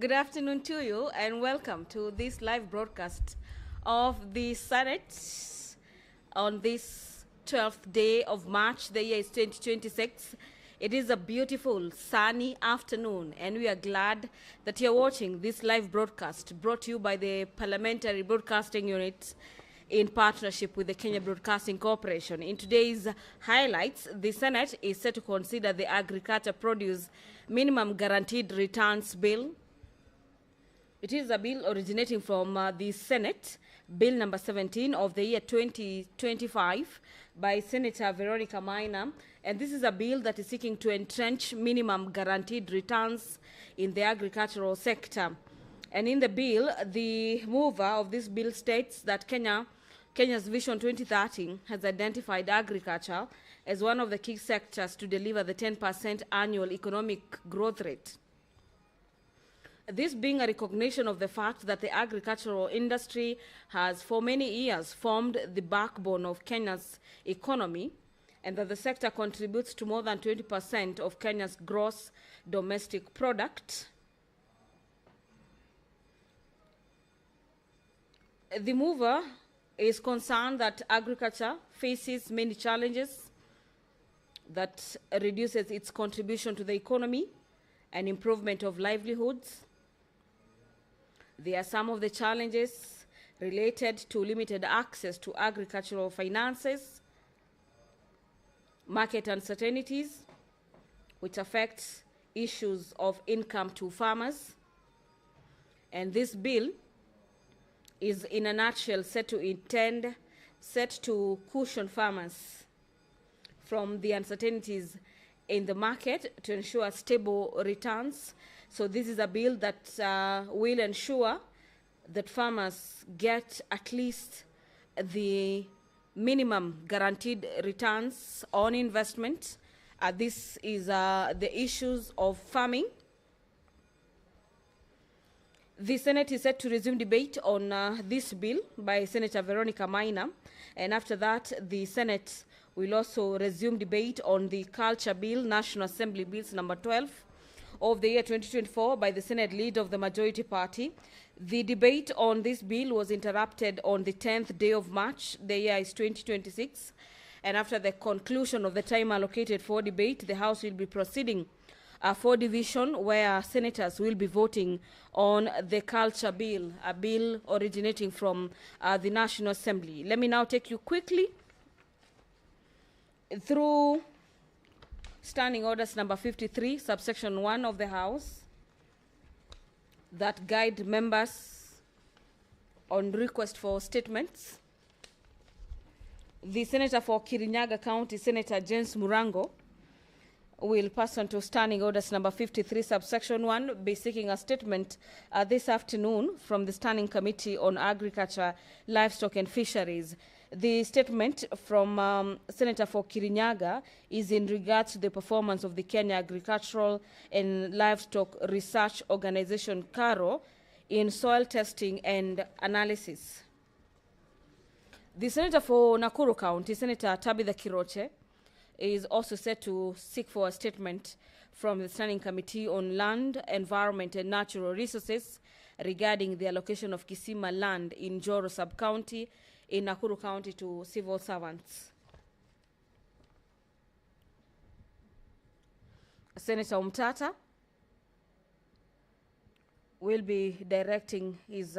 Good afternoon to you and welcome to this live broadcast of the Senate on this 12th day of March. The year is 2026. It is a beautiful sunny afternoon and we are glad that you're watching this live broadcast brought to you by the Parliamentary Broadcasting Unit in partnership with the Kenya Broadcasting Corporation. In today's highlights, the Senate is set to consider the Agriculture Produce Minimum Guaranteed Returns Bill. It is a bill originating from the Senate, Bill number 17 of the year 2025 by Senator Veronica Maina. And this is a bill that is seeking to entrench minimum guaranteed returns in the agricultural sector. And in the bill, the mover of this bill states that Kenya's Vision 2030 has identified agriculture as one of the key sectors to deliver the 10% annual economic growth rate. This being a recognition of the fact that the agricultural industry has for many years formed the backbone of Kenya's economy and that the sector contributes to more than 20% of Kenya's gross domestic product. The mover is concerned that agriculture faces many challenges that reduces its contribution to the economy and improvement of livelihoods. There are some of the challenges related to limited access to agricultural finances, market uncertainties, which affects issues of income to farmers. And this bill is in a nutshell set to cushion farmers from the uncertainties in the market to ensure stable returns. So this is a bill that will ensure that farmers get at least the minimum guaranteed returns on investment. This is the issues of farming. The Senate is set to resume debate on this bill by Senator Veronica Maina, and after that, the Senate will also resume debate on the Culture Bill, National Assembly Bills number 12 of the year 2024 by the Senate leader of the majority party. The debate on this bill was interrupted on the 10th day of March. The year is 2026, and after the conclusion of the time allocated for debate, the House will be proceeding for division, where senators will be voting on the Culture Bill, a bill originating from the National Assembly. Let me now take you quickly through Standing Orders number 53, subsection 1 of the House, that guide members on request for statements. The Senator for Kirinyaga County, Senator James Murango, will pass on to Standing Orders number 53, subsection 1, be seeking a statement this afternoon from the Standing Committee on Agriculture, Livestock and Fisheries. The statement from Senator for Kirinyaga is in regards to the performance of the Kenya Agricultural and Livestock Research Organization, KARO, in soil testing and analysis. The Senator for Nakuru County, Senator Tabitha Kiroche, is also set to seek for a statement from the Standing Committee on Land, Environment and Natural Resources regarding the allocation of Kisima land in Joro Sub-County in Nakuru County to civil servants. Senator Umtata will be directing his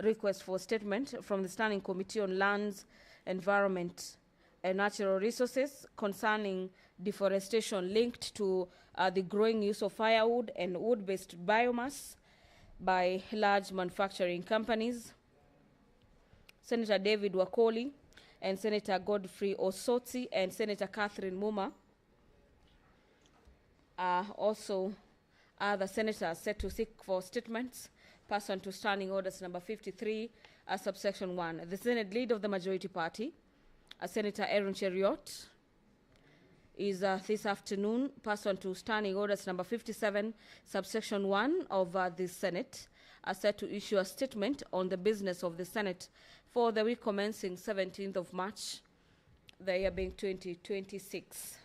request for statement from the Standing Committee on Lands, Environment and Natural Resources concerning deforestation linked to the growing use of firewood and wood-based biomass by large manufacturing companies. Senator David Wakoli and Senator Godfrey Osotsi and Senator Catherine Muma are also other senators set to seek for statements pursuant to Standing Orders number 53, subsection 1. The Senate leader of the majority party, Senator Aaron Cheriot, is this afternoon pursuant to Standing Orders number 57, subsection 1 of the Senate, set to issue a statement on the business of the Senate for the week commencing 17th of March, the year being 2026.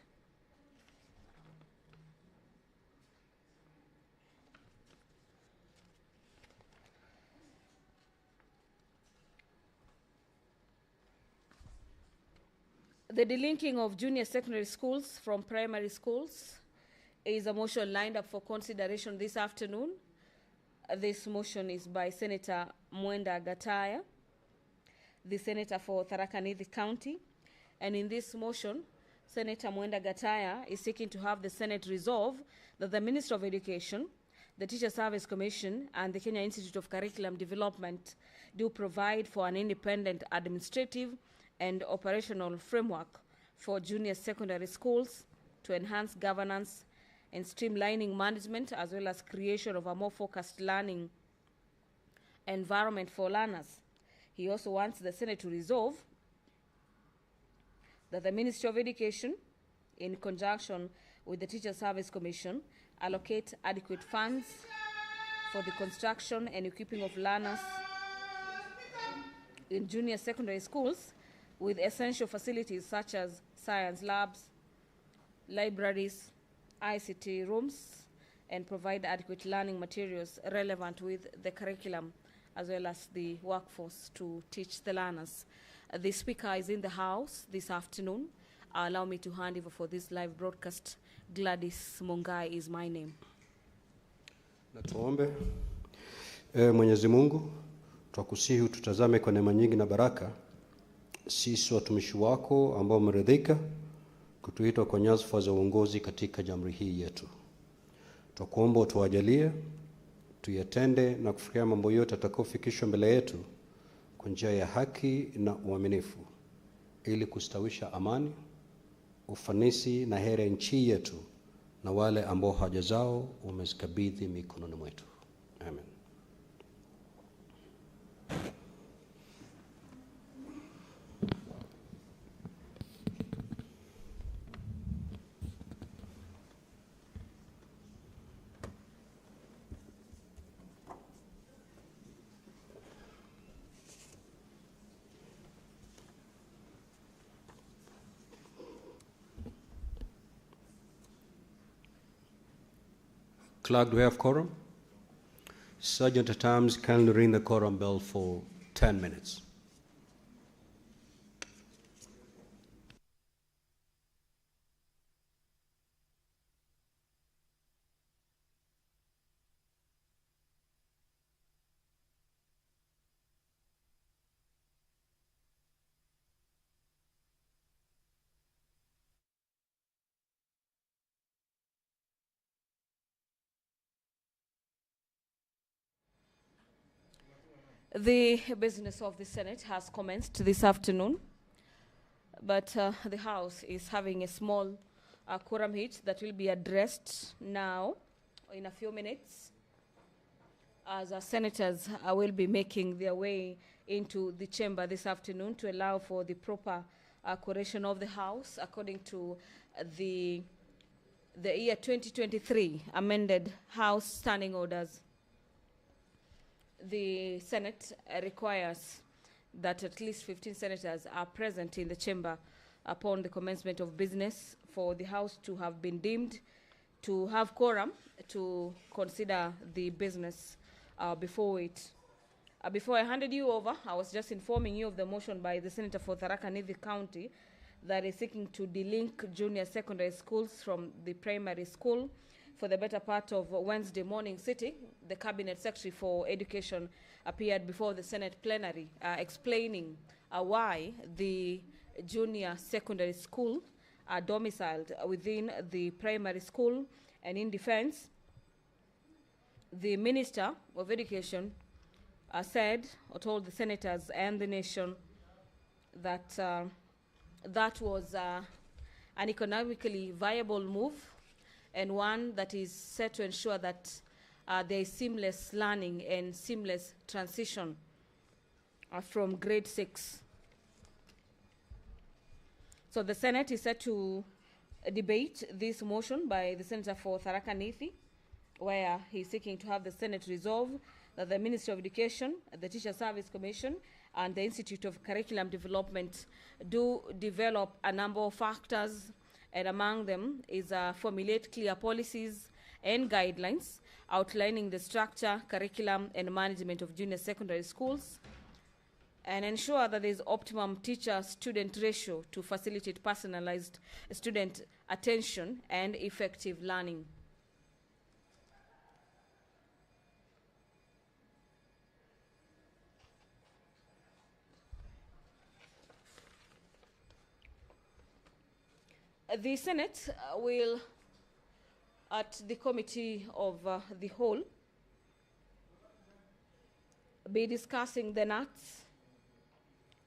The delinking of junior secondary schools from primary schools is a motion lined up for consideration this afternoon. This motion is by Senator Mwenda Gataya, the senator for Tharaka Nithi County. And in this motion, Senator Mwenda Gataya is seeking to have the Senate resolve that the Minister of Education, the Teacher Service Commission, and the Kenya Institute of Curriculum Development do provide for an independent administrative and operational framework for junior secondary schools to enhance governance and streamlining management, as well as creation of a more focused learning environment for learners. He also wants the Senate to resolve that the Ministry of Education, in conjunction with the Teacher Service Commission, allocate adequate funds for the construction and equipping of learners in junior secondary schools with essential facilities such as science labs, libraries, ICT rooms, and provide adequate learning materials relevant with the curriculum, as well as the workforce to teach the learners. The speaker is in the house this afternoon. Allow me to hand over for this live broadcast. Gladys Mungai is my name. Na tuombe. Mwenyezi Mungu, twakusihi ututazame kwa neema nyingi na baraka, sisi watumishi wako ambao umeridhika kutuita kwa nyadhifa za uongozi katika jamhuri hii yetu. Twakuomba utuwajalie tuyatende na kufikia mambo yote atakayofikishwa mbele yetu kwa njia ya haki na uaminifu, ili kustawisha amani, ufanisi na heri ya nchi yetu na wale ambao haja zao umezikabidhi mikononi mwetu. Amen. Clerk, do we have quorum? Sergeant at Arms, kindly ring the quorum bell for 10 minutes. The business of the Senate has commenced this afternoon, but the House is having a small quorum hit that will be addressed now in a few minutes, as our senators will be making their way into the chamber this afternoon to allow for the proper quoration of the House according to the year 2023 amended House standing orders. The Senate requires that at least 15 senators are present in the chamber upon the commencement of business for the House to have been deemed to have quorum to consider the business before it. Before I handed you over, I was just informing you of the motion by the Senator for Tharaka Nithi County that is seeking to delink junior secondary schools from the primary school. For the better part of Wednesday morning sitting, the Cabinet Secretary for Education appeared before the Senate plenary explaining why the junior secondary school are domiciled within the primary school. And in defense, the Minister of Education said or told the senators and the nation that that was an economically viable move, and one that is set to ensure that there is seamless learning and seamless transition from grade 6. So the Senate is set to debate this motion by the Senator for Tharaka Nithi, where he's seeking to have the Senate resolve that the Ministry of Education, the Teacher Service Commission, and the Institute of Curriculum Development do develop a number of factors, and among them is formulate clear policies and guidelines outlining the structure, curriculum, and management of junior secondary schools, and ensure that there is optimum teacher-student ratio to facilitate personalized student attention and effective learning. The Senate will, at the Committee of the Whole, be discussing the nuts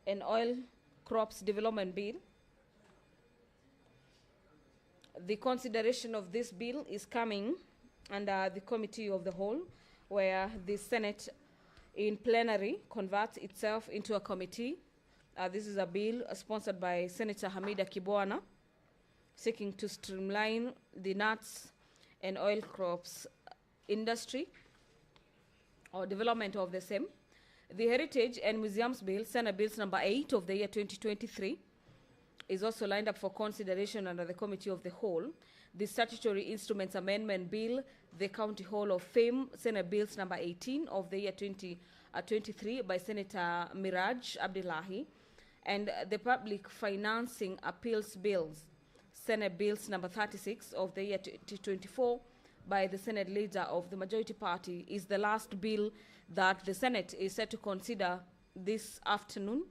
and oil crops development bill. The consideration of this bill is coming under the Committee of the Whole, where the Senate in plenary converts itself into a committee. This is a bill sponsored by Senator Hamida Kibwana, seeking to streamline the nuts and oil crops industry or development of the same. The Heritage and Museums Bill, Senate Bills number 8 of the year 2023, is also lined up for consideration under the Committee of the Whole. The Statutory Instruments Amendment Bill, the County Hall of Fame, Senate Bills number 18 of the year 2023 by Senator Miraj Abdullahi, and the Public Financing Appeals Bills, Senate Bills number 36 of the year 2024 by the Senate leader of the majority party, is the last bill that the Senate is set to consider this afternoon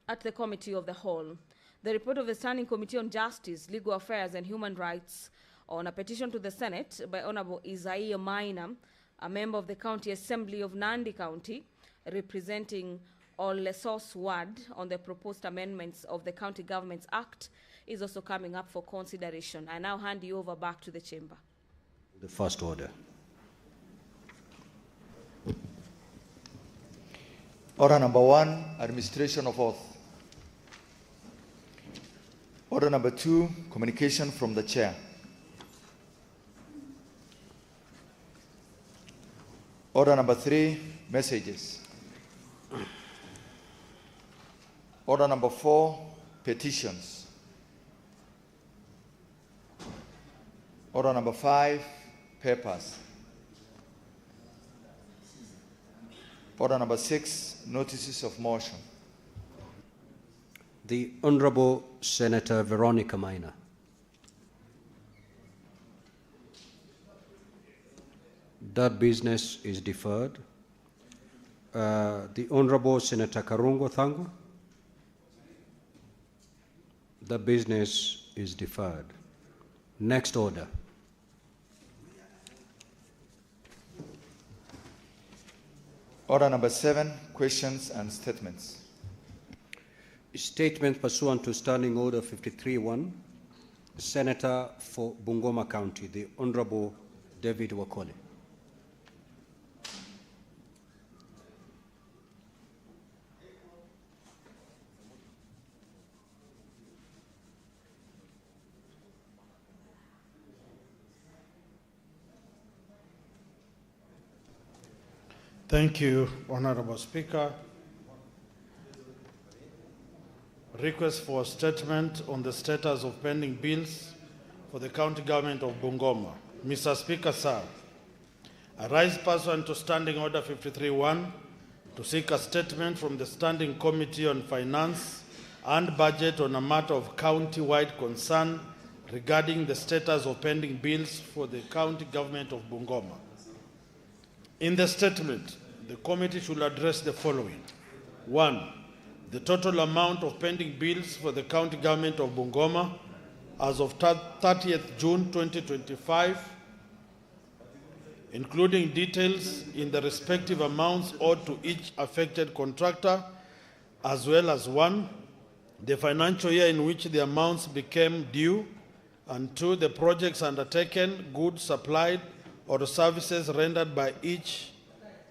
at the Committee of the Whole. The report of the Standing Committee on Justice, Legal Affairs and Human Rights on a petition to the Senate by Honorable Isaiah Maina, a member of the County Assembly of Nandi County, representing All Lesos Ward, on the proposed amendments of the County Governments Act, is also coming up for consideration. I now hand you over back to the chamber. The first order. Order number 1, administration of oath. Order number 2, communication from the chair. Order number 3, messages. Order number 4, petitions. Order number 5, papers. Order number 6, notices of motion. The Honorable Senator Veronica Maina. That business is deferred. The Honorable Senator Karungo Thango. The business is deferred. Next order. Order number 7, questions and statements. Statement pursuant to Standing Order 53-1, Senator for Bungoma County, the Honorable David Wakole. Thank you, Honorable Speaker. Request for a statement on the status of pending bills for the County Government of Bungoma. Mr. Speaker, sir, I rise pursuant to Standing Order 53-1 to seek a statement from the Standing Committee on Finance and Budget on a matter of county-wide concern regarding the status of pending bills for the County Government of Bungoma. In the statement, the committee should address the following. 1. The total amount of pending bills for the County Government of Bungoma as of 30th June 2025, including details in the respective amounts owed to each affected contractor, as well as 1. The financial year in which the amounts became due, and 2. The projects undertaken, goods supplied, or the services rendered by each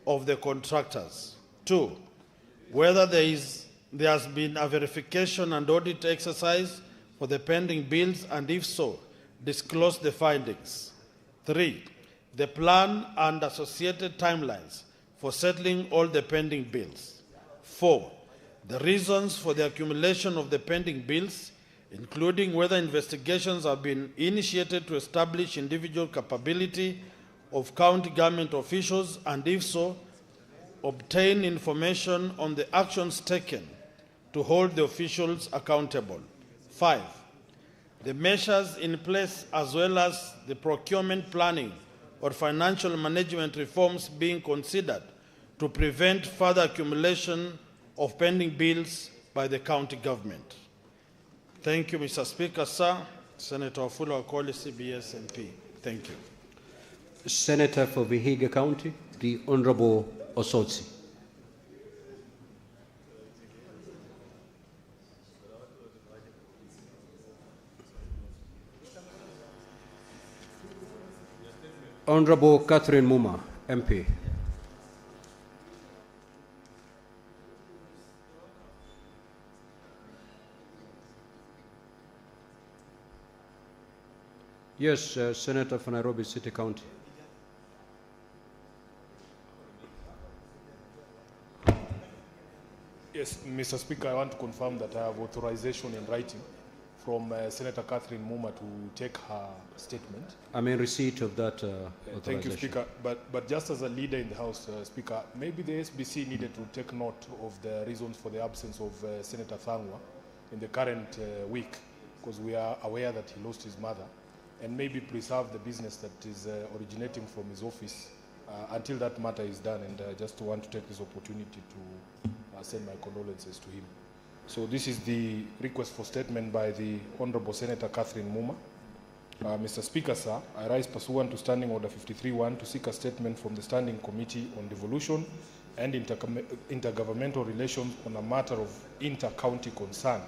of the contractors. 2. Whether there has been a verification and audit exercise for the pending bills, and if so, disclose the findings. 3. The plan and associated timelines for settling all the pending bills. 4. The reasons for the accumulation of the pending bills, including whether investigations have been initiated to establish individual capability of county government officials, and if so, obtain information on the actions taken to hold the officials accountable. 5, the measures in place as well as the procurement planning or financial management reforms being considered to prevent further accumulation of pending bills by the county government. Thank you, Mr. Speaker, sir. Senator Wafula Okoli, CBS MP. Thank you. Senator for Vihiga County, the Honorable Osotsi. Honorable Catherine Muma, MP. Yes, Senator for Nairobi City County. Yes, Mr. Speaker, I want to confirm that I have authorization in writing from Senator Catherine Muma to take her statement. I'm in receipt of that authorization. Thank you, Speaker. But just as a leader in the House, Speaker, maybe the SBC needed to take note of the reasons for the absence of Senator Thangwa in the current week, because we are aware that he lost his mother, and maybe preserve the business that is originating from his office until that matter is done. And I just want to take this opportunity to send my condolences to him. So this is the request for statement by the Honorable Senator Catherine Muma. Mr. Speaker, sir, I rise pursuant to Standing Order 53-1 to seek a statement from the Standing Committee on Devolution and Intergovernmental Relations on a matter of inter-county concern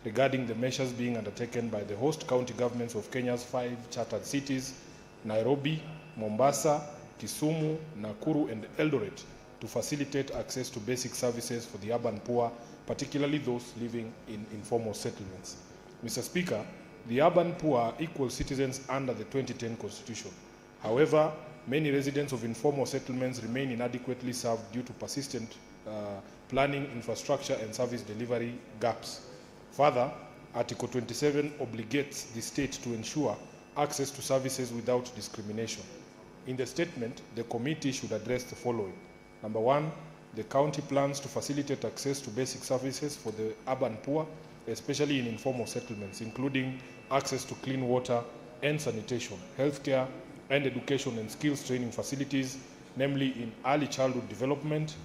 regarding the measures being undertaken by the host county governments of Kenya's 5 chartered cities, Nairobi, Mombasa, Kisumu, Nakuru, and Eldoret, to facilitate access to basic services for the urban poor, particularly those living in informal settlements. Mr. Speaker, the urban poor are equal citizens under the 2010 Constitution. However, many residents of informal settlements remain inadequately served due to persistent planning, infrastructure, and service delivery gaps. Further, Article 27 obligates the state to ensure access to services without discrimination. In the statement, the committee should address the following. Number 1, the county plans to facilitate access to basic services for the urban poor, especially in informal settlements, including access to clean water and sanitation, healthcare, and education and skills training facilities, namely in early childhood development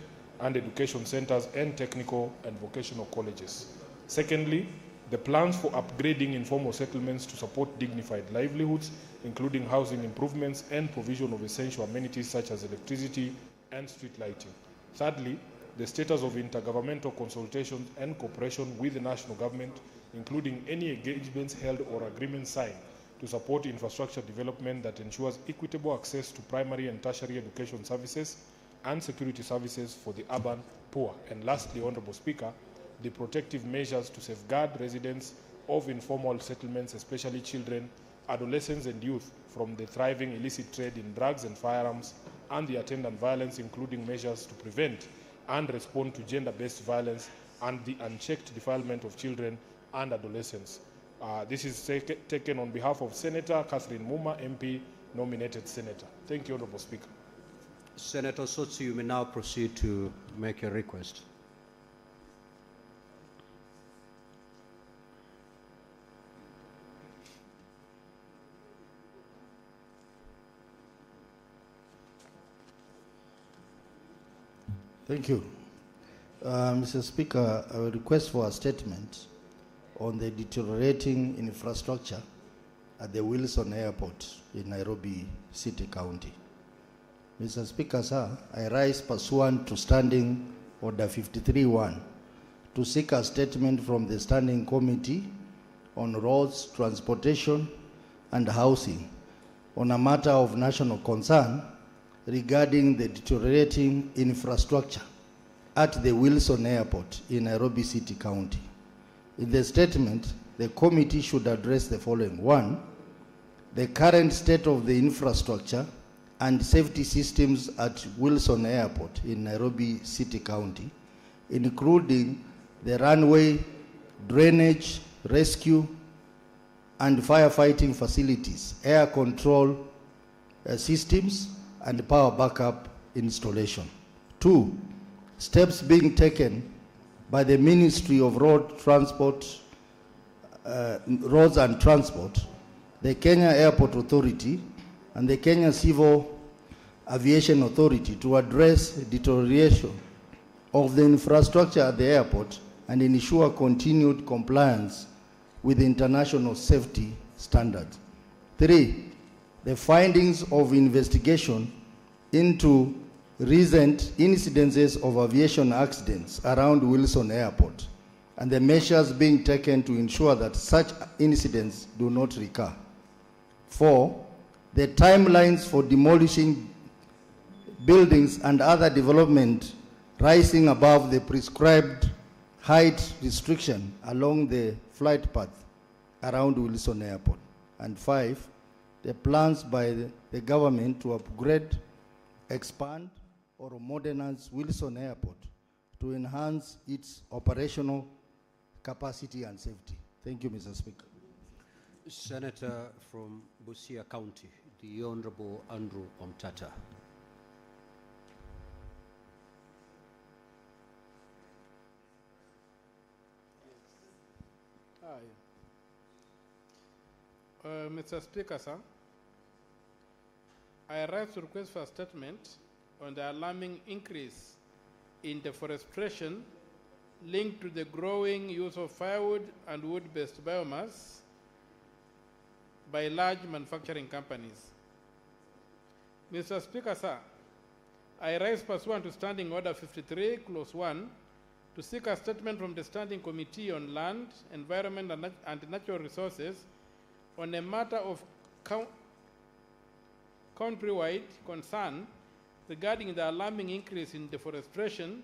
and education centers and technical and vocational colleges. Secondly, the plans for upgrading informal settlements to support dignified livelihoods, including housing improvements and provision of essential amenities such as electricity and street lighting. Thirdly, the status of intergovernmental consultations and cooperation with the national government, including any engagements held or agreements signed to support infrastructure development that ensures equitable access to primary and tertiary education services and security services for the urban poor. And lastly, Honorable Speaker, the protective measures to safeguard residents of informal settlements, especially children, adolescents, and youth, from the thriving illicit trade in drugs and firearms and the attendant violence, including measures to prevent and respond to gender-based violence and the unchecked defilement of children and adolescents. This is taken on behalf of Senator Catherine Muma, MP, nominated senator. Thank you, Honorable Speaker. Senator Sotsi, you may now proceed to make your request. Thank you. Mr. Speaker, I will request for a statement on the deteriorating infrastructure at the Wilson Airport in Nairobi City County. Mr. Speaker, sir, I rise pursuant to Standing Order 53-1 to seek a statement from the Standing Committee on Roads, Transportation, and Housing on a matter of national concern regarding the deteriorating infrastructure at the Wilson Airport in Nairobi City County. In the statement, the committee should address the following. 1, the current state of the infrastructure and safety systems at Wilson Airport in Nairobi City County, including the runway, drainage, rescue, and firefighting facilities, air control systems, and power backup installation. 2, steps being taken by the Ministry of Roads and Transport, the Kenya Airport Authority, and the Kenya Civil Aviation Authority to address deterioration of the infrastructure at the airport and ensure continued compliance with international safety standards. 3, the findings of investigation into recent incidences of aviation accidents around Wilson Airport and the measures being taken to ensure that such incidents do not recur. 4, the timelines for demolishing buildings and other development rising above the prescribed height restriction along the flight path around Wilson Airport. And 5, the plans by the government to upgrade, expand, or modernize Wilson Airport to enhance its operational capacity and safety. Thank you, Mr. Speaker. Senator from Busia County, the Honorable Andrew Omtata. Mr. Speaker, sir, I rise to request for a statement on the alarming increase in deforestation linked to the growing use of firewood and wood-based biomass by large manufacturing companies. Mr. Speaker, sir, I rise pursuant to Standing Order 53, Clause 1, to seek a statement from the Standing Committee on Land, Environment and Natural Resources on a matter of countrywide concern regarding the alarming increase in deforestation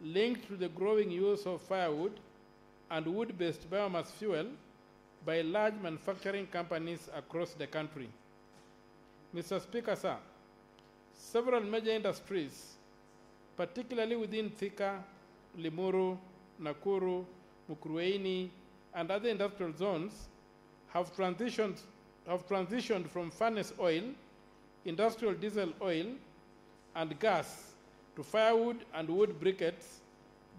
linked to the growing use of firewood and wood-based biomass fuel by large manufacturing companies across the country. Mr. Speaker, sir, several major industries, particularly within Thika, Limuru, Nakuru, Mukurweini, and other industrial zones, have transitioned from furnace oil, industrial diesel oil, and gas to firewood and wood briquettes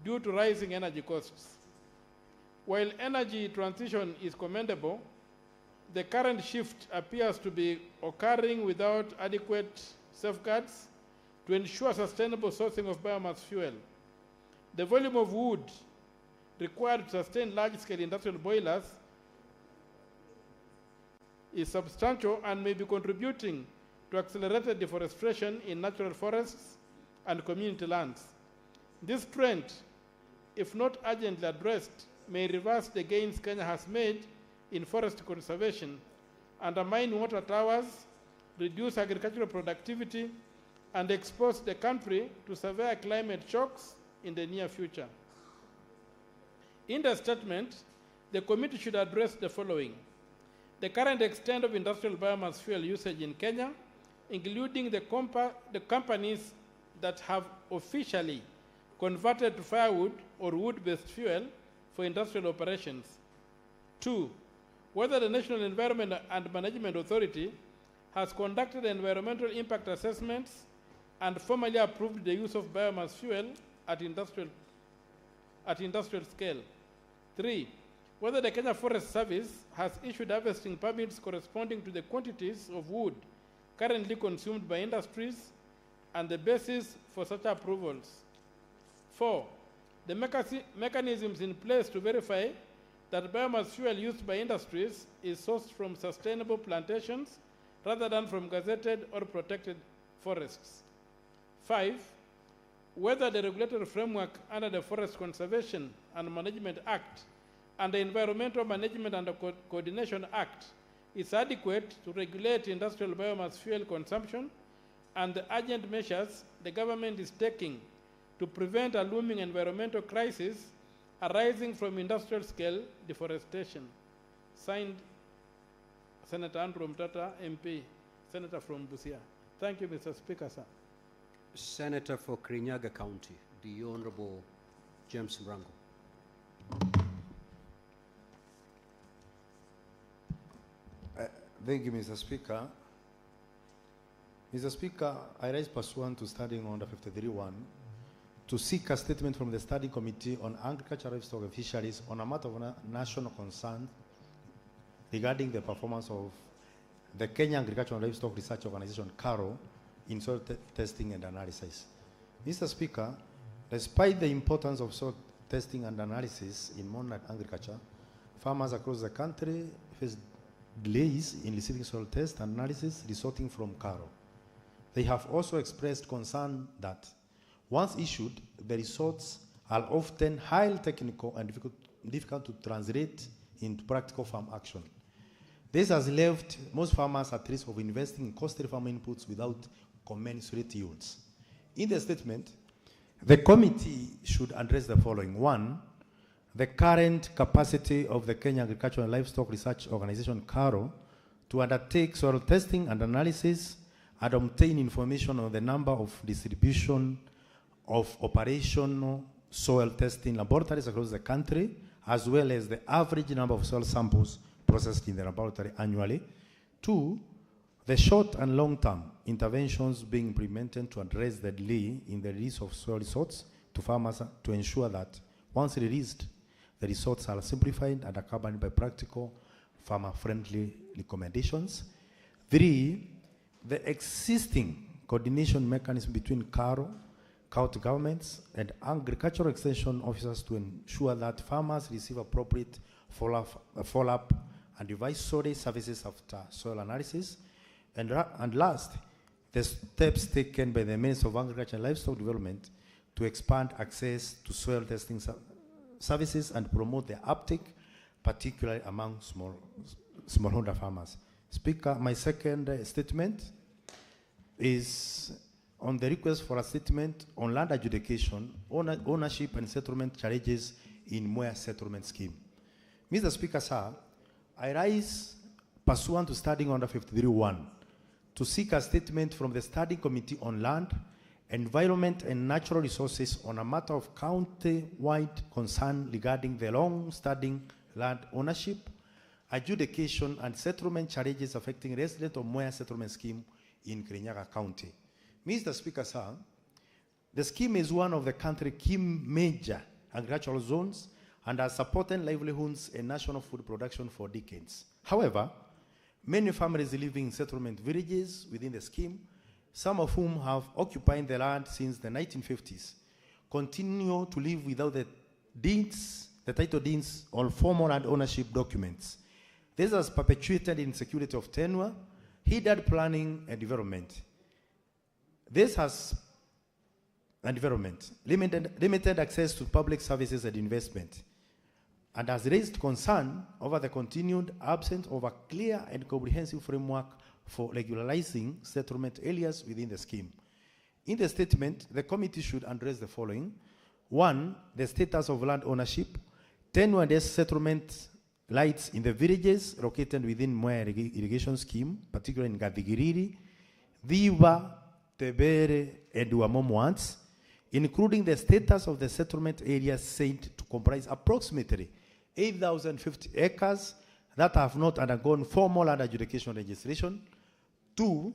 due to rising energy costs. While energy transition is commendable, the current shift appears to be occurring without adequate safeguards to ensure sustainable sourcing of biomass fuel. The volume of wood required to sustain large-scale industrial boilers is substantial and may be contributing to accelerated deforestation in natural forests and community lands. This trend, if not urgently addressed, may reverse the gains Kenya has made in forest conservation, undermine water towers, reduce agricultural productivity, and expose the country to severe climate shocks in the near future. In the statement, the committee should address the following: the current extent of industrial biomass fuel usage in Kenya, including the companies that have officially converted to firewood or wood-based fuel for industrial operations. 2, whether the National Environment and Management Authority has conducted environmental impact assessments and formally approved the use of biomass fuel at industrial scale. 3, whether the Kenya Forest Service has issued harvesting permits corresponding to the quantities of wood currently consumed by industries and the basis for such approvals. 4, the mechanisms in place to verify that biomass fuel used by industries is sourced from sustainable plantations rather than from gazetted or protected forests. 5, whether the regulatory framework under the Forest Conservation and Management Act and the Environmental Management and Coordination Act is adequate to regulate industrial biomass fuel consumption, and the urgent measures the government is taking to prevent a looming environmental crisis arising from industrial scale deforestation. Signed, Senator Andrew Omtata, MP, Senator from Busia. Thank you, Mr. Speaker, sir. Senator for Kirinyaga County, the Honorable James Mrango. Thank you, Mr. Speaker. Mr. Speaker, I rise pursuant to Standing Order 53.1 to seek a statement from the Study Committee on Agriculture, Livestock and Fisheries on a matter of national concern regarding the performance of the Kenya Agricultural and Livestock Research Organization, CARO, in soil testing and analysis. Mr. Speaker, despite the importance of soil testing and analysis in modern agriculture, farmers across the country face delays in receiving soil test and analysis resulting from CARO. They have also expressed concern that once issued, the results are often highly technical and difficult to translate into practical farm action. This has left most farmers at risk of investing in costly farm inputs without commensurate yields. In the statement, the committee should address the following. One, the current capacity of the Kenya Agricultural and Livestock Research Organization, CARO, to undertake soil testing and analysis and obtain information on the number of distribution of operational soil testing laboratories across the country, as well as the average number of soil samples processed in the laboratory annually. Two, the short and long-term interventions being implemented to address the delay in the release of soil results to farmers to ensure that once released, the results are simplified and accompanied by practical, farmer-friendly recommendations. Three, the existing coordination mechanism between CARO, county governments, and agricultural extension officers to ensure that farmers receive appropriate follow-up and device soil services after soil analysis. And last, the steps taken by the Ministry of Agriculture and Livestock Development to expand access to soil testing services and promote their uptake, particularly among smallholder farmers. Speaker, my second statement is on the request for a statement on land adjudication, ownership and settlement challenges in Mwea settlement scheme. Mr. Speaker, sir, I rise pursuant to Standing Order 53.1 to seek a statement from the Study Committee on Land, Environment and Natural Resources on a matter of county-wide concern regarding the long-standing land ownership, adjudication and settlement challenges affecting residents of Mwea settlement scheme in Kirinyaga County. Mr. Speaker, sir, the scheme is one of the country's key major agricultural zones and has supported livelihoods and national food production for decades. However, many families living in settlement villages within the scheme, some of whom have occupied the land since the 1950s, continue to live without the title deeds or formal land ownership documents. This has perpetuated insecurity of tenure, hidden planning and development. This has limited access to public services and investment, and has raised concern over the continued absence of a clear and comprehensive framework for regularizing settlement areas within the scheme. In the statement, the committee should address the following. One, the status of land ownership, tenure and settlement rights in the villages located within Mwea irrigation scheme, particularly in Gathigiriri, Viva, Tebere, and Uamomo wards, including the status of the settlement areas said to comprise approximately 8,050 acres that have not undergone formal land adjudication registration. Two,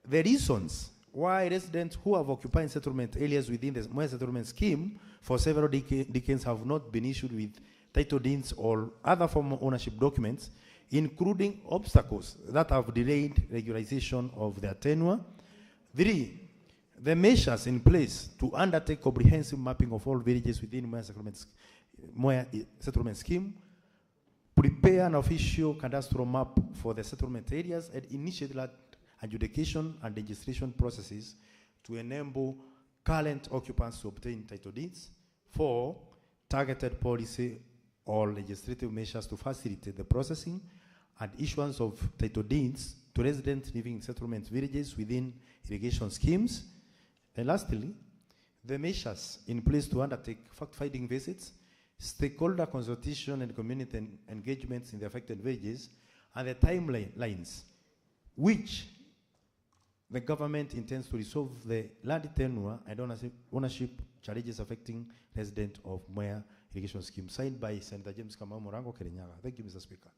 the reasons why residents who have occupied settlement areas within the Mwea settlement scheme for several decades have not been issued with title deeds or other formal ownership documents, including obstacles that have delayed regularization of their tenure. Three, the measures in place to undertake comprehensive mapping of all villages within Mwea settlement scheme, prepare an official cadastral map for the settlement areas, and initiate land adjudication and registration processes to enable current occupants to obtain title deeds. Four, targeted policy or legislative measures to facilitate the processing and issuance of title deeds to residents living in settlement villages within irrigation schemes. And lastly, the measures in place to undertake fact-finding visits, stakeholder consultation and community engagements in the affected villages, and the timelines which the government intends to resolve the land tenure and ownership challenges affecting residents of Mwea irrigation scheme, signed by Senator James Kamau Morango, Kirinyaga. Thank you, Mr. Speaker.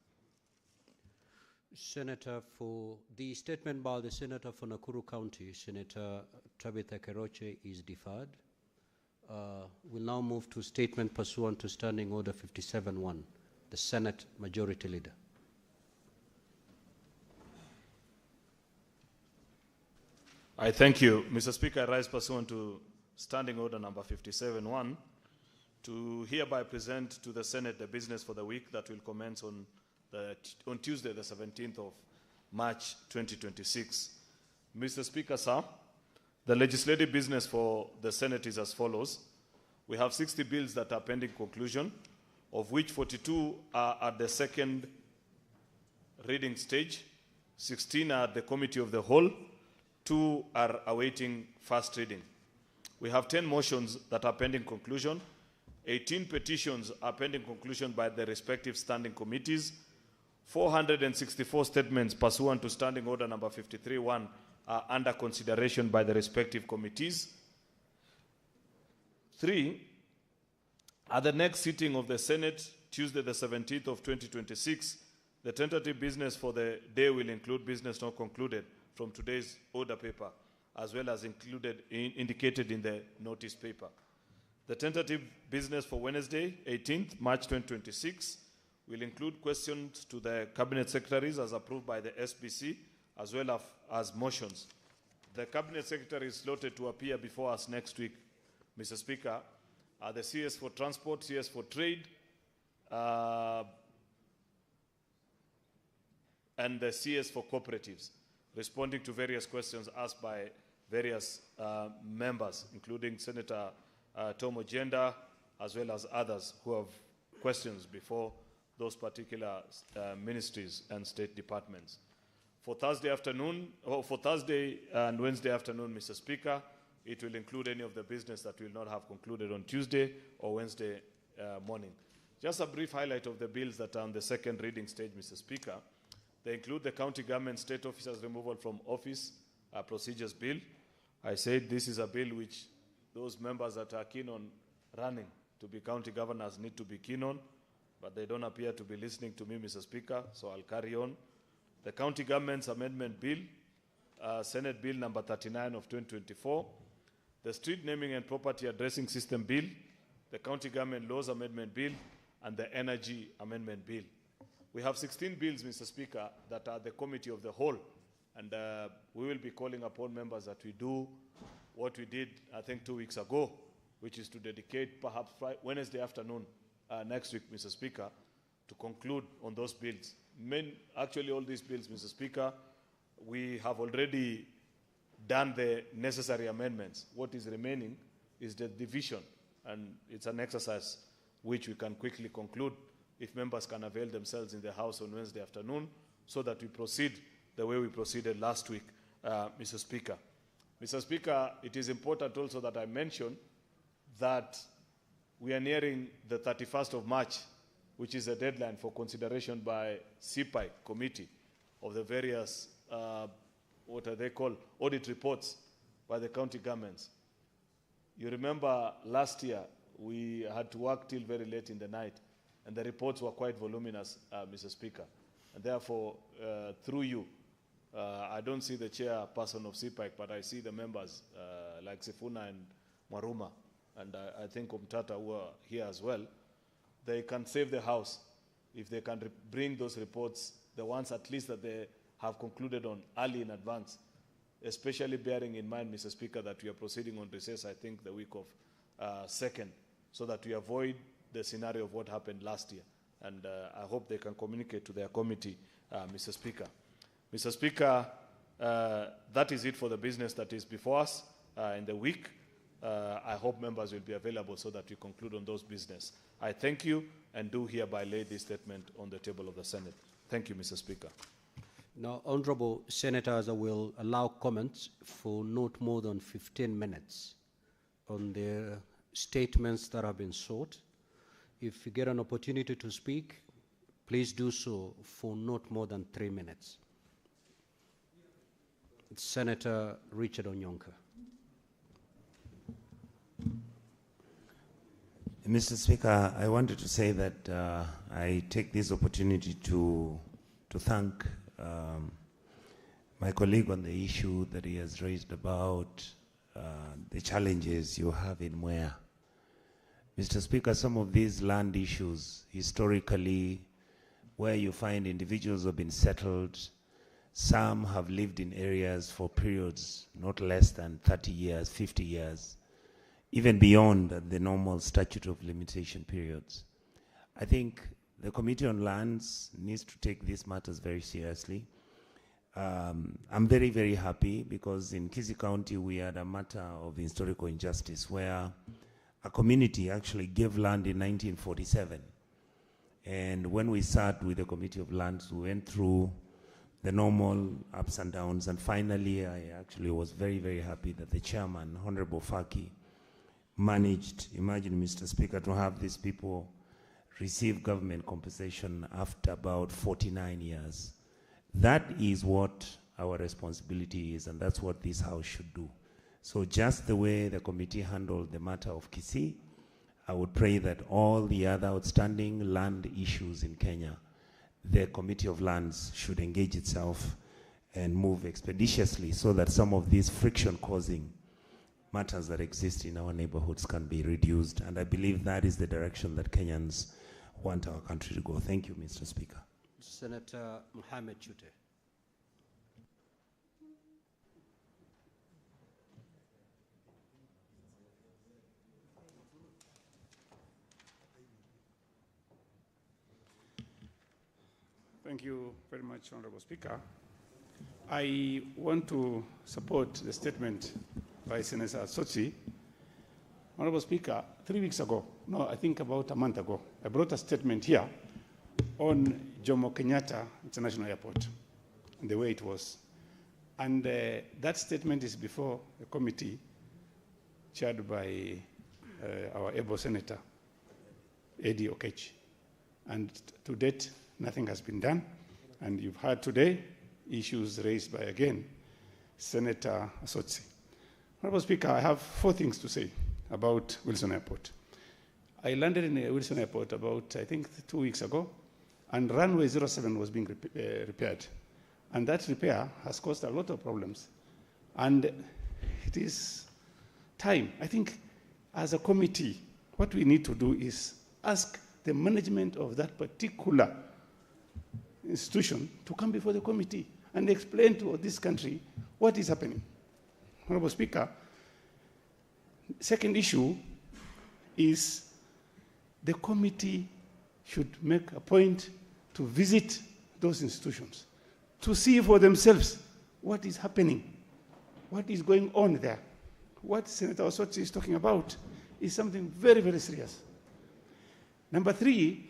Senator, for the statement by the Senator for Nakuru County, Senator Tabitha Keroche, is deferred. We'll now move to statement pursuant to Standing Order 57-1. The Senate Majority Leader. I thank you, Mr. Speaker. I rise pursuant to Standing Order number 57-1 to hereby present to the Senate the business for the week that will commence on Tuesday, the 17th of March 2026. Mr. Speaker, sir, the legislative business for the Senate is as follows. We have 60 bills that are pending conclusion, of which 42 are at the second reading stage, 16 are at the committee of the whole, 2 are awaiting first reading. We have 10 motions that are pending conclusion, 18 petitions are pending conclusion by the respective standing committees, 464 statements pursuant to Standing Order number 53-1 are under consideration by the respective committees. 3, at the next sitting of the Senate, Tuesday the 17th of 2026, the tentative business for the day will include business not concluded from today's order paper, as well as indicated in the notice paper. The tentative business for Wednesday, 18th March 2026, will include questions to the Cabinet Secretaries as approved by the SBC, as well as motions. The Cabinet Secretary is slotted to appear before us next week, Mr. Speaker, are the CS for Transport, CS for Trade, and the CS for Cooperatives, responding to various questions asked by various members, including Senator Tom Ojenda, as well as others who have questions before those particular ministries and state departments. For Thursday afternoon, or for Thursday and Wednesday afternoon, Mr. Speaker, it will include any of the business that will not have concluded on Tuesday or Wednesday morning. Just a brief highlight of the bills that are on the second reading stage, Mr. Speaker. They include the County Government State Officers Removal from Office Procedures Bill. I said this is a bill which those members that are keen on running to be county governors need to be keen on, but they don't appear to be listening to me, Mr. Speaker, so I'll carry on. The County Government's Amendment Bill, Senate Bill number 39 of 2024, the Street Naming and Property Addressing System Bill, the County Government Laws Amendment Bill, and the Energy Amendment Bill. We have 16 bills, Mr. Speaker, that are the committee of the whole, and we will be calling upon members that we do what we did, I think, 2 weeks ago, which is to dedicate perhaps Wednesday afternoon next week, Mr. Speaker, to conclude on those bills. Actually, all these bills, Mr. Speaker, we have already done the necessary amendments. What is remaining is the division, and it's an exercise which we can quickly conclude if members can avail themselves in the House on Wednesday afternoon, so that we proceed the way we proceeded last week, Mr. Speaker. Mr. Speaker, it is important also that I mention that we are nearing the 31st of March, which is a deadline for consideration by CPIC committee of the various, what are they called, audit reports by the county governments. You remember last year, we had to work till very late in the night, and the reports were quite voluminous, Mr. Speaker. And therefore, through you, I don't see the chairperson of CPIC, but I see the members like Sifuna and Maruma, and I think Umtata who are here as well. They can save the House if they can bring those reports, the ones at least that they have concluded on early in advance, especially bearing in mind, Mr. Speaker, that we are proceeding on recess, I think, the week of 2nd, so that we avoid the scenario of what happened last year. And I hope they can communicate to their committee, Mr. Speaker. Mr. Speaker, that is it for the business that is before us in the week. I hope members will be available so that we conclude on those business. I thank you and do hereby lay this statement on the table of the Senate. Thank you, Mr. Speaker. Now, honorable senators, I will allow comments for not more than 15 minutes on the statements that have been sought. If you get an opportunity to speak, please do so for not more than 3 minutes. Senator Richard Onyonka. Mr. Speaker, I wanted to say that I take this opportunity to thank my colleague on the issue that he has raised about the challenges you have in Mwea Mr. Speaker, some of these land issues, historically, where you find individuals have been settled, some have lived in areas for periods not less than 30 years, 50 years, even beyond the normal statute of limitation periods. I think the Committee on Lands needs to take these matters very seriously. I'm very, very happy because in Kisii County we had a matter of historical injustice where a community actually gave land in 1947. And when we sat with the Committee of Lands, we went through the normal ups and downs, and finally I actually was very, very happy that the chairman, Honorable Faki, managed, imagine Mr. Speaker, to have these people receive government compensation after about 49 years. That is what our responsibility is, and that's what this House should do. So just the way the committee handled the matter of Kisii, I would pray that all the other outstanding land issues in Kenya, the Committee of Lands should engage itself and move expeditiously so that some of these friction-causing matters that exist in our neighborhoods can be reduced. And I believe that is the direction that Kenyans want our country to go. Thank you, Mr. Speaker. Senator Mohamed Chute. Thank you very much, Honorable Speaker. I want to support the statement by Senator Sotsi. Honorable Speaker, 3 weeks ago, no, I think about a month ago, I brought a statement here on Jomo Kenyatta International Airport and the way it was. And that statement is before a committee chaired by our able Senator, Eddie Okech. And to date, nothing has been done. And you've heard today issues raised by, again, Senator Sotsi. Honorable Speaker, I have 4 things to say about Wilson Airport. I landed in Wilson Airport about, I think, 2 weeks ago, and runway 07 was being repaired. And that repair has caused a lot of problems. And it is time. I think as a committee, what we need to do is ask the management of that particular institution to come before the committee and explain to this country what is happening. Honorable Speaker, second issue is the committee should make a point to visit those institutions, to see for themselves what is happening, what is going on there. What Senator Osotsi is talking about is something very, very serious. Number 3,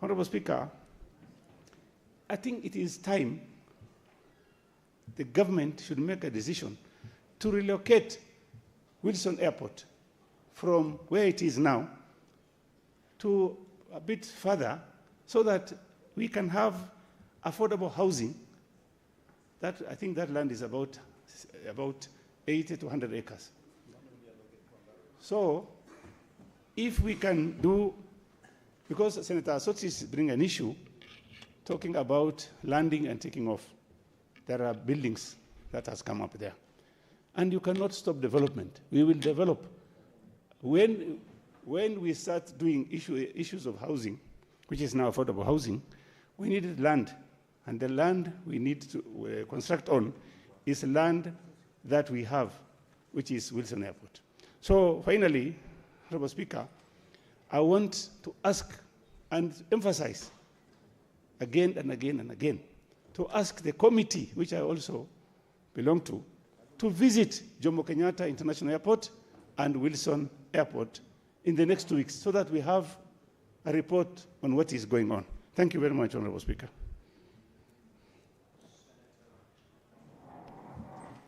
Honorable Speaker, I think it is time the government should make a decision to relocate Wilson Airport from where it is now to a bit further so that we can have affordable housing. That, I think that land is about 80 to 100 acres. So if we can do, because Senator Sotsi is bringing an issue talking about landing and taking off. There are buildings that has come up there. And you cannot stop development. We will develop. When we start doing issues of housing, which is now affordable housing, we needed land. And the land we need to construct on is land that we have, which is Wilson Airport. So finally, Honorable Speaker, I want to ask and emphasize again and again and again to ask the committee, which I also belong to visit Jomo Kenyatta International Airport and Wilson Airport in the next 2 weeks so that we have a report on what is going on. Thank you very much, Honorable Speaker.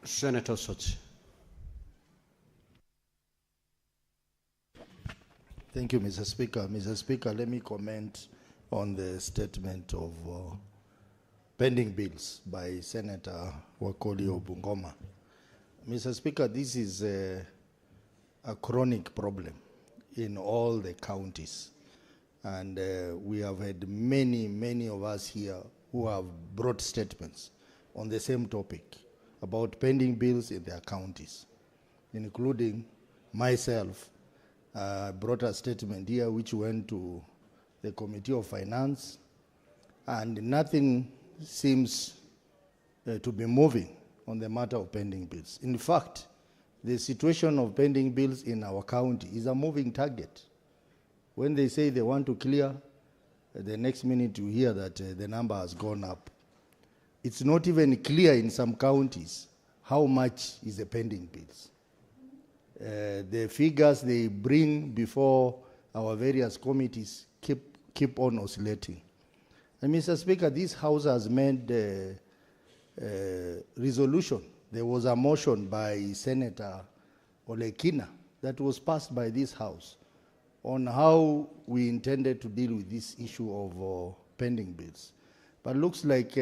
Senator Sotsi. Thank you, Mr. Speaker. Mr. Speaker, let me comment on the statement of pending bills by Senator Wakoli Obungoma. Mr. Speaker, this is a chronic problem in all the counties. And we have had many of us here who have brought statements on the same topic about pending bills in their counties, including myself brought a statement here which went to the Committee of Finance, and nothing seems to be moving on the matter of pending bills. In fact, the situation of pending bills in our county is a moving target. When they say they want to clear, the next minute you hear that the number has gone up. It's not even clear in some counties how much is the pending bills. The figures they bring before our various committees keep on oscillating. And Mr. Speaker, this House has made a resolution. There was a motion by Senator Olekina that was passed by this House on how we intended to deal with this issue of pending bills. But looks like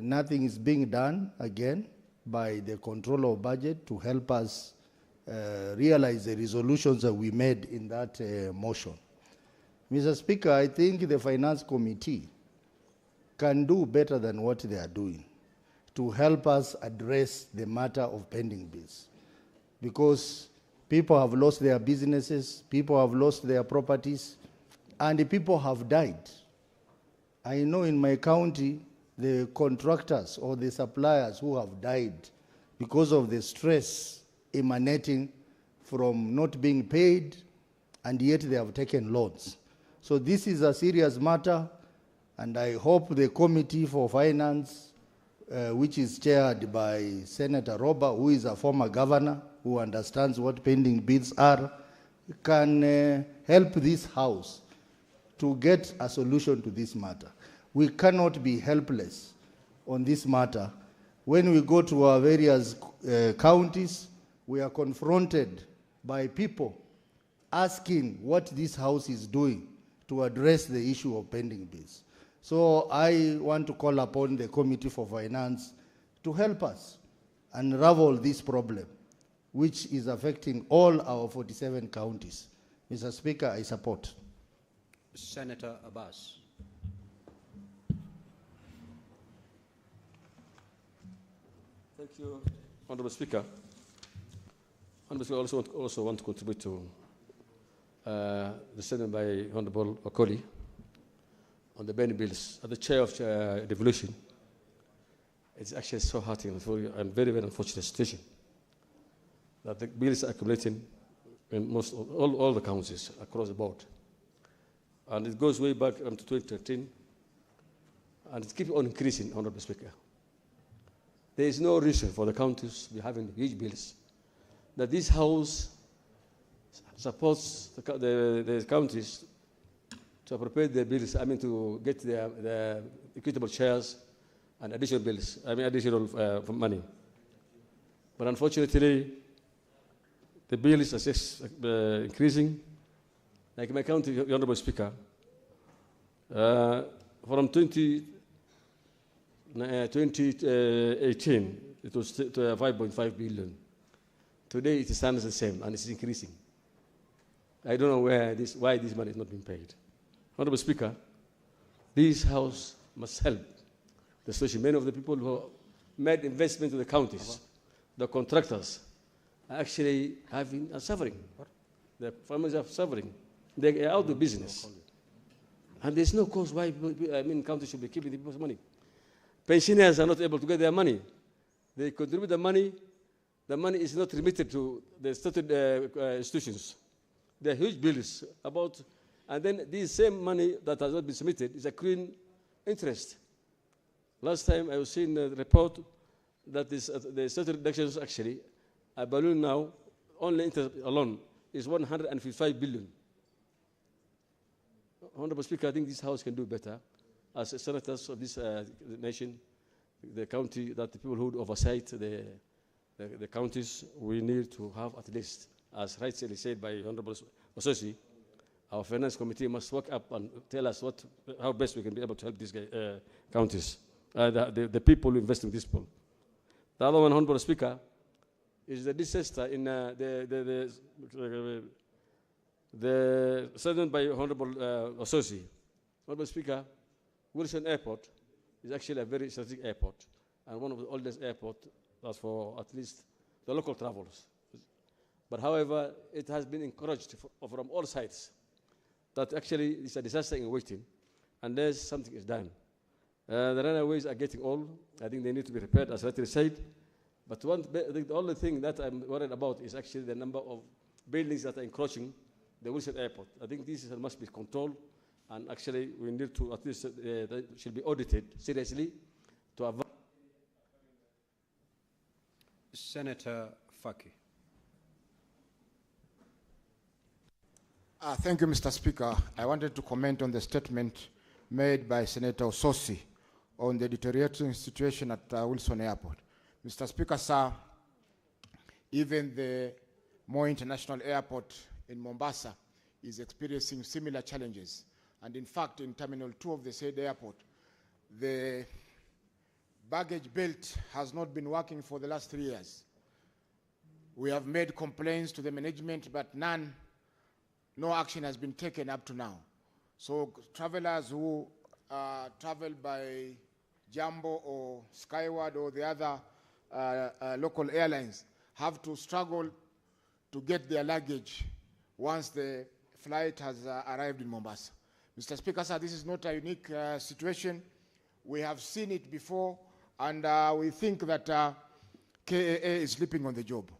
nothing is being done again by the controller of budget to help us realize the resolutions that we made in that motion. Mr. Speaker, I think the Finance Committee can do better than what they are doing to help us address the matter of pending bills. Because people have lost their businesses, people have lost their properties, and people have died. I know in my county, the contractors or the suppliers who have died because of the stress emanating from not being paid, and yet they have taken loans. So this is a serious matter, and I hope the Committee for Finance, which is chaired by Senator Roba, who is a former governor, who understands what pending bills are, can help this House to get a solution to this matter. We cannot be helpless on this matter. When we go to our various counties, we are confronted by people asking what this House is doing to address the issue of pending bills. So I want to call upon the Committee for Finance to help us unravel this problem, which is affecting all our 47 counties. Mr. Speaker, I support. Senator Abbas. Thank you, Honorable Speaker. Honorable Speaker, I also want to contribute to the statement by Honorable Okoli on the pending bills. As the chair of devolution, it's actually so hurting and very, very unfortunate situation that the bills are accumulating in all the counties across the board. And it goes way back to 2013, and it keeps on increasing, Honorable Speaker. There is no reason for the counties to be having huge bills. That this House supports the counties to appropriate their bills, to get their equitable shares and additional bills, additional money. But unfortunately, the bills are just increasing. Like my county, Honorable Speaker, from 2018, it was 5.5 billion. Today, it stands the same, and it's increasing. I don't know why this money is not being paid. Honorable Speaker, this House must help, especially many of the people who made investment in the counties, the contractors, are actually suffering. The farmers are suffering. They are out of business. And there's no cause why counties should be keeping the people's money. Pensioners are not able to get their money. They contribute the money. The money is not remitted to the stated institutions. There are huge bills and then this same money that has not been submitted is accruing interest. Last time I was seeing a report that the stated deductions actually, a balloon now, only interest alone, is 155 billion. Honorable Speaker, I think this House can do better. As senators of this nation, the county, that the people who oversight the counties, we need to have at least, as rightly said by Honorable Ososi, our Finance Committee must work up and tell us how best we can be able to help these counties, the people who invest in this pool. The other one, Honorable Speaker, is the disaster in the statement by Honorable Ososi. Honorable Speaker, Wilson Airport is actually a very strategic airport and one of the oldest airports that's for at least the local travelers. But however, it has been encouraged from all sides that actually it's a disaster in waiting unless something is done. The runaways are getting old. I think they need to be repaired, as rightly said. But I think the only thing that I'm worried about is actually the number of buildings that are encroaching the Wilson Airport. I think this must be controlled, and actually we need to, at least, that should be audited seriously to avoid. Senator Faki. Thank you, Mr. Speaker. I wanted to comment on the statement made by Senator Ososi on the deteriorating situation at Wilson Airport. Mr. Speaker, sir, even the Moi International Airport in Mombasa is experiencing similar challenges. And in fact, in Terminal 2 of the said airport, the baggage belt has not been working for the last 3 years. We have made complaints to the management, but no action has been taken up to now. So travelers who travel by Jambo or Skyward or the other local airlines have to struggle to get their luggage once the flight has arrived in Mombasa. Mr. Speaker, sir, this is not a unique situation. We have seen it before, and we think that KAA is sleeping on the job.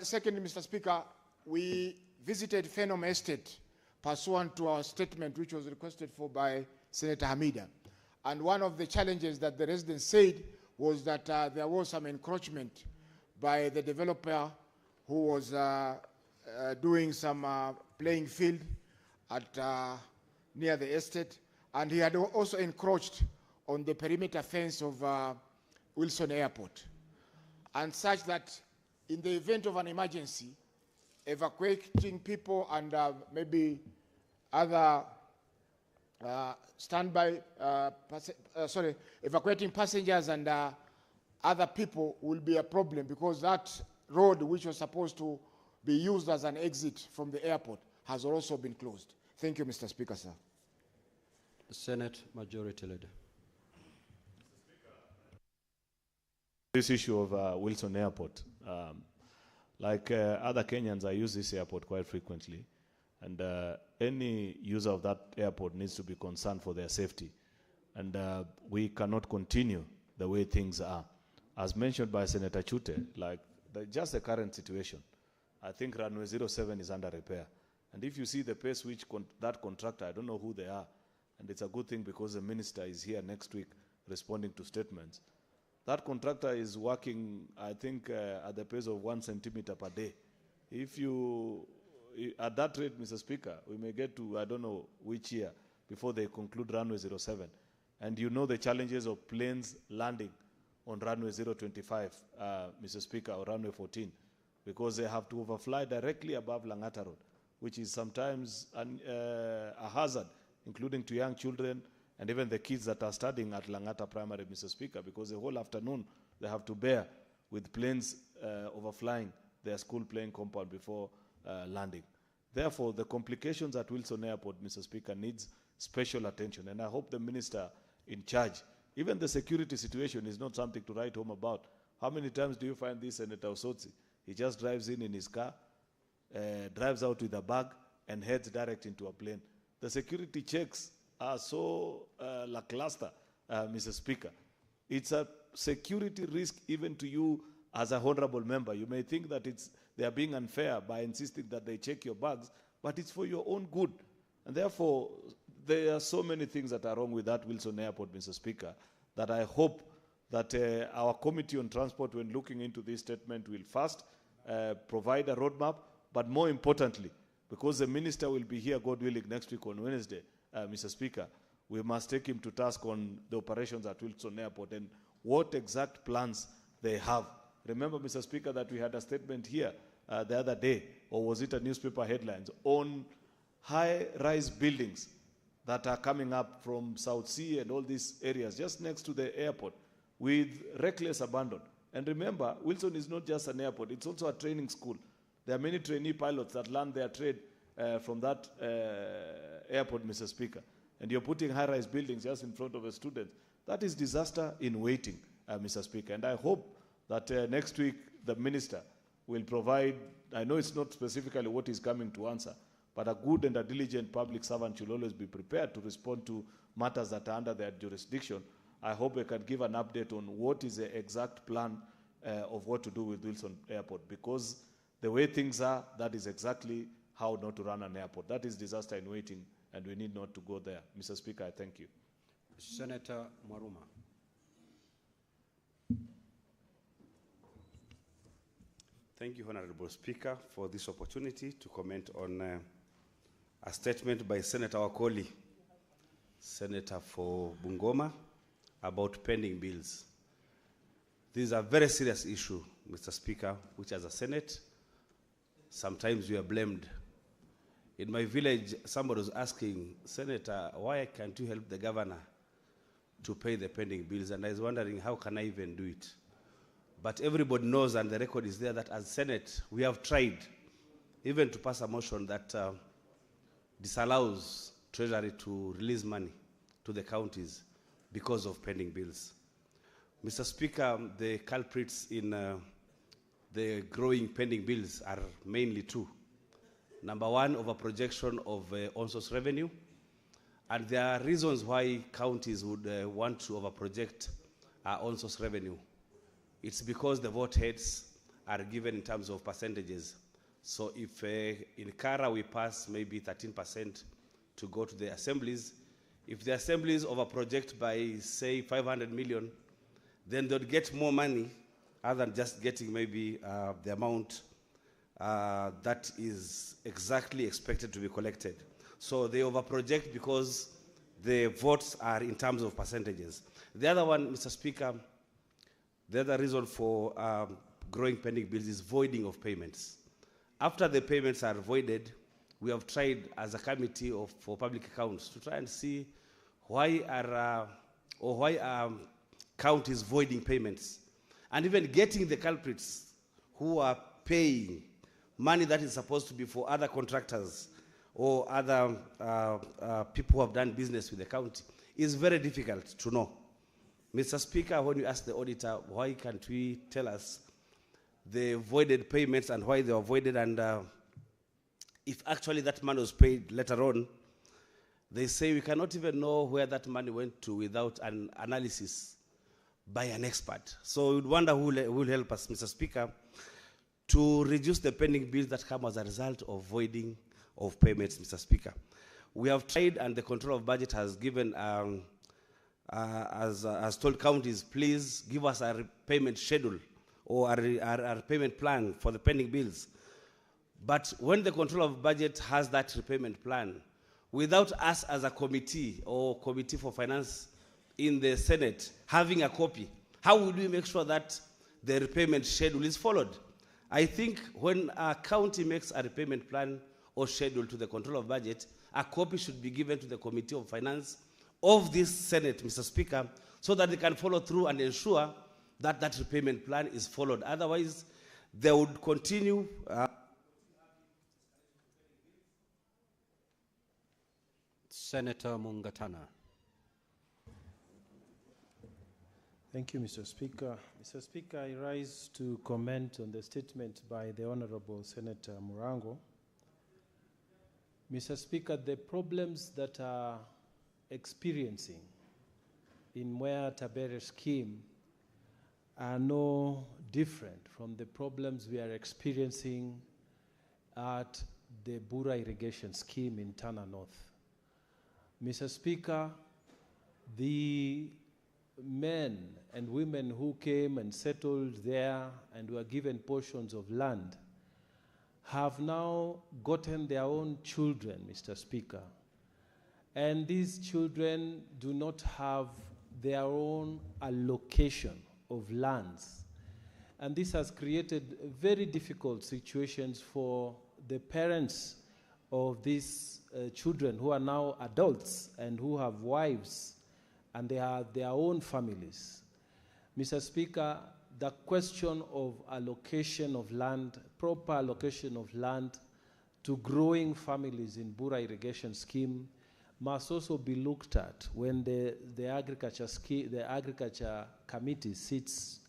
Secondly, Mr. Speaker, we visited Phenom Estate pursuant to our statement which was requested for by Senator Hamida. And one of the challenges that the residents said was that there was some encroachment by the developer who was doing some playing field at near the estate, and he had also encroached on the perimeter fence of Wilson Airport, and such that in the event of an emergency, evacuating people and maybe other evacuating passengers and other people will be a problem, because that road, which was supposed to be used as an exit from the airport, has also been closed. Thank you, Mr. Speaker, sir. Senate Majority Leader. This issue of Wilson Airport, like other Kenyans, I use this airport quite frequently, and any user of that airport needs to be concerned for their safety, and we cannot continue the way things are. As mentioned by Senator Chute, like just the current situation, I think runway 07 is under repair, and if you see the pace which that contractor, I don't know who they are, and it's a good thing because the minister is here next week responding to statements. That contractor is working, I think, at the pace of 1 centimeter per day. If you, at that rate, Mr. Speaker, we may get to, I don't know which year, before they conclude runway 07. And you know the challenges of planes landing on runway 025, Mr. Speaker, or runway 14, because they have to overfly directly above Langata Road, which is sometimes a hazard, including to young children, and even the kids that are studying at Langata Primary, Mr. Speaker, because the whole afternoon they have to bear with planes overflying their school playing compound before landing. Therefore, the complications at Wilson Airport, Mr. Speaker, needs special attention, and I hope the minister in charge, even the security situation is not something to write home about. How many times do you find this Senator Osotsi? He just drives in his car, drives out with a bag, and heads direct into a plane. The security checks are so lackluster, Mr. Speaker. It's a security risk even to you as a honorable member. You may think that they are being unfair by insisting that they check your bags, but it's for your own good. And therefore, there are so many things that are wrong with that Wilson Airport, Mr. Speaker, that I hope that our Committee on Transport, when looking into this statement, will first provide a roadmap, but more importantly, because the minister will be here, God willing, next week on Wednesday, Mr. Speaker, we must take him to task on the operations at Wilson Airport and what exact plans they have. Remember, Mr. Speaker, that we had a statement here the other day, or was it a newspaper headlines, on high-rise buildings that are coming up from South Sea and all these areas just next to the airport with reckless abandon. And remember, Wilson is not just an airport, it's also a training school. There are many trainee pilots that learn their trade from that airport, Mr. Speaker. And you're putting high-rise buildings just in front of a student. That is disaster in waiting, Mr. Speaker. And I hope that next week the minister will provide, I know it's not specifically what is coming to answer, but a good and a diligent public servant should always be prepared to respond to matters that are under their jurisdiction. I hope I can give an update on what is the exact plan of what to do with Wilson Airport, because the way things are, that is exactly how not to run an airport. That is disaster in waiting, and we need not to go there. Mr. Speaker, I thank you. Senator Mwaruma. Thank you, Honorable Speaker, for this opportunity to comment on a statement by Senator Wakoli, Senator for Bungoma, about pending bills. This is a very serious issue, Mr. Speaker, which as a Senate, sometimes we are blamed. In my village, somebody was asking, Senator, why can't you help the governor to pay the pending bills? And I was wondering, how can I even do it? But everybody knows, and the record is there, that as Senate, we have tried even to pass a motion that disallows Treasury to release money to the counties because of pending bills. Mr. Speaker, the culprits in the growing pending bills are mainly two. Number one, overprojection of on-source revenue. And there are reasons why counties would want to overproject on-source revenue. It's because the vote heads are given in terms of percentages. So if in Kara we pass maybe 13% to go to the assemblies, if the assemblies overproject by, say, 500 million, then they'll get more money other than just getting maybe the amount that is exactly expected to be collected. So they overproject because the votes are in terms of percentages. The other one, Mr. Speaker, the other reason for growing pending bills is voiding of payments. After the payments are voided, we have tried as a committee for public accounts to try and see why are counties voiding payments, and even getting the culprits who are paying money that is supposed to be for other contractors or other people who have done business with the county is very difficult to know. Mr. Speaker, when you ask the auditor, why can't we tell us the voided payments and why they were voided, and if actually that money was paid later on, they say we cannot even know where that money went to without an analysis by an expert. So we'd wonder who will help us, Mr. Speaker, to reduce the pending bills that come as a result of voiding of payments, Mr. Speaker. We have tried, and the Control of Budget has given, has told counties, please give us a repayment schedule or a payment plan for the pending bills. But when the Control of Budget has that repayment plan, without us as a committee or Committee for Finance in the Senate having a copy, how would we make sure that the repayment schedule is followed? I think when a county makes a repayment plan or schedule to the Control of Budget, a copy should be given to the Committee of Finance of this Senate, Mr. Speaker, so that they can follow through and ensure that that repayment plan is followed. Otherwise, they would continue. Senator Mungatana. Thank you, Mr. Speaker. Mr. Speaker, I rise to comment on the statement by the Honorable Senator Murango. Mr. Speaker, the problems that are experiencing in Mwea Tabere scheme are no different from the problems we are experiencing at the Bura irrigation scheme in Tana North. Mr. Speaker, the men and women who came and settled there and were given portions of land have now gotten their own children, Mr. Speaker. And these children do not have their own allocation of lands. And this has created very difficult situations for the parents of these children who are now adults and who have wives and they have their own families. Mr. Speaker, the question of allocation of land, proper allocation of land to growing families in Bura irrigation scheme must also be looked at when the agriculture committee sits,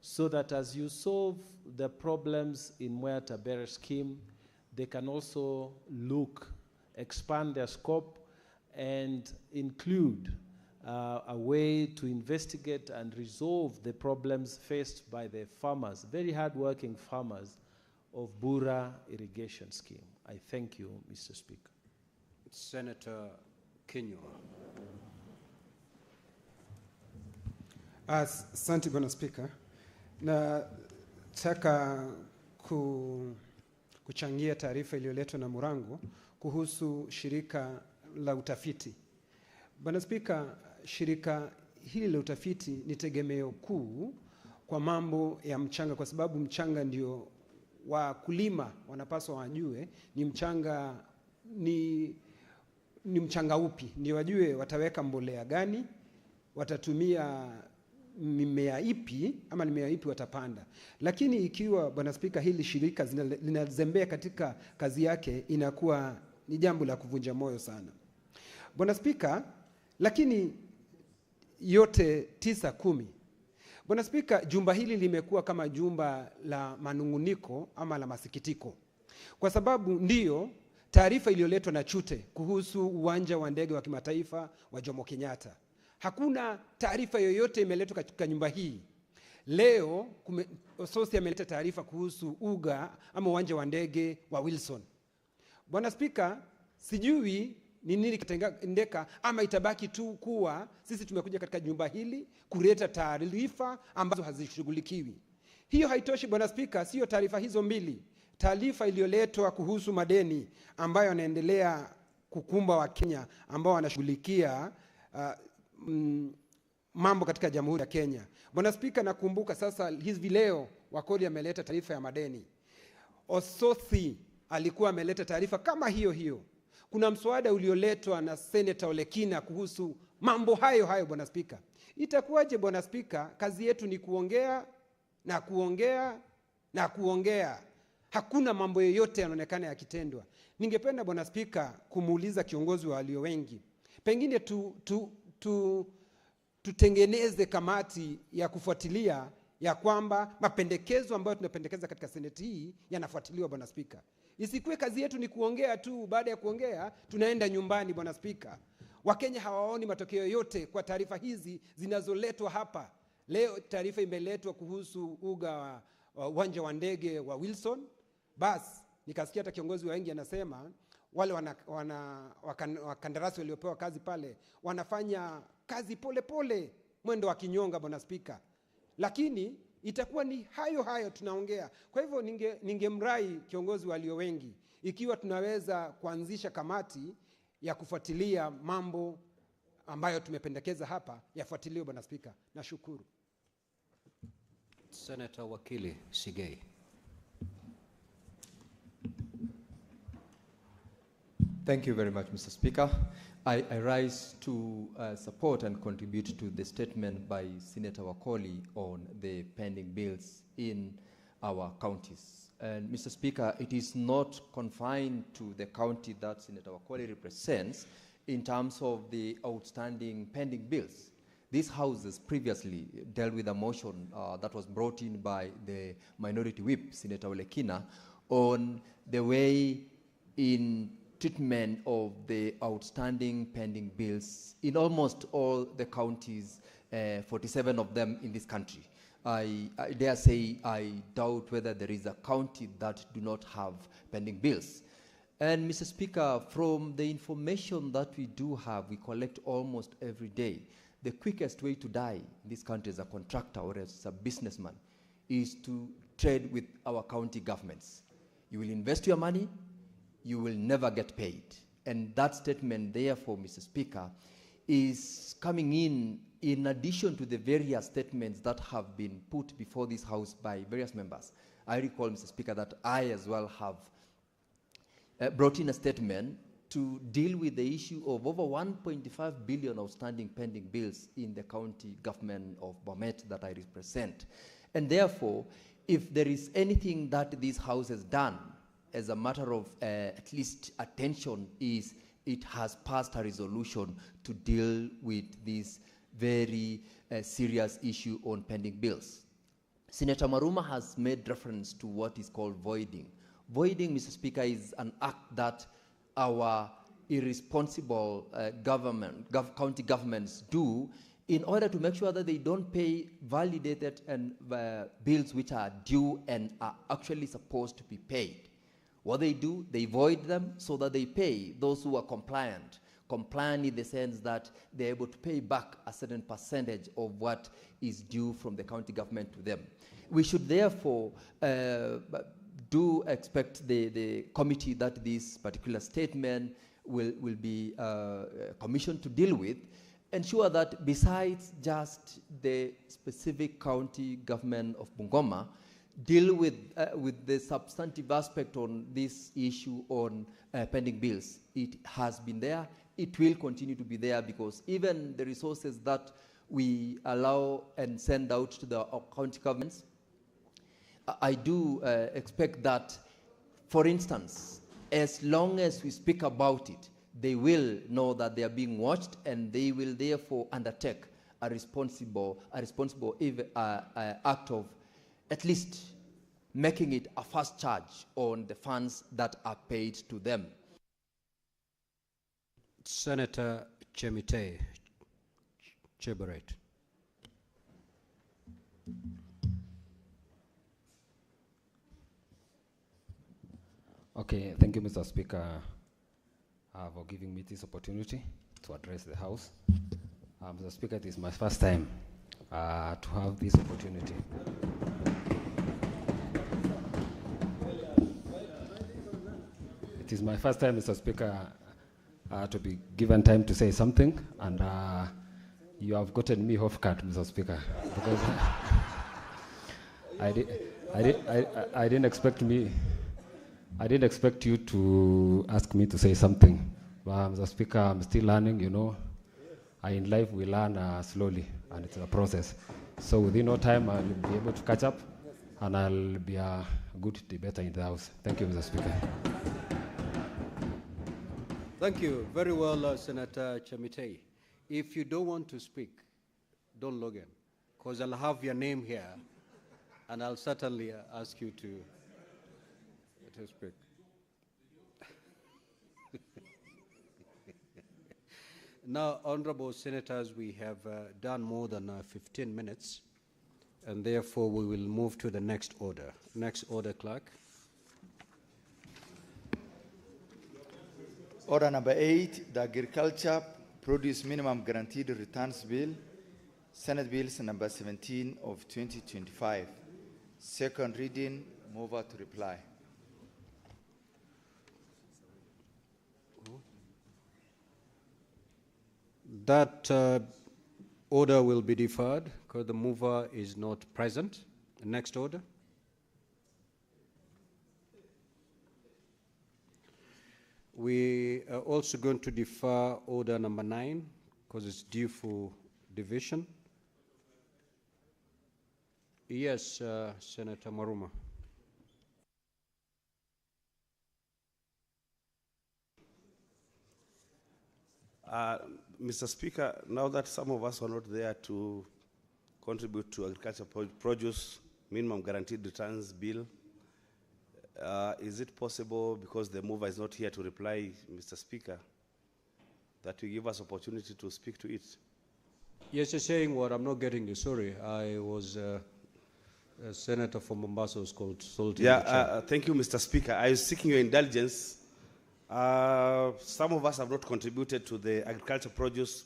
so that as you solve the problems in Mwea Tabere scheme, they can also expand their scope and include a way to investigate and resolve the problems faced by the farmers, very hard-working farmers of Bura irrigation scheme. I thank you, Mr. Speaker. Senator Kinyua. Asante Bwana Spika. Nataka kuchangia taarifa iliyoletwa na Murango kuhusu shirika la utafiti. Bwana Spika, shirika hili la utafiti ni tegemeo kuu kwa mambo ya mchanga, kwa sababu mchanga ndio wakulima wanapaswa wajue ni mchanga ni mchanga upi, ndio wajue wataweka mbolea gani, watatumia mimea ipi ama mimea ipi watapanda. Lakini ikiwa Bwana Spika, hili shirika linazembea katika kazi yake, inakuwa ni jambo la kuvunja moyo sana Bwana Spika. Lakini yote 9-10, Bwana Spika, jumba hili limekuwa kama jumba la manunguniko ama la masikitiko, kwa sababu ndiyo taarifa iliyoletwa na Chute kuhusu uwanja wa ndege wa kimataifa wa Jomo Kenyatta, hakuna taarifa yoyote imeletwa katika nyumba hii. Leo Ososi ameleta taarifa kuhusu uga ama uwanja wa ndege wa Wilson. Bwana Spika, sijui ni nini kitendeka, ama itabaki tu kuwa sisi tumekuja katika jumba hili kuleta taarifa ambazo hazishughulikiwi. Hiyo haitoshi Bwana Spika, sio taarifa hizo mbili. Taarifa iliyoletwa kuhusu madeni ambayo yanaendelea kukumba wa Kenya ambao wanashughulikia mambo katika Jamhuri ya Kenya. Bwana Spika, nakumbuka sasa hivi leo Wakoli ameleta taarifa ya madeni. Osothi alikuwa ameleta taarifa kama hiyo. Kuna mswada ulioletwa na Senator Olekina kuhusu mambo hayo Bwana Spika. Itakuwaje Bwana Spika? Kazi yetu ni kuongea na kuongea na kuongea. Hakuna mambo yoyote yanaonekana yakitendwa. Ningependa Bwana Spika kumuuliza kiongozi wa walio wengi, pengine tutengeneze kamati ya kufuatilia ya kwamba mapendekezo ambayo tunapendekeza katika seneti hii yanafuatiliwa Bwana Spika. Isikuwe kazi yetu ni kuongea tu, baada ya kuongea tunaenda nyumbani Bwana Spika. Wakenya hawaoni matokeo yote kwa taarifa hizi zinazoletwa hapa. Leo taarifa imeletwa kuhusu uga wa uwanja wa ndege wa Wilson. Bas, nikasikia hata kiongozi wa wengi anasema wale wakandarasi waliopewa kazi pale wanafanya kazi pole mwendo wa kinyonga Bwana Spika. Lakini itakuwa ni hayo tunaongea. Kwa hivyo ningemrai kiongozi walio wengi, ikiwa tunaweza kuanzisha kamati ya kufuatilia mambo ambayo tumependekeza hapa yafuatiliwe Bwana Spika. Nashukuru. Senator Wakili Sigei. Thank you very much, Mr. Speaker. I rise to support and contribute to the statement by Senator Wakoli on the pending bills in our counties. And Mr. Speaker, it is not confined to the county that Senator Wakoli represents in terms of the outstanding pending bills. This House has previously dealt with a motion that was brought in by the Minority Whip, Senator Olekina, on the way in treatment of the outstanding pending bills in almost all the counties, 47 of them in this country. I dare say I doubt whether there is a county that do not have pending bills. And Mr. Speaker, from the information that we do have, we collect almost every day, the quickest way to die in this country as a contractor or as a businessman is to trade with our county governments. You will invest your money, you will never get paid. And that statement, therefore, Mr. Speaker, is coming in addition to the various statements that have been put before this House by various members. I recall, Mr. Speaker, that I as well have brought in a statement to deal with the issue of over 1.5 billion outstanding pending bills in the county government of Bomet that I represent. And therefore, if there is anything that this House has done as a matter of at least attention, is it has passed a resolution to deal with this very serious issue on pending bills. Senator Maruma has made reference to what is called voiding. Voiding, Mr. Speaker, is an act that our irresponsible county governments do in order to make sure that they don't pay validated and bills which are due and are actually supposed to be paid. What they do, they void them so that they pay those who are compliant. Compliant in the sense that they're able to pay back a certain percentage of what is due from the county government to them. We should therefore do expect the committee that this particular statement will be commissioned to deal with, ensure that besides just the specific county government of Bungoma, deal with the substantive aspect on this issue on pending bills. It has been there. It will continue to be there because even the resources that we allow and send out to the county governments, I do expect that, for instance, as long as we speak about it, they will know that they are being watched and they will therefore undertake a responsible act of at least making it a fast charge on the funds that are paid to them. Senator Chemite Cheberet. Okay, thank you, Mr. Speaker, for giving me this opportunity to address the House. Mr. Speaker, it is my first time to have this opportunity. It is my first time, Mr. Speaker, to be given time to say something, and you have gotten me off guard, Mr. Speaker, because I didn't expect you to ask me to say something. Mr. Speaker, I'm still learning, you know. In life, we learn slowly, and it's a process. So within no time, I'll be able to catch up, and I'll be a good debater in the House. Thank you, Mr. Speaker. Thank you. Very well, Senator Chemite. If you don't want to speak, don't log in, because I'll have your name here, and I'll certainly ask you to speak. Now, honorable senators, we have done more than 15 minutes, and therefore we will move to the next order. Next order, clerk. Order number 8, the Agriculture Produce Minimum Guaranteed Returns Bill, Senate Bills number 17 of 2025. Second reading, mover to reply. That order will be deferred because the mover is not present. Next order. We are also going to defer order number 9 because it's due for division. Yes, Senator Maruma. Mr. Speaker, now that some of us are not there to contribute to agricultural produce minimum guaranteed returns bill, is it possible, because the mover is not here to reply, Mr. Speaker, that we give us opportunity to speak to it? Yes, you're saying what? I'm not getting you. Sorry. I was a senator from Mombasa who's called Sultan. Yeah, thank you, Mr. Speaker. I was seeking your indulgence. Some of us have not contributed to the agricultural produce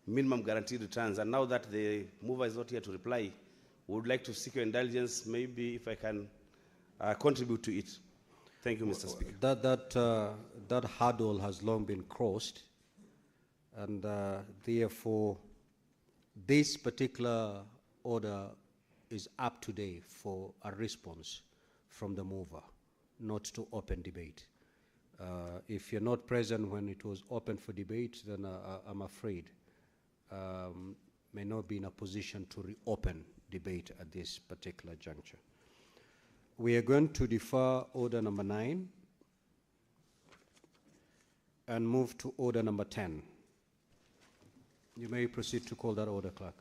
minimum guaranteed returns, and now that the mover is not here to reply, we would like to seek your indulgence, maybe if I can contribute to it. Thank you, Mr. Speaker. That hurdle has long been crossed, and therefore this particular order is up today for a response from the mover, not to open debate. If you're not present when it was open for debate, then I'm afraid may not be in a position to reopen debate at this particular juncture. We are going to defer order number 9 and move to order number 10. You may proceed to call that order, clerk.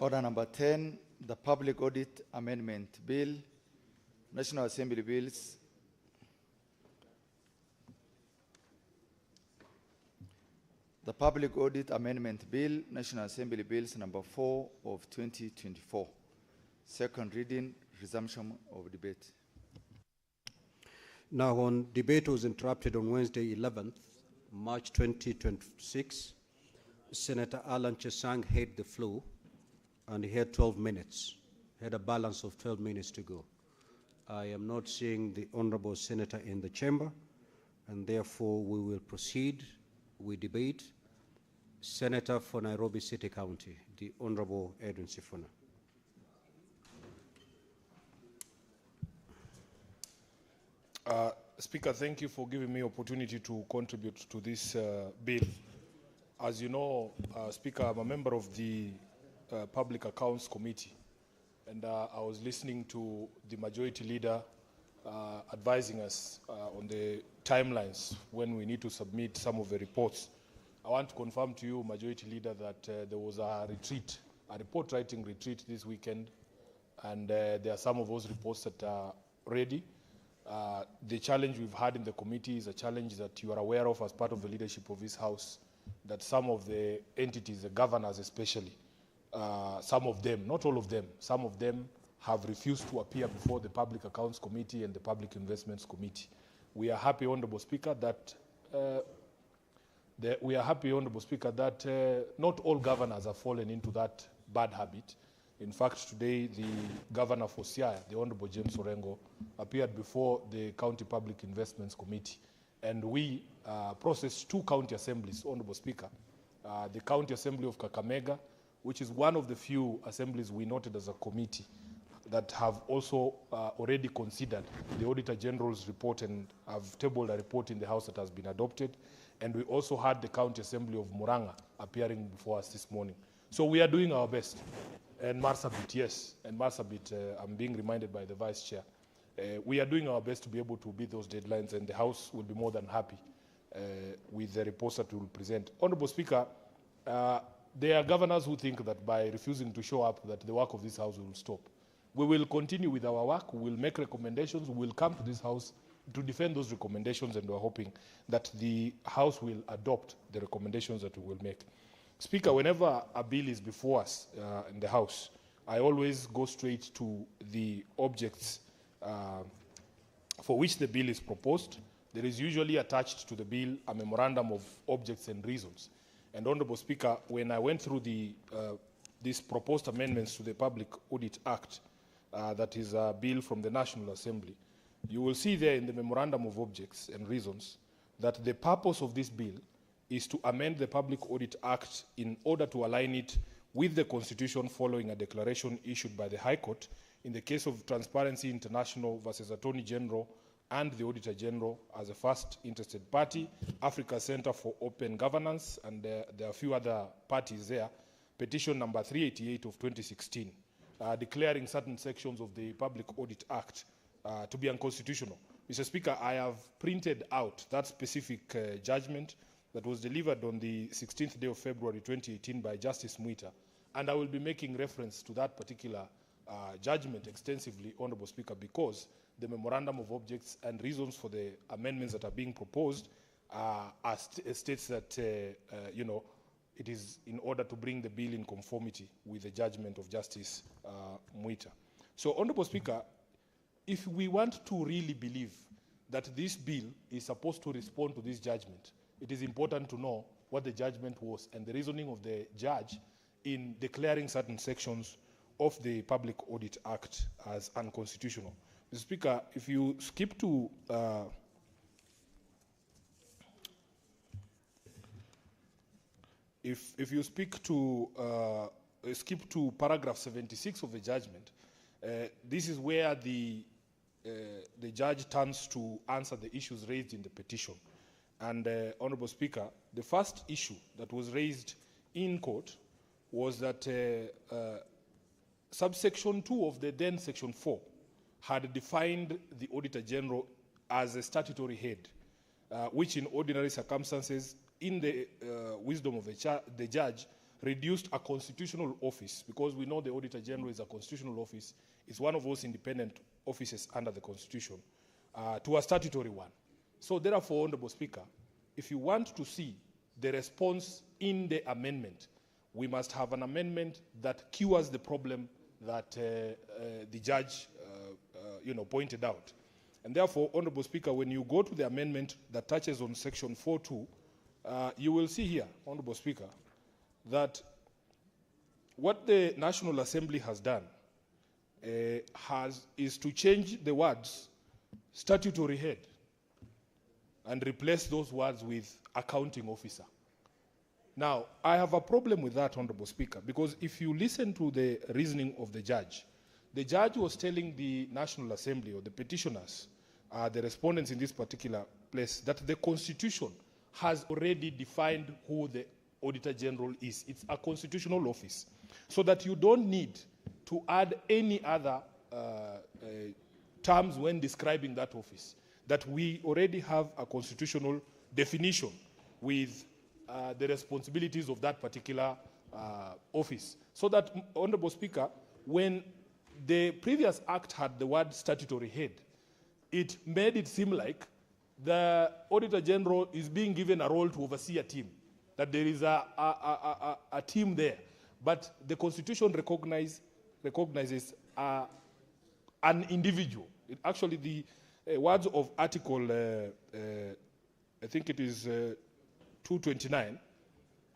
Order number 10, the Public Audit Amendment Bill, National Assembly Bills. The Public Audit Amendment Bill, National Assembly Bills number 4 of 2024. Second reading, resumption of debate. Now, on debate was interrupted on Wednesday, 11th March 2026, Senator Alan Chesang had the floor, and he had 12 minutes, had a balance of 12 minutes to go. I am not seeing the Honorable Senator in the chamber, and therefore we will proceed with debate. Senator for Nairobi City County, the Honorable Edwin Sifuna. Speaker, thank you for giving me opportunity to contribute to this bill. As you know, Speaker, I'm a member of the Public Accounts Committee, and I was listening to the Majority Leader advising us on the timelines when we need to submit some of the reports. I want to confirm to you, Majority Leader, that there was a retreat, a report writing retreat this weekend, and there are some of those reports that are ready. The challenge we've had in the committee is a challenge that you are aware of as part of the leadership of this House, that some of the entities, the governors especially, some of them, not all of them, some of them have refused to appear before the Public Accounts Committee and the Public Investments Committee. We are happy, Honourable Speaker, that not all governors have fallen into that bad habit. In fact, today the governor for Siaya, the Honourable James Orengo, appeared before the County Public Investments Committee, and we processed 2 county assemblies, Honourable Speaker. The County Assembly of Kakamega, which is one of the few assemblies we noted as a committee that have also already considered the Auditor General's report and have tabled a report in the House that has been adopted. And we also had the County Assembly of Muranga appearing before us this morning. So we are doing our best. And Marsabit, yes, and Marsabit, I'm being reminded by the Vice Chair. We are doing our best to be able to beat those deadlines, and the House will be more than happy with the reports that we will present. Honourable Speaker, there are governors who think that by refusing to show up that the work of this House will stop. We will continue with our work, we will make recommendations, we will come to this House to defend those recommendations, and we're hoping that the House will adopt the recommendations that we will make. Speaker, whenever a bill is before us in the House, I always go straight to the objects for which the bill is proposed. There is usually attached to the bill a memorandum of objects and reasons. And Honourable Speaker, when I went through these proposed amendments to the Public Audit Act, that is a bill from the National Assembly, you will see there in the memorandum of objects and reasons that the purpose of this bill is to amend the Public Audit Act in order to align it with the Constitution following a declaration issued by the High Court in the case of Transparency International versus Attorney General and the Auditor General as a first interested party, Africa Center for Open Governance, and there are a few other parties there, petition number 388 of 2016, declaring certain sections of the Public Audit Act to be unconstitutional. Mr. Speaker, I have printed out that specific judgment that was delivered on the 16th day of February 2018 by Justice Mwita, and I will be making reference to that particular judgment extensively, Honourable Speaker, because the memorandum of objects and reasons for the amendments that are being proposed states that, you know, it is in order to bring the bill in conformity with the judgment of Justice Mwita. So, Honourable Speaker, if we want to really believe that this bill is supposed to respond to this judgment, it is important to know what the judgment was and the reasoning of the judge in declaring certain sections of the Public Audit Act as unconstitutional. Mr. Speaker, if you skip to if you skip to paragraph 76 of the judgment, this is where the judge turns to answer the issues raised in the petition. And Honourable Speaker, the first issue that was raised in court was that subsection 2 of the then section 4 had defined the Auditor General as a statutory head, which in ordinary circumstances, in the wisdom of the judge, reduced a constitutional office, because we know the Auditor General is a constitutional office, it's one of those independent offices under the Constitution, to a statutory one. So therefore, Honorable Speaker, if you want to see the response in the amendment, we must have an amendment that cures the problem that the judge pointed out. And therefore, Honorable Speaker, when you go to the amendment that touches on section 4.2, you will see here, Honorable Speaker, that what the National Assembly has done is to change the words statutory head and replace those words with accounting officer. Now, I have a problem with that, Honorable Speaker, because if you listen to the reasoning of the judge was telling the National Assembly, or the petitioners, the respondents in this particular place, that the Constitution has already defined who the Auditor General is. It's a constitutional office. So that you don't need to add any other terms when describing that office. That we already have a constitutional definition with the responsibilities of that particular office. So that, Honorable Speaker, when the previous act had the word statutory head, it made it seem like the Auditor General is being given a role to oversee a team, that there is a team there. But the Constitution recognizes an individual. Actually, the words of Article, I think it is 229,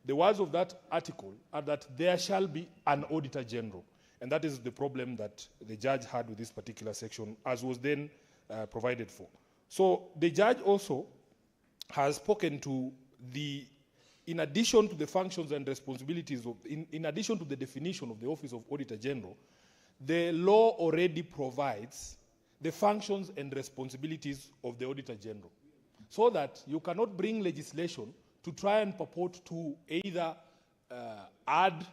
the words of that article are that there shall be an Auditor General. And that is the problem that the judge had with this particular section, as was then provided for. So the judge also has spoken to in addition to the functions and responsibilities of, in addition to the definition of the Office of Auditor General, the law already provides the functions and responsibilities of the Auditor General, so that you cannot bring legislation to try and purport to either add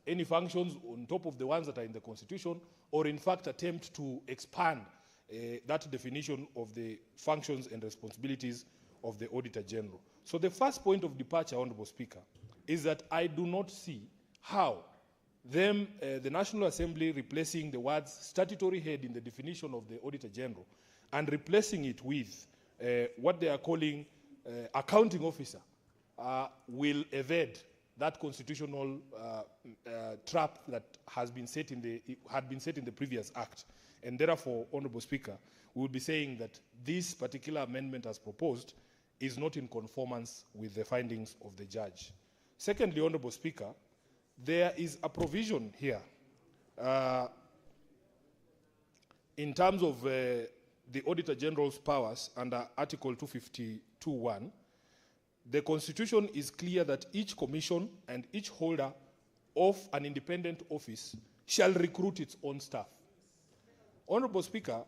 any functions on top of the ones that are in the Constitution, or in fact attempt to expand that definition of the functions and responsibilities of the Auditor General. So the first point of departure, Honorable Speaker, is that I do not see how the National Assembly replacing the words statutory head in the definition of the Auditor General and replacing it with what they are calling accounting officer will evade that constitutional trap that had been set in the previous act. And therefore, Honorable Speaker, we will be saying that this particular amendment as proposed is not in conformance with the findings of the judge. Secondly, Honorable Speaker, there is a provision here in terms of the Auditor General's powers under Article 252(1. The Constitution is clear that each commission and each holder of an independent office shall recruit its own staff. Honorable Speaker,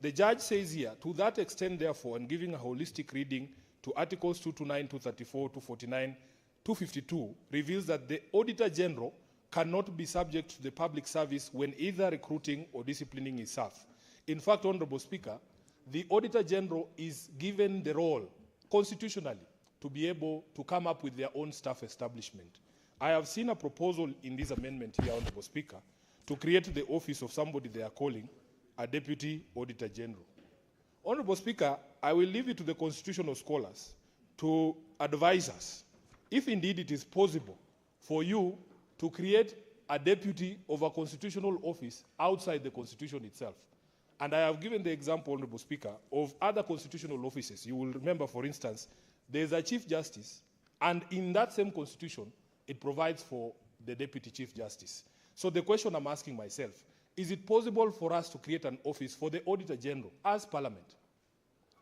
the judge says here, to that extent, therefore, and giving a holistic reading to Articles 229, 234, 249, 252, reveals that the Auditor General cannot be subject to the public service when either recruiting or disciplining his staff. In fact, Honorable Speaker, the Auditor General is given the role constitutionally to be able to come up with their own staff establishment. I have seen a proposal in this amendment here, Honorable Speaker, to create the office of somebody they are calling a Deputy Auditor General. Honorable Speaker, I will leave it to the constitutional scholars to advise us if indeed it is possible for you to create a deputy of a constitutional office outside the Constitution itself. And I have given the example, Honorable Speaker, of other constitutional offices. You will remember, for instance, there is a Chief Justice, and in that same Constitution, it provides for the Deputy Chief Justice. So the question I'm asking myself, is it possible for us to create an office for the Auditor General as Parliament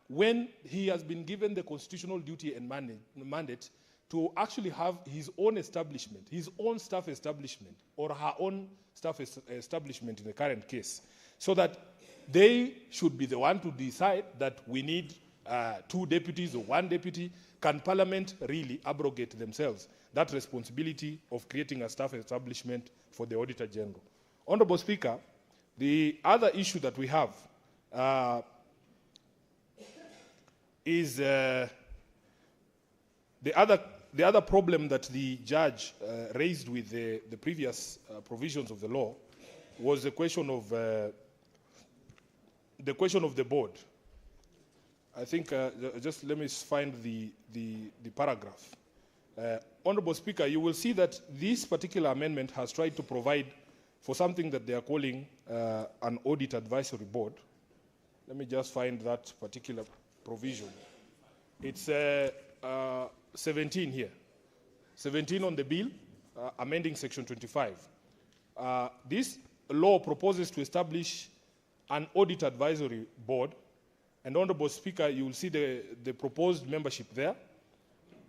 when he has been given the constitutional duty and mandate to actually have his own establishment, his own staff establishment, or her own staff establishment in the current case, so that they should be the one to decide that we need 2 deputies or 1 deputy? Can Parliament really abrogate themselves that responsibility of creating a staff establishment for the Auditor General? Honorable Speaker, the other issue that we have is the other the other problem that the judge raised with the previous provisions of the law was the question of the board. I think, just let me find the paragraph. Honorable Speaker, you will see that this particular amendment has tried to provide for something that they are calling an audit advisory board. Let me just find that particular provision. It's 17 here. 17 on the bill, amending section 25. This law proposes to establish an audit advisory board. And Honorable Speaker, you will see the proposed membership there.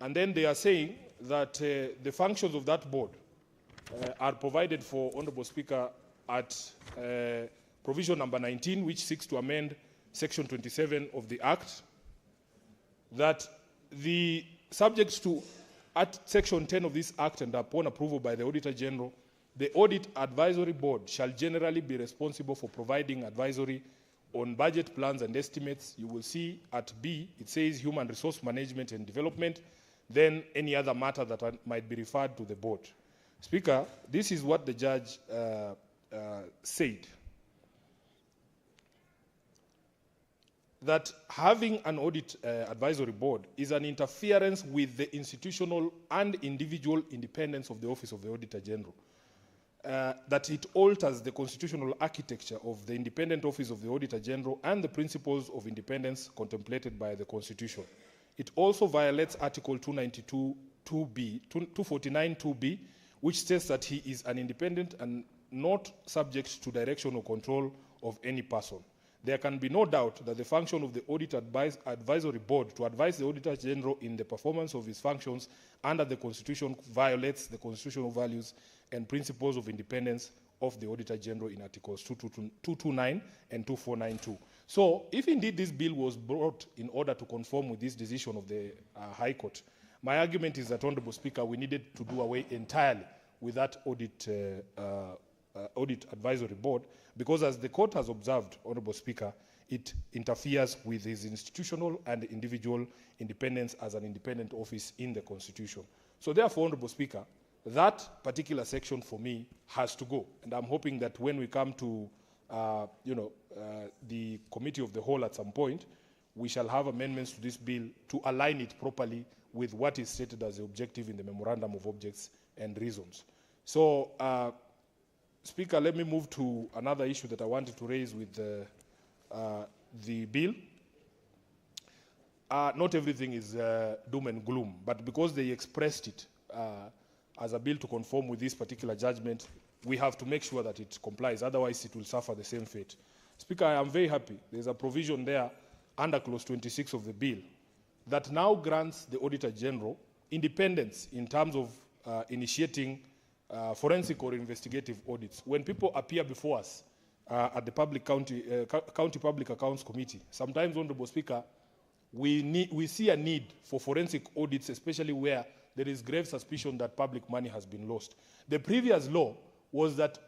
And then they are saying that the functions of that board are provided for, Honorable Speaker, at provision number 19, which seeks to amend section 27 of the Act, that the subject to at section 10 of this Act and upon approval by the Auditor General, the Audit Advisory Board shall generally be responsible for providing advisory on budget plans and estimates. You will see at B, it says human resource management and development, then any other matter that might be referred to the board. Speaker, this is what the judge said. That having an audit advisory board is an interference with the institutional and individual independence of the Office of the Auditor General. That it alters the constitutional architecture of the independent Office of the Auditor General and the principles of independence contemplated by the Constitution. It also violates Article 249(2)b, which states that he is an independent and not subject to direction or control of any person. There can be no doubt that the function of the Audit Advisory Board to advise the Auditor General in the performance of his functions under the Constitution violates the constitutional values and principles of independence of the Auditor General in Articles 229 and 2492. So, if indeed this bill was brought in order to conform with this decision of the High Court, my argument is that, Honorable Speaker, we needed to do away entirely with that Audit Advisory Board, because as the court has observed, Honorable Speaker, it interferes with his institutional and individual independence as an independent office in the Constitution. So therefore, Honorable Speaker, that particular section for me has to go. And I'm hoping that when we come to the Committee of the Whole at some point, we shall have amendments to this bill to align it properly with what is stated as the objective in the Memorandum of Objects and Reasons. So, Speaker, let me move to another issue that I wanted to raise with the bill. Not everything is doom and gloom, but because they expressed it as a bill to conform with this particular judgment, we have to make sure that it complies. Otherwise, it will suffer the same fate. Speaker, I am very happy. There's a provision there under Clause 26 of the bill that now grants the Auditor General independence in terms of initiating forensic or investigative audits. When people appear before us at the County Public Accounts Committee, sometimes, Honorable Speaker, we see a need for forensic audits, especially where there is grave suspicion that public money has been lost. The previous law was that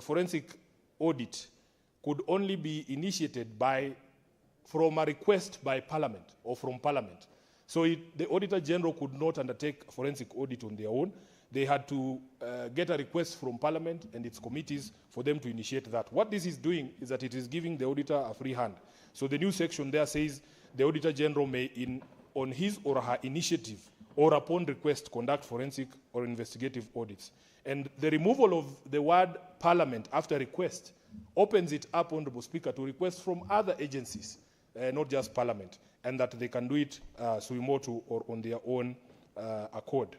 forensic audit could only be initiated from a request by Parliament or from Parliament. So the Auditor General could not undertake forensic audit on their own. They had to get a request from Parliament and its committees for them to initiate that. What this is doing is that it is giving the auditor a free hand. So the new section there says the Auditor General may, on his or her initiative or upon request, conduct forensic or investigative audits. And the removal of the word Parliament after request opens it up, Honorable Speaker, to requests from other agencies, not just Parliament, and that they can do it sui motu or on their own accord.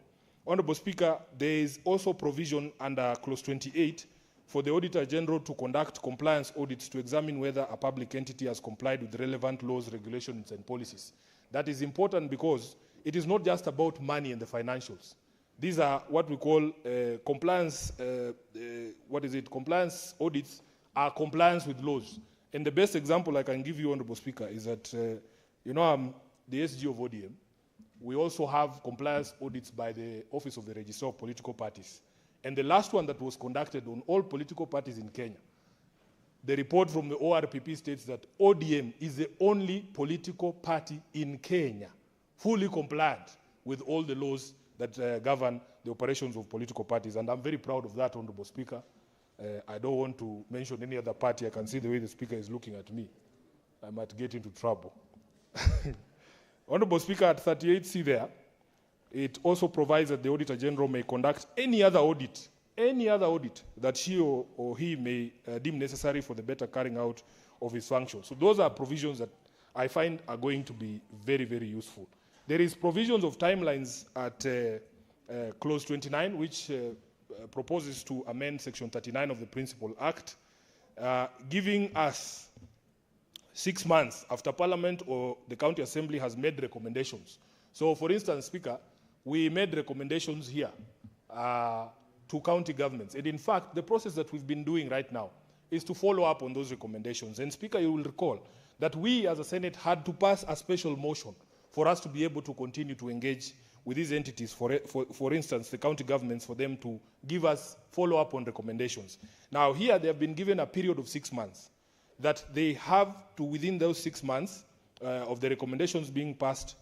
Honorable Speaker, there is also provision under Clause 28 for the Auditor General to conduct compliance audits to examine whether a public entity has complied with relevant laws, regulations, and policies. That is important because it is not just about money and the financials. These are what we call compliance, compliance audits are compliance with laws. And the best example I can give you, Honorable Speaker, is that, I'm the SG of ODM. We also have compliance audits by the Office of the Registrar of Political Parties. And the last one that was conducted on all political parties in Kenya, the report from the ORPP states that ODM is the only political party in Kenya fully compliant with all the laws that govern the operations of political parties. And I'm very proud of that, Honorable Speaker. I don't want to mention any other party. I can see the way the Speaker is looking at me. I might get into trouble. Honorable Speaker, at 38C there, it also provides that the Auditor General may conduct any other audit that she or he may deem necessary for the better carrying out of his function. So those are provisions that I find are going to be very, very useful. There is provisions of timelines at clause 29, which proposes to amend section 39 of the Principal Act, giving us 6 months after Parliament or the County Assembly has made recommendations. So, for instance, Speaker, we made recommendations here to county governments. And in fact, the process that we've been doing right now is to follow up on those recommendations. And Speaker, you will recall that we as a Senate had to pass a special motion for us to be able to continue to engage with these entities, for instance, the county governments, for them to give us follow-up on recommendations. Now here they have been given a period of 6 months that they have to, within those 6 months of the recommendations being passed,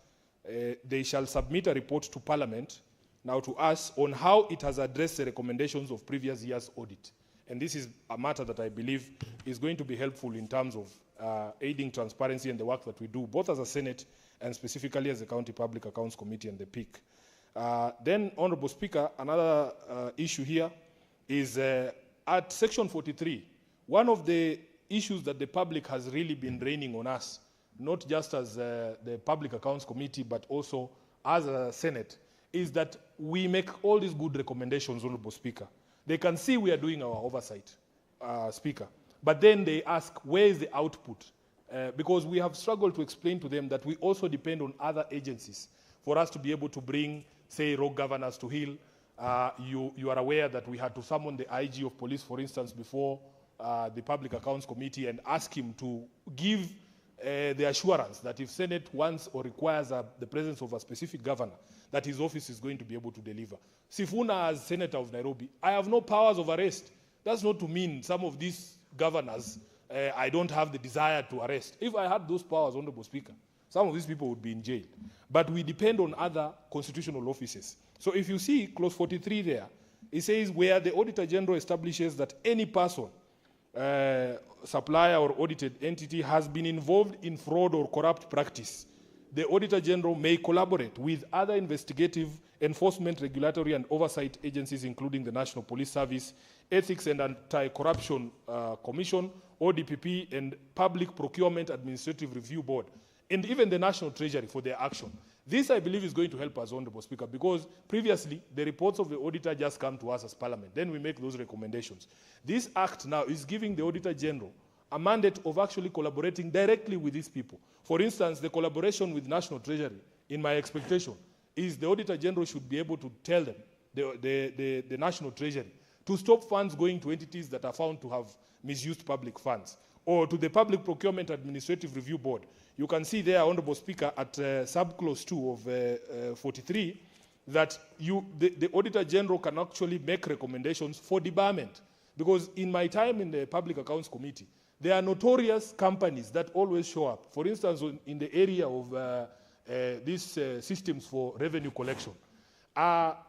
they shall submit a report to Parliament, now to us, on how it has addressed the recommendations of previous year's audit. And this is a matter that I believe is going to be helpful in terms of aiding transparency in the work that we do, both as a Senate and specifically as the County Public Accounts Committee and the PIC. Then, Honorable Speaker, another issue here is at Section 43, one of the issues that the public has really been raining on us, not just as the Public Accounts Committee, but also as a Senate, is that we make all these good recommendations, Honorable Speaker. They can see we are doing our oversight, Speaker. But then they ask, where is the output? Because we have struggled to explain to them that we also depend on other agencies for us to be able to bring, say, rogue governors to heel. You are aware that we had to summon the IG of police, for instance, before the Public Accounts Committee and ask him to give the assurance that if Senate wants or requires the presence of a specific governor, that his office is going to be able to deliver. Sifuna, as Senator of Nairobi, I have no powers of arrest. That's not to mean some of these governors I don't have the desire to arrest. If I had those powers, Honorable Speaker, some of these people would be in jail. But we depend on other constitutional offices. So if you see clause 43 there, it says where the Auditor General establishes that any person, supplier or audited entity has been involved in fraud or corrupt practice, the Auditor General may collaborate with other investigative, enforcement, regulatory and oversight agencies, including the National Police Service, Ethics and Anti-Corruption Commission, ODPP, and Public Procurement Administrative Review Board, and even the National Treasury for their action. This, I believe, is going to help us, Honorable Speaker, because previously the reports of the auditor just come to us as Parliament. Then we make those recommendations. This act now is giving the Auditor General a mandate of actually collaborating directly with these people. For instance, the collaboration with National Treasury, in my expectation, is the Auditor General should be able to tell them, the National Treasury, to stop funds going to entities that are found to have misused public funds, or to the Public Procurement Administrative Review Board. You can see there, Honorable Speaker, at subclause 2 of 43, that the Auditor General can actually make recommendations for debarment. Because in my time in the Public Accounts Committee, there are notorious companies that always show up. For instance, in the area of these systems for revenue collection,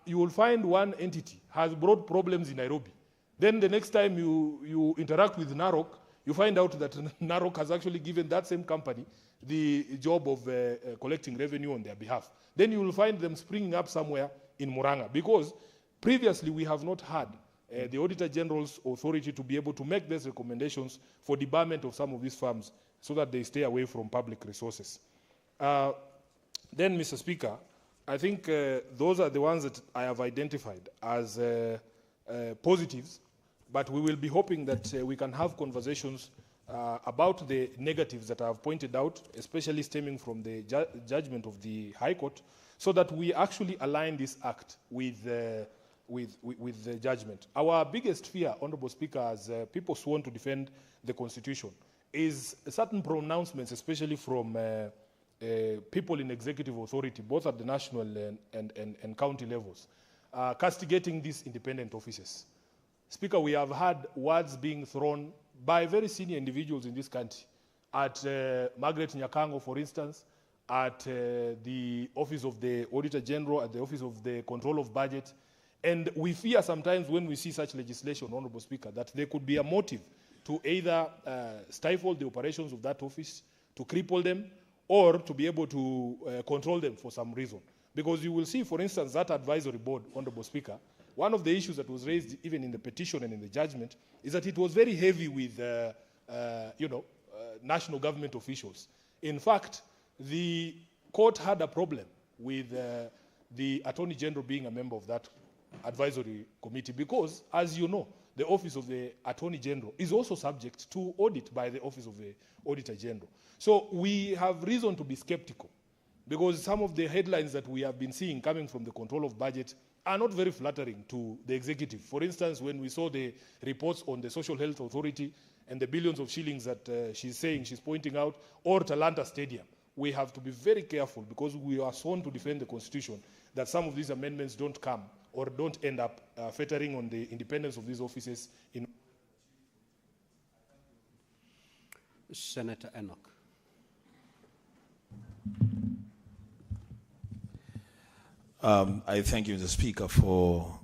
you will find one entity has brought problems in Nairobi. Then the next time you interact with NAROC, you find out that NAROC has actually given that same company the job of collecting revenue on their behalf. Then you will find them springing up somewhere in Muranga, because previously we have not had the Auditor General's authority to be able to make these recommendations for debarment of some of these firms so that they stay away from public resources. Then, Mr. Speaker, I think those are the ones that I have identified as positives, but we will be hoping that we can have conversations about the negatives that I have pointed out, especially stemming from the judgment of the High Court, so that we actually align this act with the judgment. Our biggest fear, Honorable Speaker, as people sworn to defend the Constitution, is certain pronouncements, especially from people in executive authority, both at the national and county levels, castigating these independent offices. Speaker, we have had words being thrown by very senior individuals in this country, at Margaret Nyakango, for instance, at the Office of the Auditor General, at the Office of the Control of Budget. And we fear sometimes when we see such legislation, Honorable Speaker, that there could be a motive to either stifle the operations of that office, to cripple them, or to be able to control them for some reason. Because you will see, for instance, that advisory board, Honorable Speaker, one of the issues that was raised even in the petition and in the judgment is that it was very heavy with, national government officials. In fact, the court had a problem with the Attorney General being a member of that advisory committee because, as you know, the Office of the Attorney General is also subject to audit by the Office of the Auditor General. So we have reason to be skeptical because some of the headlines that we have been seeing coming from the control of budget are not very flattering to the executive. For instance, when we saw the reports on the Social Health Authority and the billions of shillings that she's pointing out, or Talanta Stadium, we have to be very careful because we are sworn to defend the Constitution that some of these amendments don't come or don't end up fettering on the independence of these offices. Senator Enoch. I thank you, Mr. Speaker, for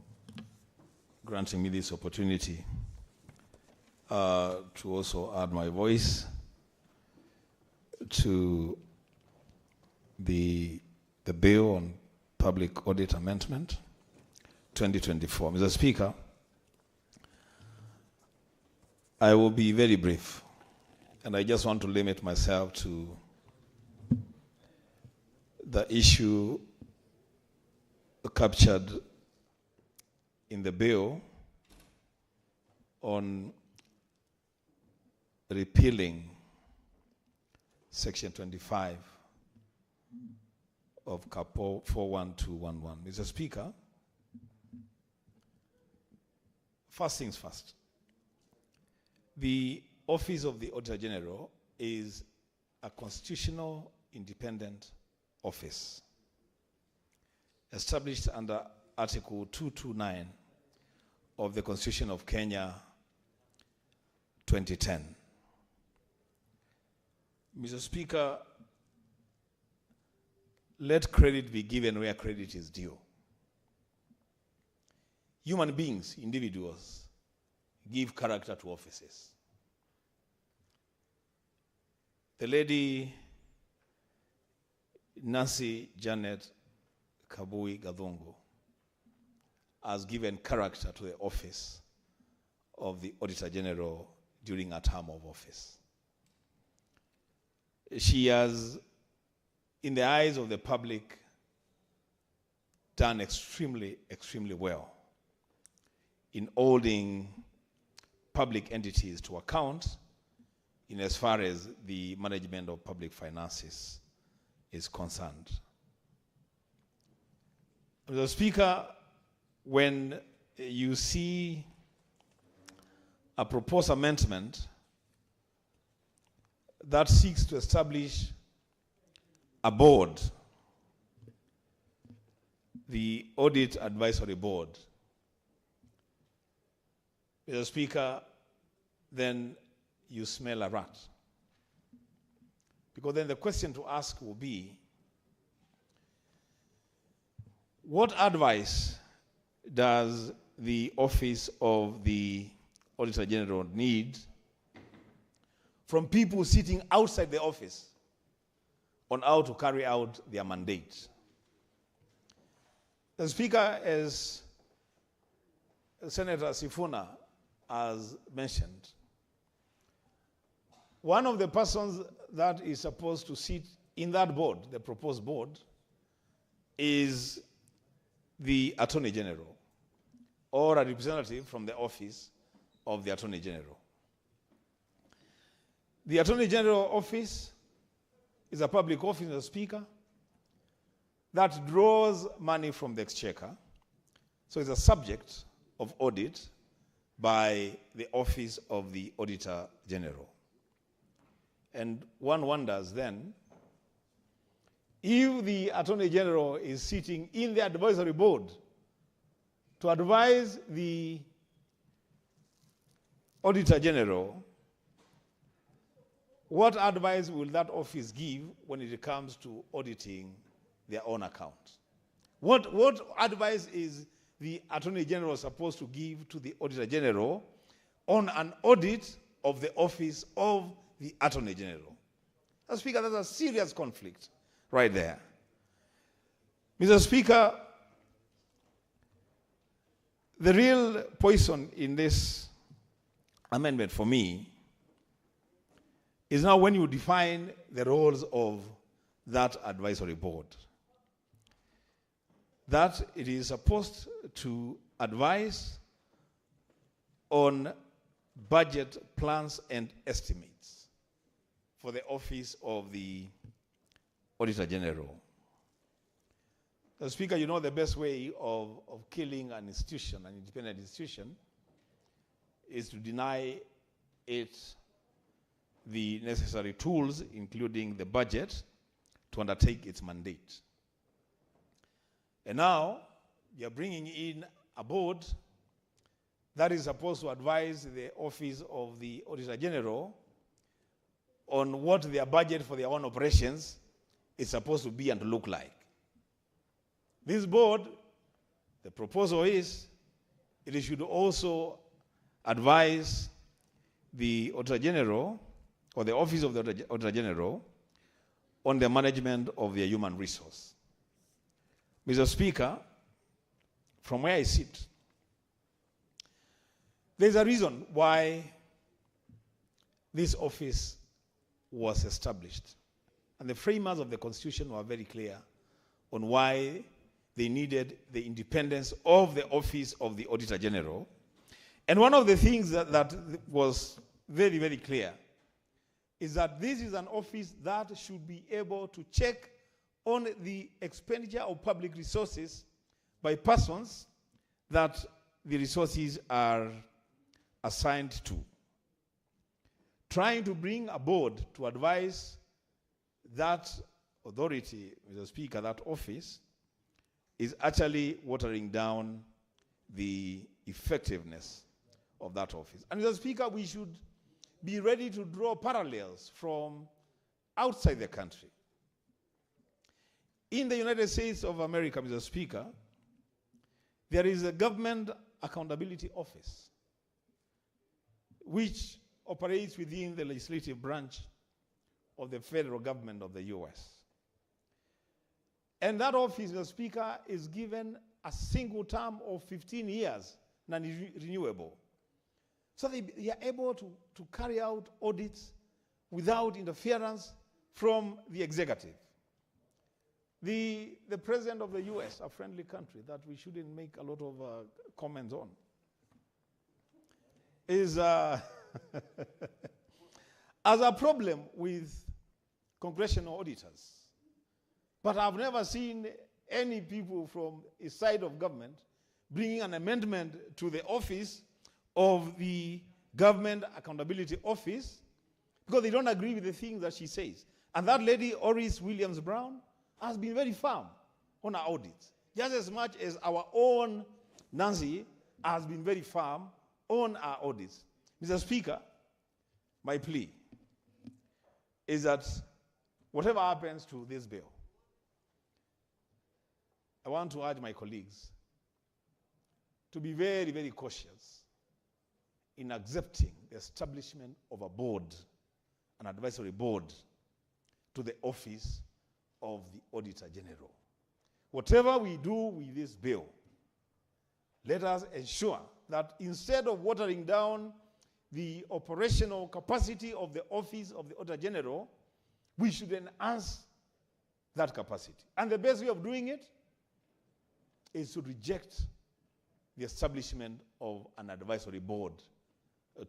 granting me this opportunity to also add my voice to the bill on public audit amendment 2024. Mr. Speaker, I will be very brief, and I just want to limit myself to the issue captured in the bill on repealing Section 25 of CAPO 41211. Mr. Speaker, first things first. The Office of the Auditor General is a constitutional independent office established under Article 229 of the Constitution of Kenya 2010. Mr. Speaker, let credit be given where credit is due. Human beings, individuals, give character to offices. The lady Nancy Janet Kabui Gadhungu has given character to the office of the Auditor General during her term of office. She has, in the eyes of the public, done extremely, extremely well in holding public entities to account in as far as the management of public finances is concerned. Mr. Speaker, when you see a proposed amendment that seeks to establish a board, the Audit Advisory Board, Mr. Speaker, then you smell a rat. Because then the question to ask will be, what advice does the Office of the Auditor General need from people sitting outside the office on how to carry out their mandate? The Speaker, as Senator Sifuna has mentioned, one of the persons that is supposed to sit in that board, the proposed board, is the Attorney General or a representative from the office of the Attorney General. The Attorney General office is a public office, Mr. Speaker, that draws money from the exchequer, so it's a subject of audit by the Office of the Auditor General. And one wonders then, if the Attorney General is sitting in the advisory board to advise the Auditor General what advice will that office give when it comes to auditing their own account? What advice is the Attorney General supposed to give to the Auditor General on an audit of the office of the Attorney General? Mr. Speaker, there's a serious conflict right there. Mr. Speaker, the real poison in this amendment for me is now when you define the roles of that advisory board. That it is supposed to advise on budget plans and estimates for the office of the Auditor General. Mr. Speaker, you know the best way of killing an institution, an independent institution, is to deny it the necessary tools, including the budget, to undertake its mandate. And now, you're bringing in a board that is supposed to advise the office of the Auditor General on what their budget for their own operations is supposed to be and to look like. This board, the proposal is, it should also advise the Auditor General, or the Office of the Auditor General, on the management of their human resource. Mr. Speaker, from where I sit, there's a reason why this office was established. And the framers of the Constitution were very clear on why they needed the independence of the office of the Auditor General. And one of the things that was very, very clear is that this is an office that should be able to check on the expenditure of public resources by persons that the resources are assigned to. Trying to bring a board to advise that authority, Mr. Speaker, that office, is actually watering down the effectiveness of that office. And Mr. Speaker, we should be ready to draw parallels from outside the country. In the United States of America, Mr. Speaker, there is a Government Accountability Office which operates within the legislative branch of the federal government of the U.S. And that office, Mr. Speaker, is given a single term of 15 years, non-renewable. So they are able to carry out audits without interference from the executive. The president of the U.S., a friendly country that we shouldn't make a lot of comments on, is has a problem with congressional auditors. But I've never seen any people from a side of government bringing an amendment to the office of the Government Accountability Office because they don't agree with the things that she says. And that lady, Oris Williams-Brown, has been very firm on our audits, just as much as our own Nancy has been very firm on our audits. Mr. Speaker, my plea is that whatever happens to this bill, I want to urge my colleagues to be very, very cautious in accepting the establishment of a board, an advisory board, to the office of the Auditor General. Whatever we do with this bill, let us ensure that instead of watering down the operational capacity of the office of the Auditor General, we should enhance that capacity. And the best way of doing it is to reject the establishment of an advisory board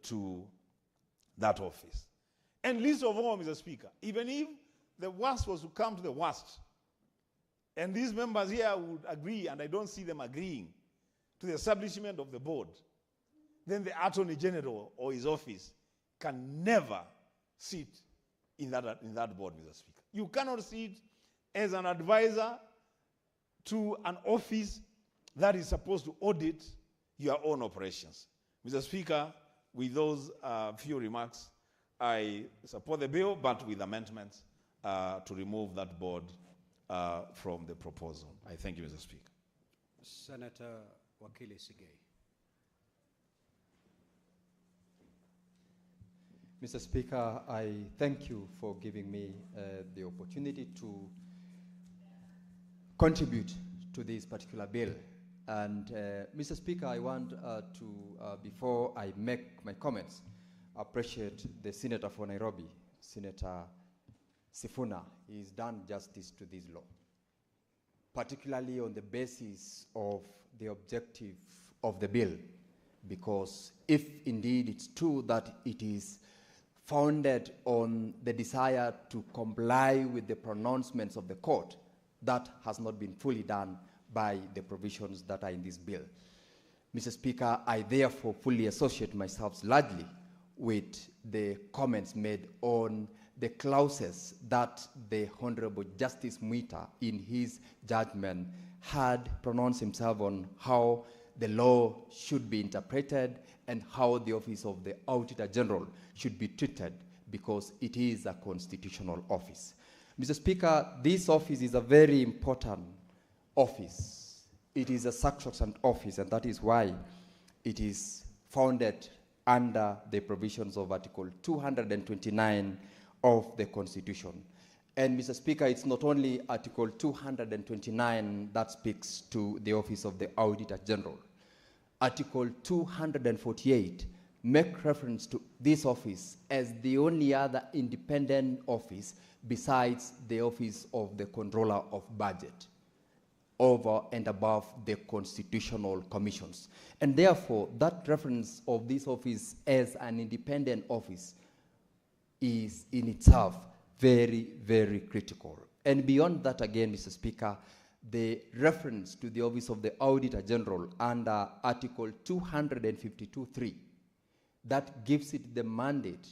to that office. And least of all, Mr. Speaker, even if the worst was to come to the worst, and these members here would agree, and I don't see them agreeing, to the establishment of the board, then the Attorney General or his office can never sit in that board, Mr. Speaker. You cannot sit as an advisor to an office that is supposed to audit your own operations. Mr. Speaker, with those few remarks, I support the bill, but with amendments to remove that board from the proposal. I thank you, Mr. Speaker. Senator Wakili Sigei. Mr. Speaker, I thank you for giving me the opportunity to contribute to this particular bill. And Mr. Speaker, I want to, before I make my comments, appreciate the Senator for Nairobi, Senator Sifuna. He's done justice to this law, particularly on the basis of the objective of the bill, because if indeed it's true that it is founded on the desire to comply with the pronouncements of the court, that has not been fully done by the provisions that are in this bill. Mr. Speaker, I therefore fully associate myself largely with the comments made on the clauses that the Honorable Justice Muita, in his judgment, had pronounced himself on how the law should be interpreted and how the office of the Auditor General should be treated, because it is a constitutional office. Mr. Speaker, this office is a very important office. It is a sacrosanct office, and that is why it is founded under the provisions of Article 229 of the Constitution. And Mr. Speaker, it's not only Article 229 that speaks to the office of the Auditor General. Article 248 makes reference to this office as the only other independent office besides the office of the Controller of Budget, over and above the constitutional commissions. And therefore, that reference of this office as an independent office is in itself very, very critical. And beyond that, again, Mr. Speaker, the reference to the office of the Auditor General under Article 252(3, that gives it the mandate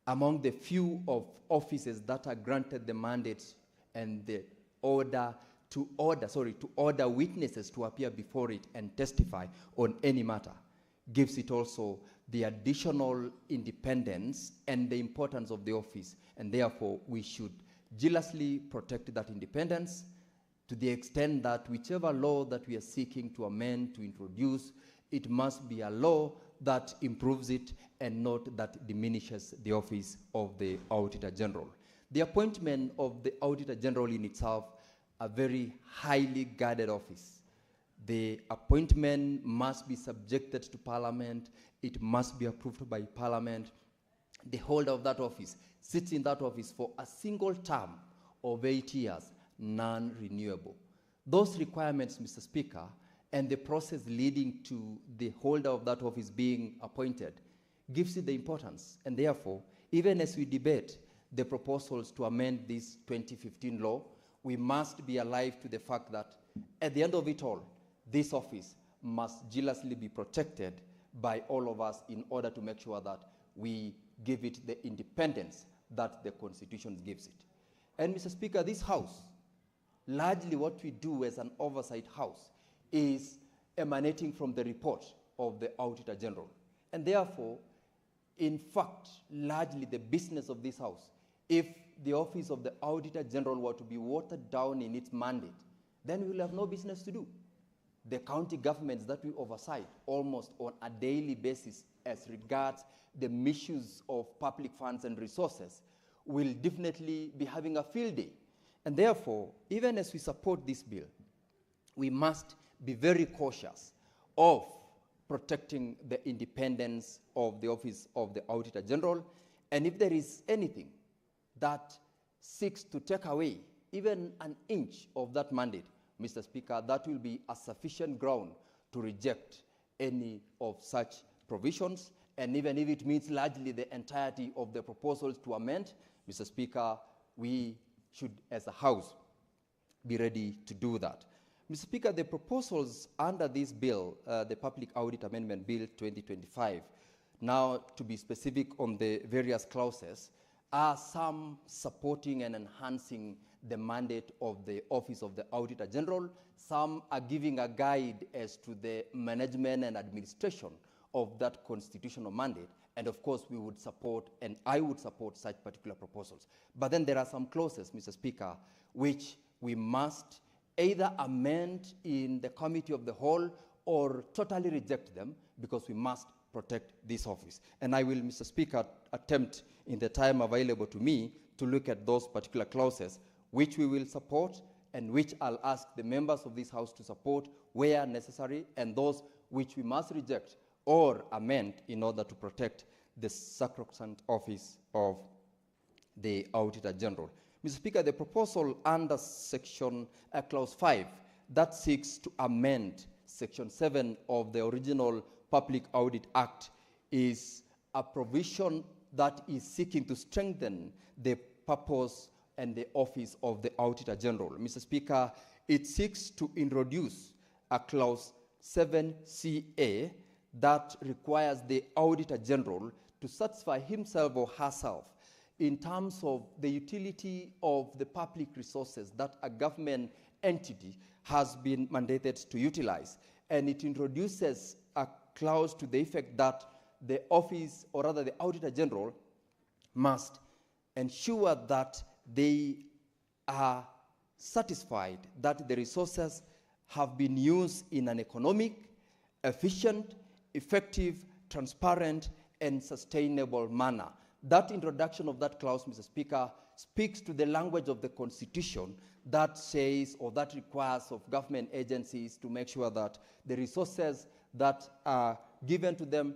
among the few of offices that are granted the mandate and the order to order witnesses to appear before it and testify on any matter, gives it also the additional independence and the importance of the office. And therefore, we should jealously protect that independence to the extent that whichever law that we are seeking to amend, to introduce, it must be a law that improves it and not that diminishes the office of the Auditor General. The appointment of the Auditor General in itself, a very highly guarded office. The appointment must be subjected to Parliament. It must be approved by Parliament. The holder of that office sits in that office for a single term of 8 years, non-renewable. Those requirements, Mr. Speaker, and the process leading to the holder of that office being appointed gives it the importance. And therefore, even as we debate the proposals to amend this 2015 law, we must be alive to the fact that at the end of it all, this office must jealously be protected by all of us in order to make sure that we give it the independence that the Constitution gives it. And Mr. Speaker, this House, largely what we do as an oversight House is emanating from the report of the Auditor General. And therefore, in fact, largely the business of this House, if the office of the Auditor General were to be watered down in its mandate, then we will have no business to do. The county governments that we oversight almost on a daily basis as regards the misuse of public funds and resources will definitely be having a field day. And therefore, even as we support this bill, we must be very cautious of protecting the independence of the office of the Auditor General. And if there is anything that seeks to take away even an inch of that mandate, Mr. Speaker, that will be a sufficient ground to reject any of such provisions. And even if it means largely the entirety of the proposals to amend, Mr. Speaker, we should, as a House, be ready to do that. Mr. Speaker, the proposals under this bill, the Public Audit Amendment Bill 2025, now to be specific on the various clauses, are some supporting and enhancing the mandate of the Office of the Auditor General. Some are giving a guide as to the management and administration of that constitutional mandate. And of course, we would support, and I would support such particular proposals. But then there are some clauses, Mr. Speaker, which we must either amend in the committee of the whole or totally reject them, because we must protect this office. And I will, Mr. Speaker, attempt in the time available to me to look at those particular clauses which we will support and which I'll ask the members of this House to support where necessary, and those which we must reject or amend in order to protect the sacrosanct office of the Auditor General. Mr. Speaker, the proposal under Section Clause 5 that seeks to amend Section 7 of the original Public Audit Act is a provision that is seeking to strengthen the purpose and the office of the Auditor General. Mr. Speaker, it seeks to introduce a Clause 7CA that requires the Auditor General to satisfy himself or herself in terms of the utility of the public resources that a government entity has been mandated to utilize. And it introduces a clause to the effect that the office, or rather the Auditor General, must ensure that they are satisfied that the resources have been used in an economic, efficient, effective, transparent, and sustainable manner. That introduction of that clause, Mr. Speaker, speaks to the language of the Constitution that says, or that requires of government agencies to make sure that the resources that are given to them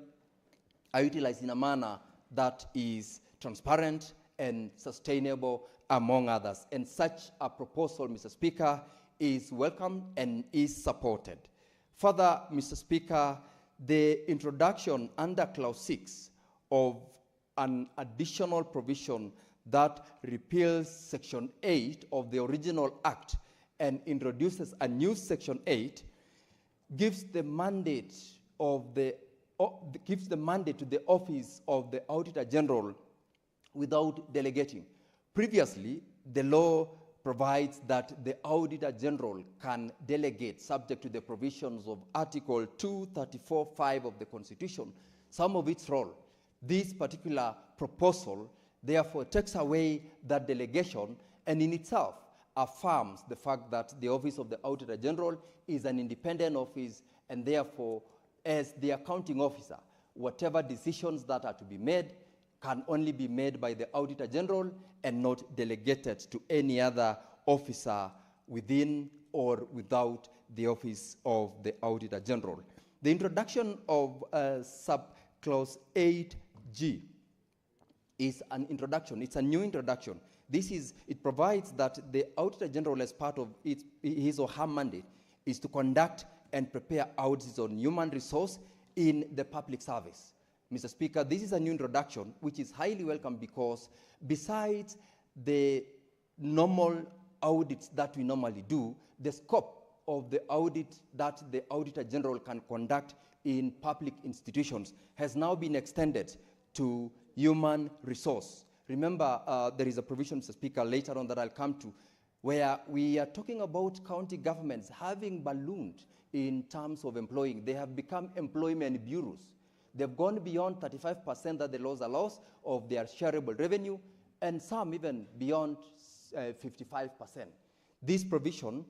are utilized in a manner that is transparent and sustainable, among others. And such a proposal, Mr. Speaker, is welcome and is supported. Further, Mr. Speaker, the introduction under Clause 6 of an additional provision that repeals Section 8 of the original Act and introduces a new Section 8 gives the mandate of the gives the mandate to the office of the Auditor General without delegating. Previously, the law provides that the Auditor General can delegate, subject to the provisions of Article 234(5) of the Constitution, some of its role. This particular proposal, therefore, takes away that delegation and in itself affirms the fact that the office of the Auditor General is an independent office, and therefore, as the accounting officer, whatever decisions that are to be made can only be made by the Auditor General and not delegated to any other officer within or without the office of the Auditor General. The introduction of subclause 8G is an introduction. It's a new introduction. It provides that the Auditor General, as part of his or her mandate, is to conduct and prepare audits on human resource in the public service. Mr. Speaker, this is a new introduction, which is highly welcome, because besides the normal audits that we normally do, the scope of the audit that the Auditor General can conduct in public institutions has now been extended to human resource. Remember, there is a provision, Mr. Speaker, later on that I'll come to, where we are talking about county governments having ballooned in terms of employing. They have become employment bureaus. They've gone beyond 35% that the laws allows of their shareable revenue, and some even beyond 55%. This provision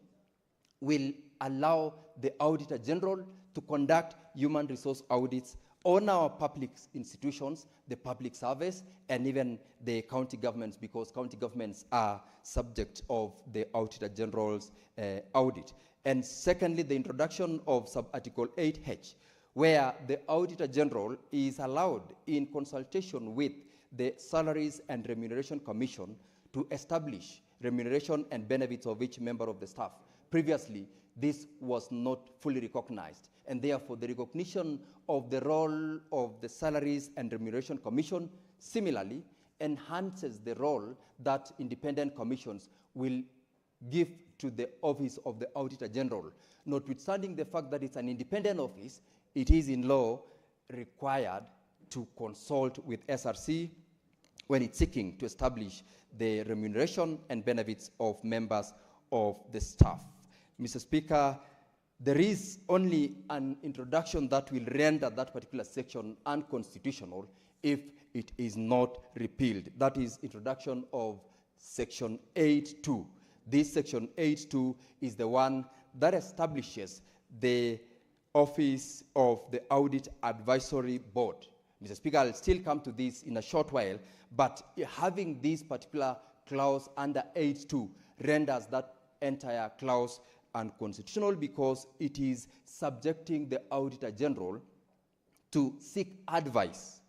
will allow the Auditor General to conduct human resource audits on our public institutions, the public service, and even the county governments, because county governments are subject of the Auditor General's audit. And secondly, the introduction of sub-article 8H, where the Auditor General is allowed, in consultation with the Salaries and Remuneration Commission, to establish remuneration and benefits of each member of the staff. Previously, this was not fully recognized, and therefore the recognition of the role of the Salaries and Remuneration Commission similarly enhances the role that independent commissions will give to the office of the Auditor General. Notwithstanding the fact that it's an independent office, it is in law required to consult with SRC when it's seeking to establish the remuneration and benefits of members of the staff. Mr. Speaker, there is only an introduction that will render that particular section unconstitutional if it is not repealed. That is introduction of section 8.2. This section 8.2 is the one that establishes the office of the Audit Advisory Board. Mr. Speaker, I'll still come to this in a short while, but having this particular clause under 8.2 renders that entire clause unconstitutional because it is subjecting the Auditor General to seek advice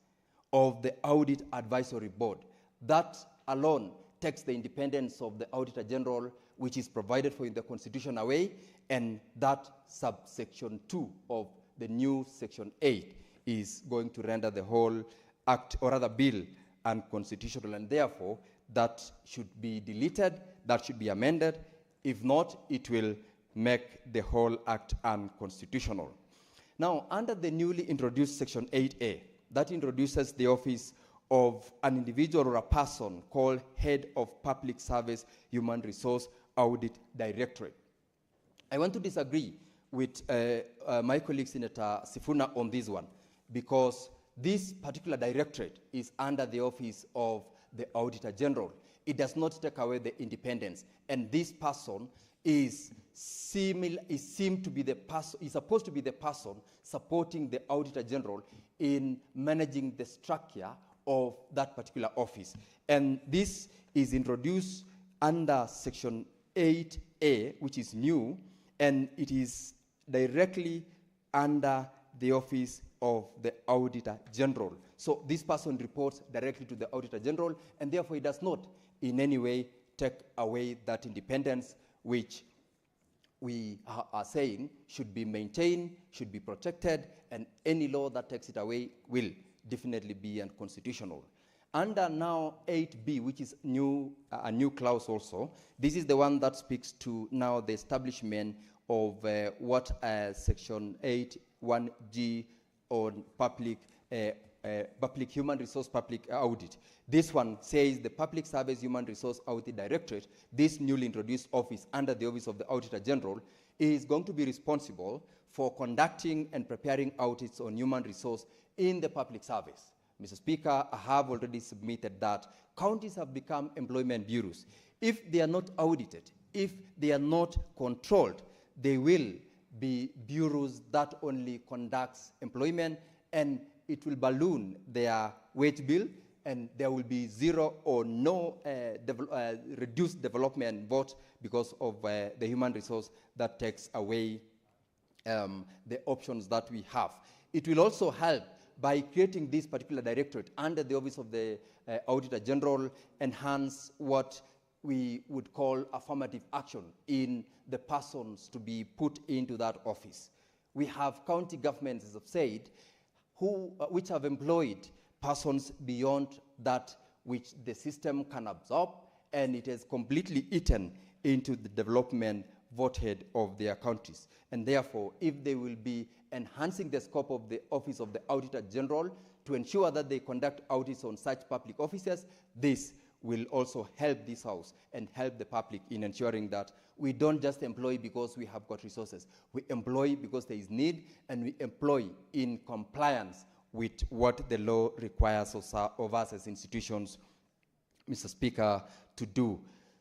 of the Audit Advisory Board. That alone takes the independence of the Auditor General, which is provided for in the Constitution, away, and that subsection 2 of the new section 8 is going to render the whole act, or rather bill, unconstitutional, and therefore that should be deleted, that should be amended. If not, it will make the whole act unconstitutional. Now, under the newly introduced section 8A, that introduces the office of an individual or a person called Head of Public Service Human Resource Audit Directorate. I want to disagree with my colleague Senator Sifuna on this one, because this particular directorate is under the office of the Auditor General. It does not take away the independence, and this person is supposed to be the person supporting the Auditor General in managing the structure of that particular office. And this is introduced under section 8A, which is new, and it is directly under the office of the Auditor General. So this person reports directly to the Auditor General, and therefore it does not in any way take away that independence which we are saying should be maintained, should be protected, and any law that takes it away will definitely be unconstitutional. Under now 8B, which is a new clause also, this is the one that speaks to now the establishment of what section 8.1G on public human resource public audit. This one says the Public Service Human Resource Audit Directorate, this newly introduced office under the office of the Auditor General, is going to be responsible for conducting and preparing audits on human resource in the public service. Mr. Speaker, I have already submitted that counties have become employment bureaus. If they are not audited, if they are not controlled, they will be bureaus that only conducts employment, and it will balloon their wage bill, and there will be zero or no reduced development vote because of the human resource that takes away the options that we have. It will also help by creating this particular directorate under the office of the Auditor General, enhance what we would call affirmative action in the persons to be put into that office. We have county governments, as I've said, which have employed persons beyond that which the system can absorb, and it has completely eaten into the development voted of their counties. And therefore, if they will be enhancing the scope of the office of the Auditor General to ensure that they conduct audits on such public offices, this will also help this House and help the public in ensuring that we don't just employ because we have got resources. We employ because there is need, and we employ in compliance with what the law requires of us as institutions, Mr. Speaker, to do.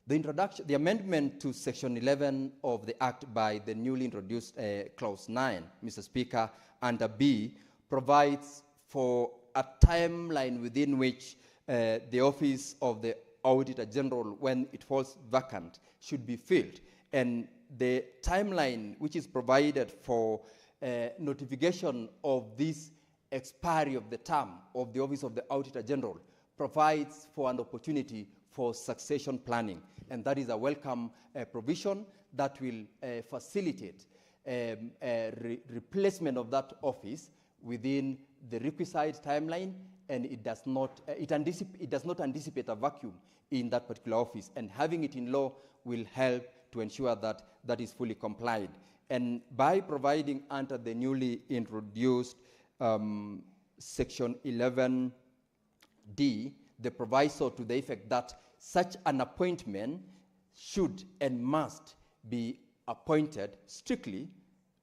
The amendment to Section 11 of the Act by the newly introduced Clause 9, Mr. Speaker, under B, provides for a timeline within which the office of the Auditor General, when it falls vacant, should be filled. And the timeline which is provided for notification of this expiry of the term of the office of the Auditor General provides for an opportunity for succession planning. And that is a welcome provision that will facilitate replacement of that office within the requisite timeline, and it does not anticipate a vacuum in that particular office. And having it in law will help to ensure that that is fully complied. And by providing under the newly introduced Section 11D, the proviso to the effect that such an appointment should and must be appointed strictly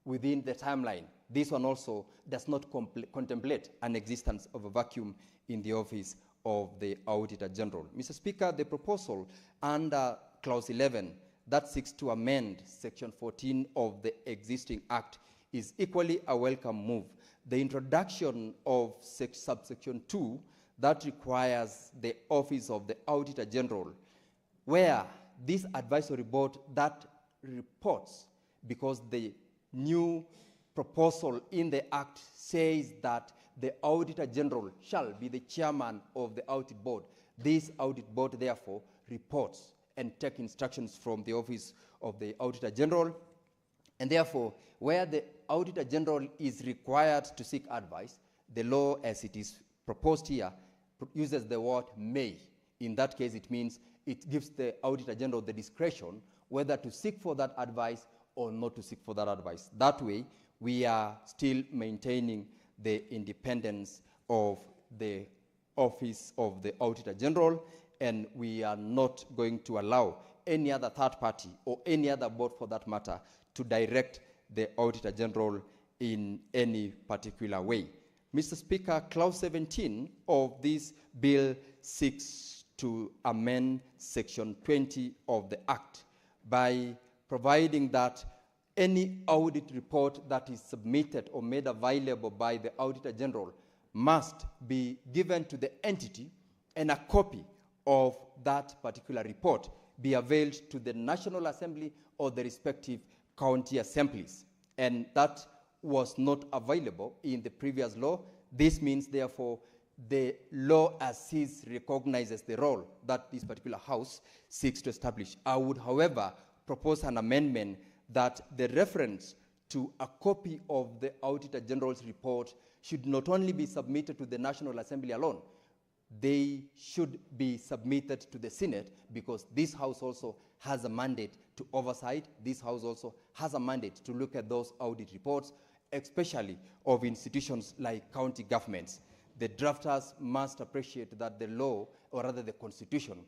within the timeline. This one also does not contemplate an existence of a vacuum in the office of the Auditor General. Mr. Speaker, the proposal under Clause 11 that seeks to amend Section 14 of the existing Act is equally a welcome move. The introduction of subsection 2 that requires the office of the Auditor General, where this advisory board that reports, because the new proposal in the Act says that the Auditor General shall be the chairman of the audit board. This audit board, therefore, reports and takes instructions from the office of the Auditor General. And therefore, where the Auditor General is required to seek advice, the law as it is proposed here uses the word may. In that case, it means it gives the Auditor General the discretion whether to seek for that advice or not to seek for that advice. That way, we are still maintaining the independence of the office of the Auditor General, and we are not going to allow any other third party or any other board for that matter to direct the Auditor General in any particular way. Mr. Speaker, Clause 17 of this bill seeks to amend Section 20 of the Act by providing that any audit report that is submitted or made available by the Auditor General must be given to the entity, and a copy of that particular report be availed to the National Assembly or the respective county assemblies. And that was not available in the previous law. This means, therefore, the law as is recognizes the role that this particular House seeks to establish. I would, however, propose an amendment that the reference to a copy of the Auditor General's report should not only be submitted to the National Assembly alone, they should be submitted to the Senate, because this House also has a mandate to oversight. This House also has a mandate to look at those audit reports, especially of institutions like county governments. The drafters must appreciate that the law, or rather the Constitution,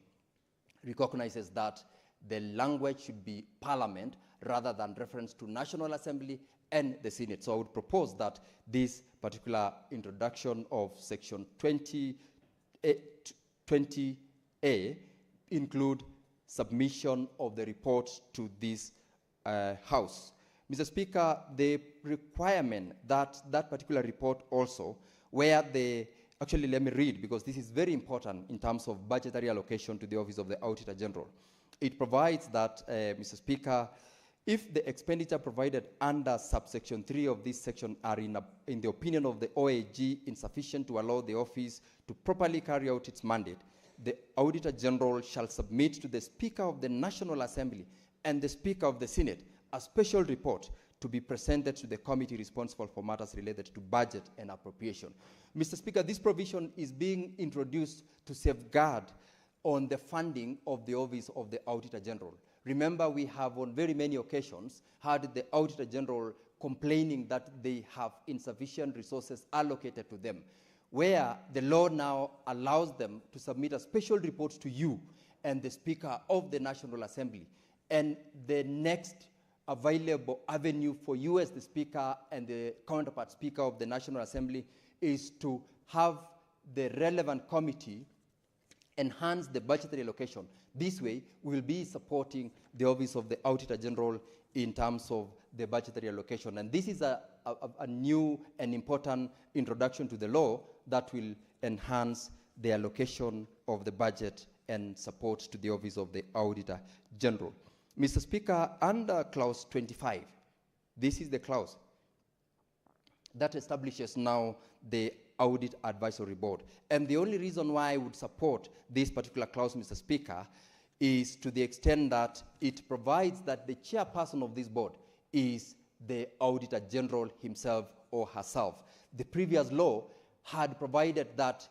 recognizes that the language should be Parliament rather than reference to National Assembly and the Senate. So I would propose that this particular introduction of Section 20A include submission of the report to this House. Mr. Speaker, the requirement that that particular report also, where the, actually let me read, because this is very important in terms of budgetary allocation to the Office of the Auditor General. It provides that, Mr. Speaker, if the expenditure provided under subsection 3 of this section are in the opinion of the OAG insufficient to allow the office to properly carry out its mandate, the Auditor General shall submit to the Speaker of the National Assembly and the Speaker of the Senate a special report to be presented to the committee responsible for matters related to budget and appropriation. Mr. Speaker, this provision is being introduced to safeguard on the funding of the Office of the Auditor General. Remember, we have on very many occasions had the Auditor General complaining that they have insufficient resources allocated to them, where the law now allows them to submit a special report to you and the Speaker of the National Assembly. And the next available avenue for you as the Speaker and the counterpart Speaker of the National Assembly is to have the relevant committee enhance the budgetary allocation. This way, we will be supporting the Office of the Auditor General in terms of the budgetary allocation. And this is a new and important introduction to the law that will enhance the allocation of the budget and support to the Office of the Auditor General. Mr. Speaker, under Clause 25, this is the clause that establishes now the Audit Advisory Board. And the only reason why I would support this particular clause, Mr. Speaker, is to the extent that it provides that the chairperson of this board is the Auditor General himself or herself. The previous law had provided that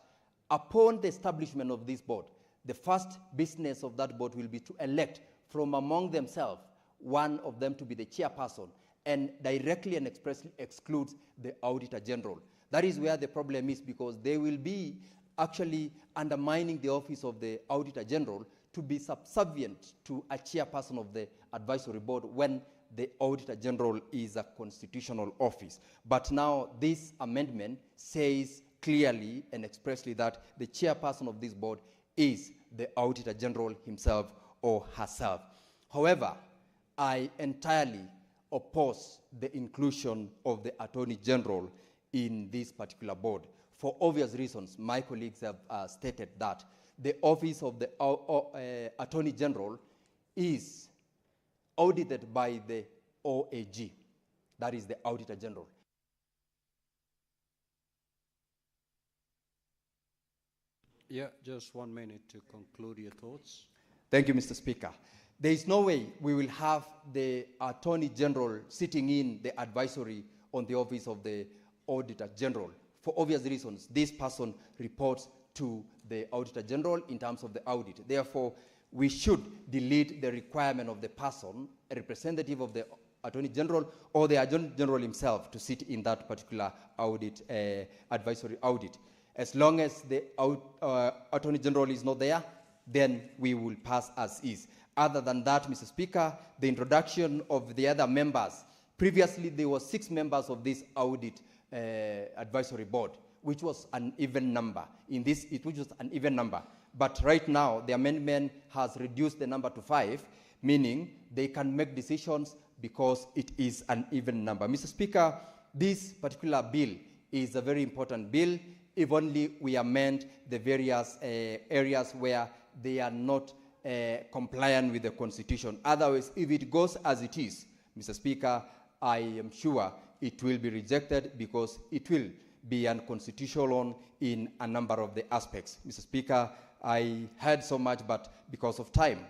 upon the establishment of this board, the first business of that board will be to elect from among themselves one of them to be the chairperson, and directly and expressly excludes the Auditor General. That is where the problem is, because they will be actually undermining the office of the Auditor General to be subservient to a chairperson of the advisory board when the Auditor General is a constitutional office. But now this amendment says clearly and expressly that the chairperson of this board is the Auditor General himself or herself. However, I entirely oppose the inclusion of the Attorney General in this particular board. For obvious reasons, my colleagues have stated that the office of the Attorney General is audited by the OAG, that is the Auditor General. Yeah, just 1 minute to conclude your thoughts. Thank you, Mr. Speaker. There is no way we will have the Attorney General sitting in the advisory on the office of the Auditor General. For obvious reasons, this person reports to the Auditor General in terms of the audit. Therefore, we should delete the requirement of the person, a representative of the Attorney General or the Attorney General himself, to sit in that particular audit, advisory audit. As long as the Attorney General is not there, then we will pass as is. Other than that, Mr. Speaker, the introduction of the other members. Previously, there were 6 members of this audit advisory board, which was an even number. In this, it was just an even number. But right now, the amendment has reduced the number to 5, meaning they can make decisions because it is an even number. Mr. Speaker, this particular bill is a very important bill, if only we amend the various areas where they are not compliant with the Constitution. Otherwise, if it goes as it is, Mr. Speaker, I am sure it will be rejected because it will be unconstitutional in a number of the aspects. Mr. Speaker, I heard so much, but because of time,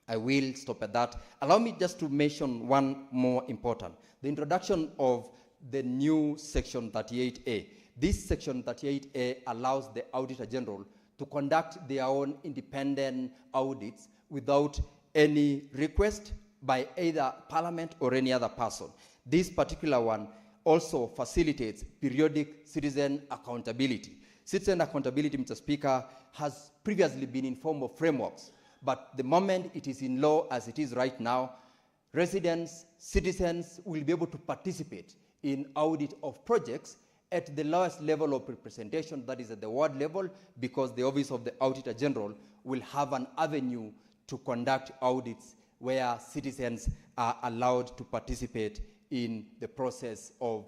I will stop at that. Allow me just to mention one more important. The introduction of the new Section 38A. This Section 38A allows the Auditor General to conduct their own independent audits without any request by either Parliament or any other person. This particular one also facilitates periodic citizen accountability. Citizen accountability, Mr. Speaker, has previously been in form of frameworks, but the moment it is in law as it is right now, residents, citizens will be able to participate in audit of projects at the lowest level of representation, that is at the ward level, because the Office of the Auditor General will have an avenue to conduct audits where citizens are allowed to participate in the process of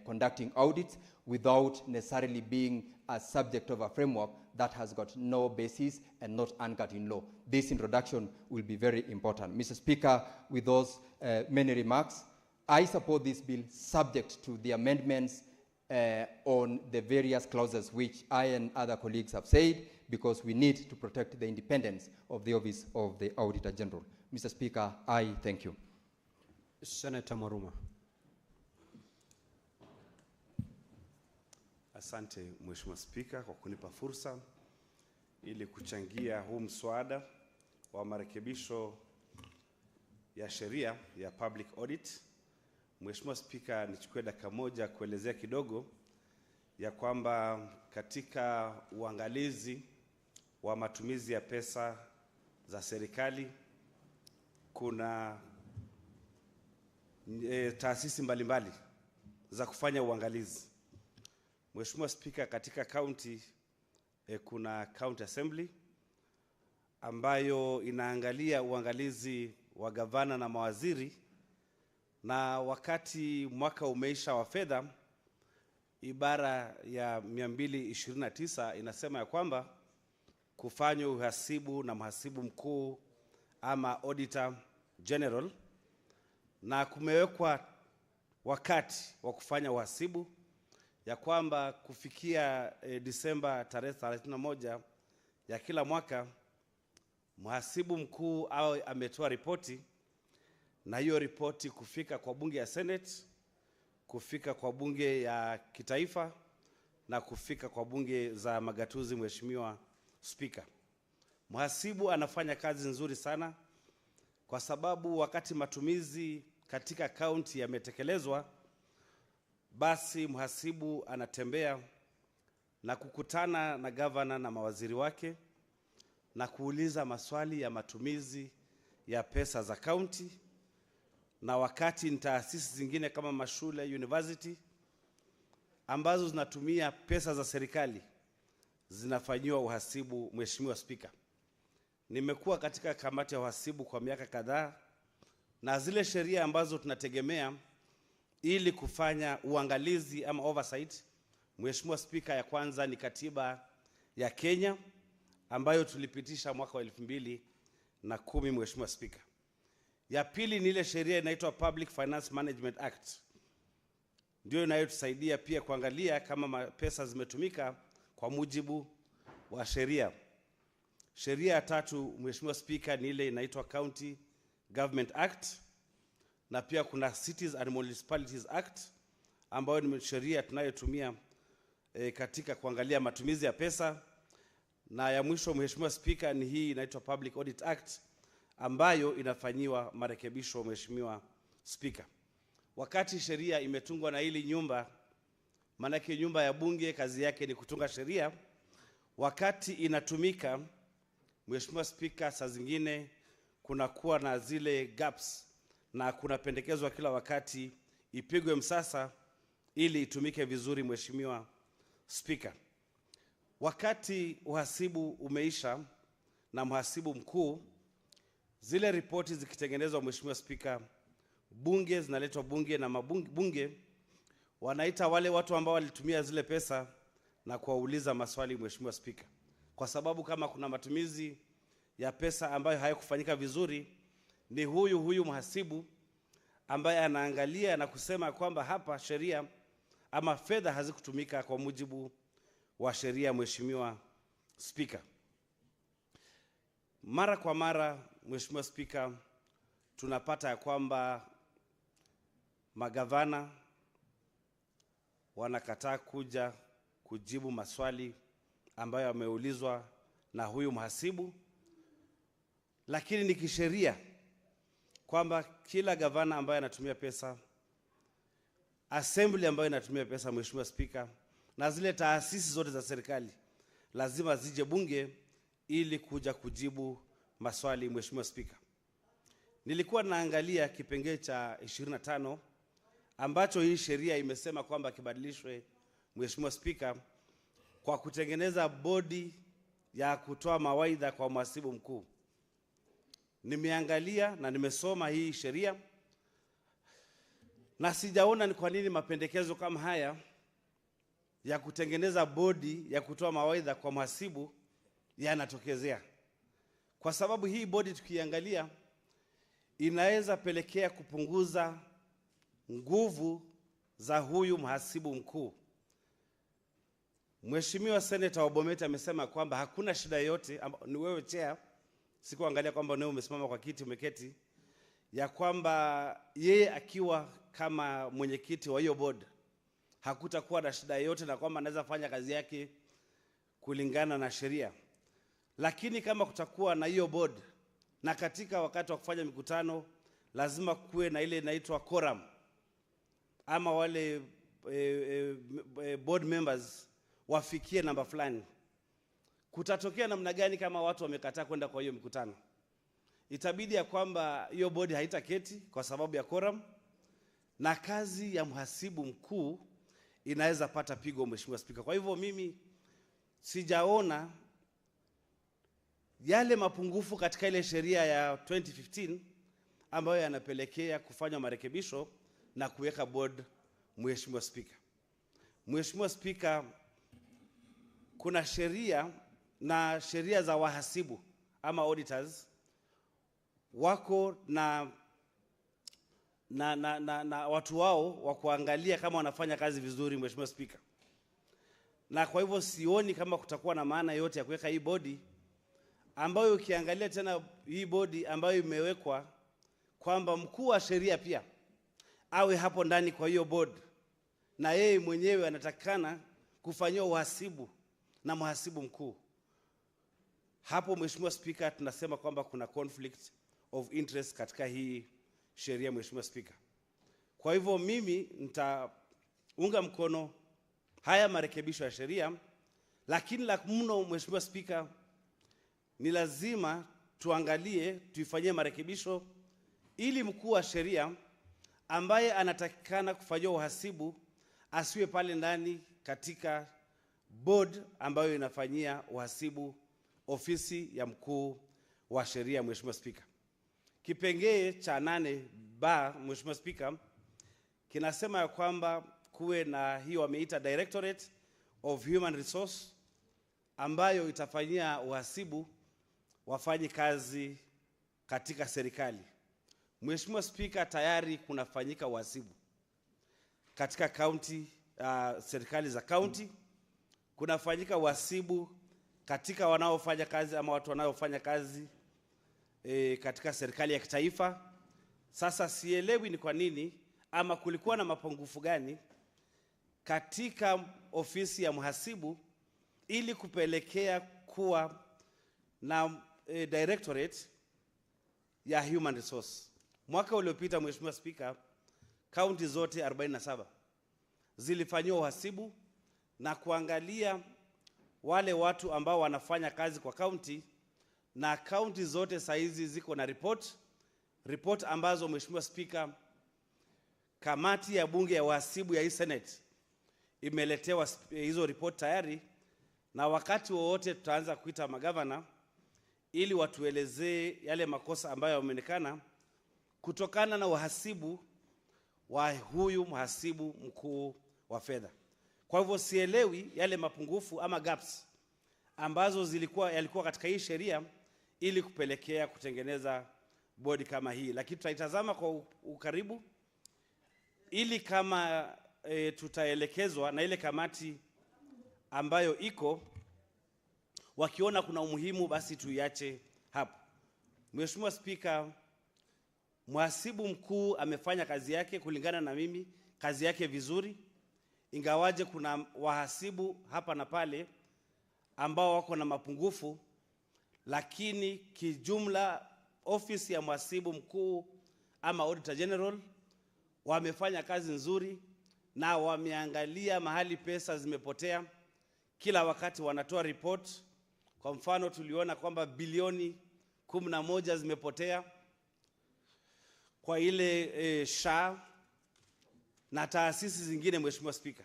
conducting audits without necessarily being a subject of a framework that has got no basis and not anchored in law. This introduction will be very important. Mr. Speaker, with those many remarks, I support this bill subject to the amendments on the various clauses which I and other colleagues have said, because we need to protect the independence of the Office of the Auditor General. Mr. Speaker, I thank you. Senator Maruma. Asante Mheshimiwa Spika kwa kunipa fursa ili kuchangia huu mswada wa marekebisho ya sheria ya public audit. Mheshimiwa Spika, nichukue dakika moja kuelezea kidogo ya kwamba katika uangalizi wa matumizi ya pesa za serikali kuna taasisi mbalimbali za kufanya uangalizi. Mheshimiwa Spika, katika county kuna county assembly ambayo inaangalia uangalizi wa gavana na mawaziri, na wakati mwaka umeisha wa fedha, ibara ya 229 inasema ya kwamba kufanya uhasibu na mhasibu mkuu ama auditor general, na kumewekwa wakati wa kufanya uhasibu ya kwamba kufikia Disemba tarehe 31 ya kila mwaka mhasibu mkuu au ametoa ripoti, na hiyo ripoti kufika kwa bunge ya Senate, kufika kwa bunge ya kitaifa na kufika kwa bunge za magatuzi. Mheshimiwa Spika, mhasibu anafanya kazi nzuri sana, kwa sababu wakati matumizi katika kaunti yametekelezwa, basi mhasibu anatembea na kukutana na gavana na mawaziri wake na kuuliza maswali ya matumizi ya pesa za kaunti, na wakati ni taasisi zingine kama mashule, university ambazo zinatumia pesa za serikali zinafanyiwa uhasibu. Mheshimiwa Spika, nimekuwa katika kamati ya uhasibu kwa miaka kadhaa, na zile sheria ambazo tunategemea ili kufanya uangalizi ama oversight, Mheshimiwa Spika, ya kwanza ni katiba ya Kenya ambayo tulipitisha mwaka wa 2010, Mheshimiwa Spika. Ya pili ni ile sheria inaitwa Public Finance Management Act, ndio inayotusaidia pia kuangalia kama pesa zimetumika kwa mujibu wa sheria. Sheria ya tatu, Mheshimiwa Spika, ni ile inaitwa County Government Act, na pia kuna Cities and Municipalities Act ambayo ni sheria tunayotumia katika kuangalia matumizi ya pesa. Na ya mwisho, Mheshimiwa Spika, ni hii inaitwa Public Audit Act ambayo inafanyiwa marekebisho. Mheshimiwa Spika, wakati sheria imetungwa na hili nyumba, manake nyumba ya bunge kazi yake ni kutunga sheria, wakati inatumika, Mheshimiwa Spika, saa zingine kuna kuwa na zile gaps, na kuna pendekezwa kila wakati ipigwe msasa ili itumike vizuri. Mheshimiwa Spika, wakati uhasibu umeisha na mhasibu mkuu, zile ripoti zikitengenezwa, Mheshimiwa Spika, bunge zinaletwa bunge, na bunge wanaita wale watu ambao walitumia zile pesa na kuwauliza maswali. Mheshimiwa Spika, kwa sababu kama kuna matumizi ya pesa ambayo hayakufanyika vizuri, ni huyu mhasibu ambaye anaangalia na kusema kwamba hapa sheria ama fedha hazikutumika kwa mujibu wa sheria. Mheshimiwa Spika, mara kwa mara, Mheshimiwa Spika, tunapata ya kwamba magavana wanakataa kuja kujibu maswali ambayo yameulizwa na huyu mhasibu, lakini ni kisheria kwamba kila gavana ambaye anatumia pesa, assembly ambayo inatumia pesa, Mheshimiwa Spika, na zile taasisi zote za serikali lazima zije bunge ili kuja kujibu maswali. Mheshimiwa Spika, nilikuwa naangalia kipengele cha 25 ambacho hii sheria imesema kwamba kibadilishwe, Mheshimiwa Spika, kwa kutengeneza bodi ya kutoa mawaidha kwa mhasibu mkuu. Nimeangalia na nimesoma hii sheria na sijaona ni kwa nini mapendekezo kama haya ya kutengeneza bodi ya kutoa mawaidha kwa mhasibu yanatokezea. Kwa sababu hii bodi tukiangalia inaweza pelekea kupunguza nguvu za huyu mhasibu mkuu. Mheshimiwa Senator Wabomete amesema kwamba hakuna shida yote, ni wewe chair, sikuangalia kwamba wewe umesimama kwa kiti umeketi, ya kwamba yeye akiwa kama mwenyekiti wa hiyo board hakutakuwa na shida yote, na kwamba anaweza fanya kazi yake kulingana na sheria. Lakini kama kutakuwa na hiyo board, na katika wakati wa kufanya mikutano lazima kuwe na ile inaitwa quorum, ama wale board members wafikie namba fulani, kutatokea namna gani kama watu wamekataa kwenda kwa hiyo mikutano? Itabidi ya kwamba hiyo bodi haitaketi kwa sababu ya quorum, na kazi ya mhasibu mkuu inaweza pata pigo, Mheshimiwa Spika. Kwa hivyo mimi sijaona yale mapungufu katika ile sheria ya 2015 ambayo yanapelekea kufanya marekebisho na kuweka board. Mheshimiwa Spika, Mheshimiwa Spika, kuna sheria na sheria za wahasibu ama auditors wako na watu wao wa kuangalia kama wanafanya kazi vizuri, Mheshimiwa Spika. Na kwa hivyo sioni kama kutakuwa na maana yote ya kuweka hii bodi ambayo ukiangalia tena hii bodi ambayo imewekwa kwamba mkuu wa sheria pia awe hapo ndani kwa hiyo board, na yeye mwenyewe anatakana kufanyia uhasibu na mhasibu mkuu. Hapo Mheshimiwa Spika, tunasema kwamba kuna conflict of interest katika hii sheria, Mheshimiwa Spika. Kwa hivyo mimi nitaunga mkono haya marekebisho ya sheria, lakini la mno, Mheshimiwa Spika, ni lazima tuangalie, tuifanyie marekebisho ili mkuu wa sheria ambaye anatakikana kufanyia uhasibu asiwe pale ndani katika board ambayo inafanyia uhasibu ofisi ya mkuu wa sheria. Mheshimiwa Spika, kipengee cha 8(b), Mheshimiwa Spika, kinasema ya kwamba kuwe na hiyo wameita Directorate of Human Resource ambayo itafanyia uhasibu wafanyi kazi katika serikali. Mheshimiwa Spika, tayari kunafanyika uhasibu katika county, serikali za county, kunafanyika uhasibu katika wanaofanya kazi ama watu wanaofanya kazi katika serikali ya kitaifa. Sasa sielewi ni kwa nini ama kulikuwa na mapungufu gani katika ofisi ya mhasibu ili kupelekea kuwa na directorate ya human resource. Mwaka uliopita, Mheshimiwa Spika, kaunti zote 47 zilifanywa uhasibu na kuangalia wale watu ambao wanafanya kazi kwa kaunti, na kaunti zote saizi ziko na report ambazo, Mheshimiwa Spika, kamati ya bunge ya uhasibu ya hii Senate imeletewa hizo report tayari, na wakati wowote tutaanza kuita magavana ili watuelezee yale makosa ambayo yameonekana kutokana na uhasibu wa huyu mhasibu mkuu wa fedha. Kwa hivyo sielewi yale mapungufu ama gaps ambazo yalikuwa katika hii sheria ili kupelekea kutengeneza bodi kama hii, lakini tutaitazama kwa ukaribu ili kama tutaelekezwa na ile kamati ambayo iko, wakiona kuna umuhimu basi tuiache hapo. Mheshimiwa Spika, mhasibu mkuu amefanya kazi yake kulingana na mimi, kazi yake vizuri, ingawaje kuna wahasibu hapa na pale ambao wako na mapungufu, lakini kijumla ofisi ya mhasibu mkuu ama Auditor General wamefanya kazi nzuri na wameangalia mahali pesa zimepotea. Kila wakati wanatoa report. Kwa mfano tuliona kwamba bilioni 11 zimepotea kwa ile SHA na taasisi zingine, Mheshimiwa Spika.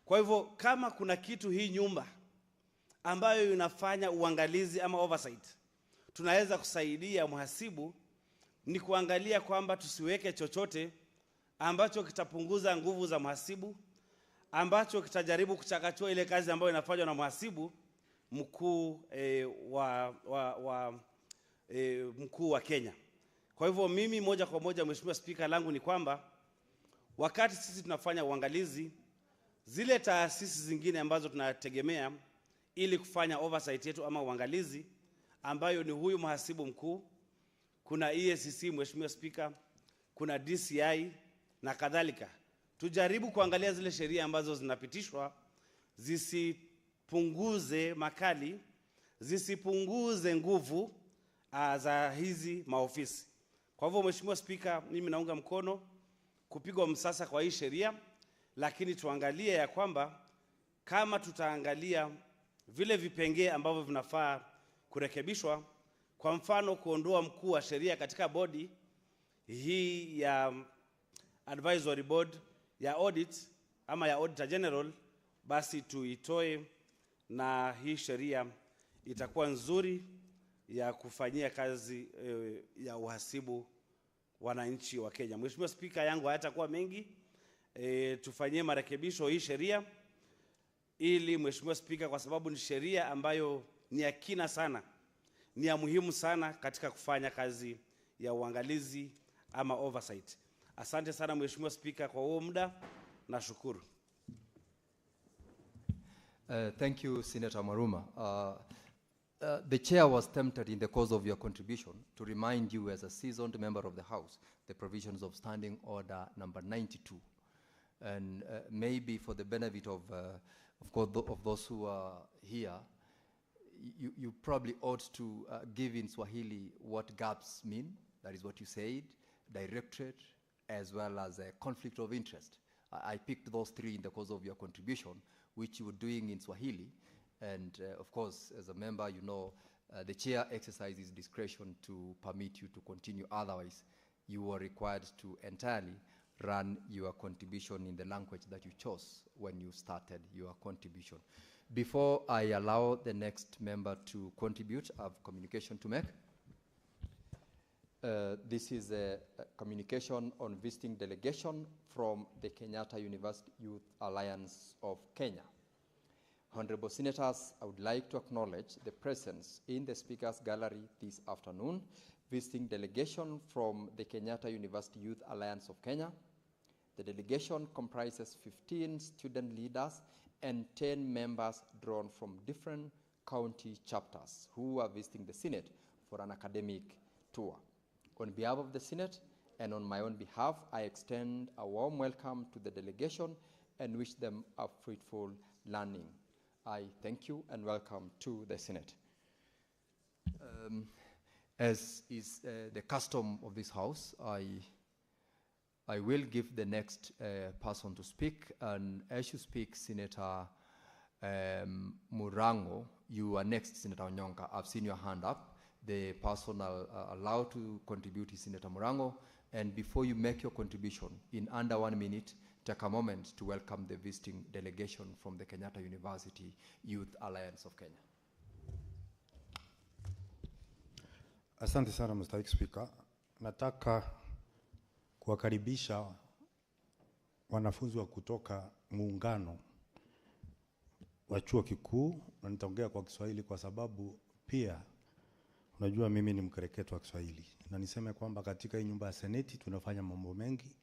Kwa hivyo kama kuna kitu hii nyumba ambayo inafanya uangalizi ama oversight tunaweza kusaidia mhasibu ni kuangalia kwamba tusiweke chochote ambacho kitapunguza nguvu za mhasibu, ambacho kitajaribu kuchakachua ile kazi ambayo inafanywa na mhasibu mkuu mkuu wa Kenya. Kwa hivyo mimi moja kwa moja, Mheshimiwa Spika, langu ni kwamba wakati sisi tunafanya uangalizi, zile taasisi zingine ambazo tunategemea ili kufanya oversight yetu ama uangalizi, ambayo ni huyu mhasibu mkuu, kuna EACC, Mheshimiwa Spika, kuna DCI na kadhalika, tujaribu kuangalia zile sheria ambazo zinapitishwa zisipunguze makali, zisipunguze nguvu za hizi maofisi. Kwa hivyo Mheshimiwa Spika, mimi naunga mkono kupigwa msasa kwa hii sheria, lakini tuangalie ya kwamba kama tutaangalia vile vipengee ambavyo vinafaa kurekebishwa, kwa mfano kuondoa mkuu wa sheria katika bodi hii ya advisory board ya audit ama ya Auditor General, basi tuitoe na hii sheria itakuwa nzuri ya kufanyia kazi ya uhasibu wananchi wa Kenya. Mheshimiwa Spika, yangu hayatakuwa mengi, tufanyie marekebisho hii sheria ili, Mheshimiwa Spika, kwa sababu ni sheria ambayo ni ya kina sana, ni ya muhimu sana katika kufanya kazi ya uangalizi ama oversight. Asante sana Mheshimiwa Spika kwa huo muda, nashukuru. Thank you, Senator Maruma. The chair was tempted in the course of your contribution to remind you as a seasoned member of the House the provisions of Standing Order number 92. And maybe for the benefit of those who are here, you probably ought to give in Swahili what gaps mean. That is what you said, directorate, as well as a conflict of interest. I picked those three in the course of your contribution, which you were doing in Swahili. And of course, as a member, you know, the chair exercises discretion to permit you to continue. Otherwise, you were required to entirely run your contribution in the language that you chose when you started your contribution. Before I allow the next member to contribute, I have communication to make. This is a communication on visiting delegation from the Kenyatta University Youth Alliance of Kenya. Honorable Senators, I would like to acknowledge the presence in the Speaker's Gallery this afternoon, visiting delegation from the Kenyatta University Youth Alliance of Kenya. The delegation comprises 15 student leaders and 10 members drawn from different county chapters who are visiting the Senate for an academic tour. On behalf of the Senate and on my own behalf, I extend a warm welcome to the delegation and wish them a fruitful learning. I thank you and welcome to the Senate. As is the custom of this House, I will give the next person to speak, and as you speak, Senator Murango, you are next, Senator Onyonka. I've seen your hand up. The person allowed to contribute is Senator Murango, and before you make your contribution, in under 1 minute, take a moment to welcome the visiting delegation from the Kenyatta University Youth Alliance of Kenya. Asante sana Mr. Speaker. Nataka kuwakaribisha wanafunzi wa kutoka muungano wa chuo kikuu, na nitaongea kwa Kiswahili kwa sababu pia unajua mimi ni mkereketo wa Kiswahili. Na niseme kwamba katika hii nyumba ya Seneti tunafanya mambo mengi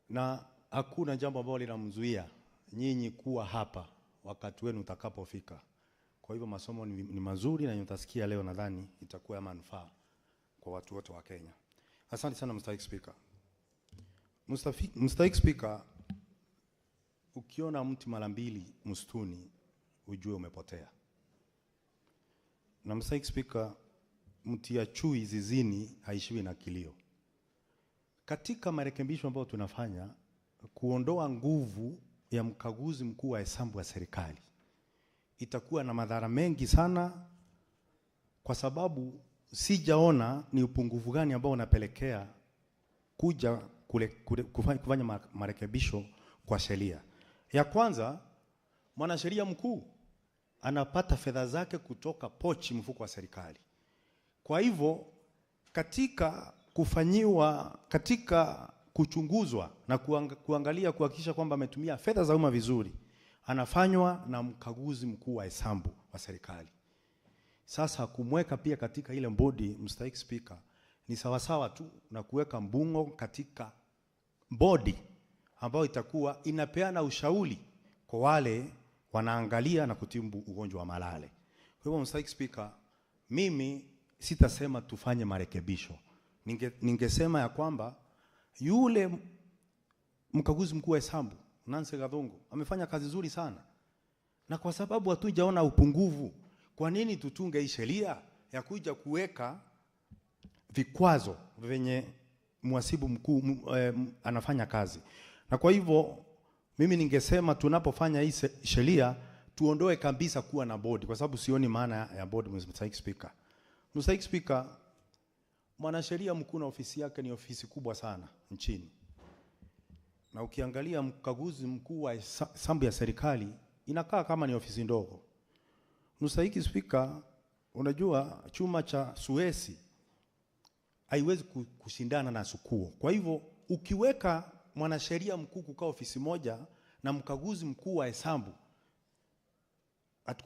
na hakuna jambo ambalo linamzuia nyinyi kuwa hapa wakati wenu utakapofika. Kwa hivyo masomo ni mazuri na mtasikia leo, nadhani itakuwa ya manufaa kwa watu wote wa Kenya. Asante sana Mr. Speaker. Mr. Speaker, ukiona mti mara mbili msituni ujue umepotea. Na Mr. Speaker, mti ya chui zizini haishiwi na kilio. Katika marekebisho ambayo tunafanya kuondoa nguvu ya mkaguzi mkuu wa hesabu wa serikali, itakuwa na madhara mengi sana, kwa sababu sijaona ni upungufu gani ambao unapelekea kuja kufanya marekebisho kwa sheria. Ya kwanza, mwanasheria mkuu anapata fedha zake kutoka pochi mfuko wa serikali. Kwa hivyo katika kuchunguzwa na kuangalia kuhakikisha kwamba ametumia fedha za umma vizuri, anafanywa na mkaguzi mkuu wa hesabu wa serikali. Sasa kumweka pia katika ile bodi, Mr. Speaker, ni sawasawa tu na kuweka mbungo katika bodi ambayo itakuwa inapeana ushauri kwa wale wanaangalia na kutibu ugonjwa wa malale. Kwa hivyo Mr. Speaker, mimi sitasema tufanye marekebisho. Ningesema ya kwamba yule mkaguzi mkuu wa hesabu Nancy Gathungu amefanya kazi nzuri sana, na kwa sababu hatujaona upungufu, kwa nini tutunge hii sheria ya kuja kuweka vikwazo venye mhasibu mkuu anafanya kazi? Na kwa hivyo mimi ningesema tunapofanya hii sheria tuondoe kabisa kuwa na bodi, kwa sababu sioni maana ya bodi. Mr. Speaker, Mr. Speaker, mwanasheria mkuu na ofisi yake ni ofisi kubwa sana nchini, na ukiangalia mkaguzi mkuu wa hesabu ya serikali inakaa kama ni ofisi ndogo. Mr. Speaker, unajua chuma cha Suezi haiwezi kushindana na sukuo. Kwa hivyo ukiweka mwanasheria mkuu kukaa ofisi moja na mkaguzi mkuu wa hesabu,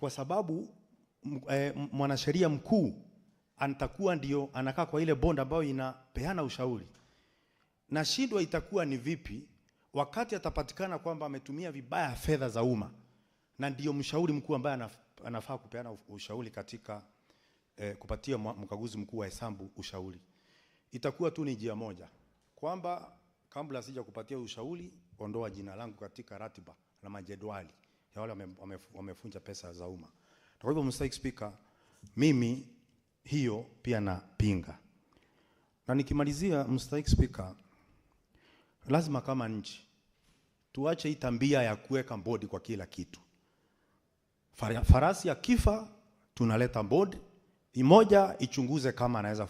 kwa sababu mwanasheria mkuu anatakuwa ndio anakaa kwa ile bond ambayo inapeana ushauri, na shindwa itakuwa ni vipi wakati atapatikana kwamba ametumia vibaya fedha za umma, na ndio mshauri mkuu ambaye anafaa kupeana ushauri katika kupatia mkaguzi mkuu wa hesabu ushauri. Itakuwa tu ni njia moja kwamba kabla sija kupatia ushauri, ondoa jina langu katika ratiba na majedwali ya wale wamefunja pesa za umma. Kwa hivyo Mr. Speaker, mimi hiyo pia napinga. Na nikimalizia Mr. Speaker, lazima kama nchi tuache hii tabia ya kuweka bodi kwa kila kitu. Farasi ya kifa tunaleta bodi moja ichunguze kama anaweza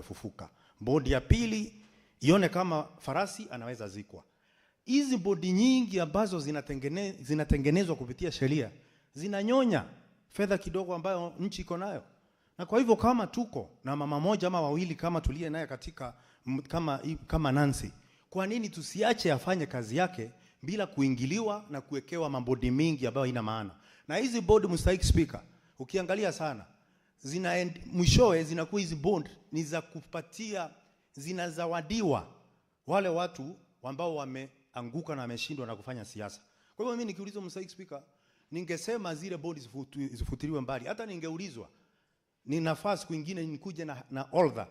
fufuka. Bodi ya pili ione kama farasi anaweza zikwa. Hizi bodi nyingi ambazo zinatengenezwa kupitia sheria zinanyonya fedha kidogo ambayo nchi iko nayo. Na kwa hivyo kama tuko na mama moja ama wawili kama tulie naye katika kama Nancy, kwa nini tusiache afanye kazi yake bila kuingiliwa na kuwekewa mabodi mingi ambayo ina maana? Na hizi bodi, Mr. Speaker, ukiangalia sana mwishowe zinakuwa hizi bond ni za kupatia, zinazawadiwa wale watu ambao wameanguka na wameshindwa na kufanya siasa. Kwa hivyo mimi nikiulizwa, Mr. Speaker, ningesema zile bodi zifutiliwe mbali. Hata ningeulizwa ni nafasi kwingine nikuje na order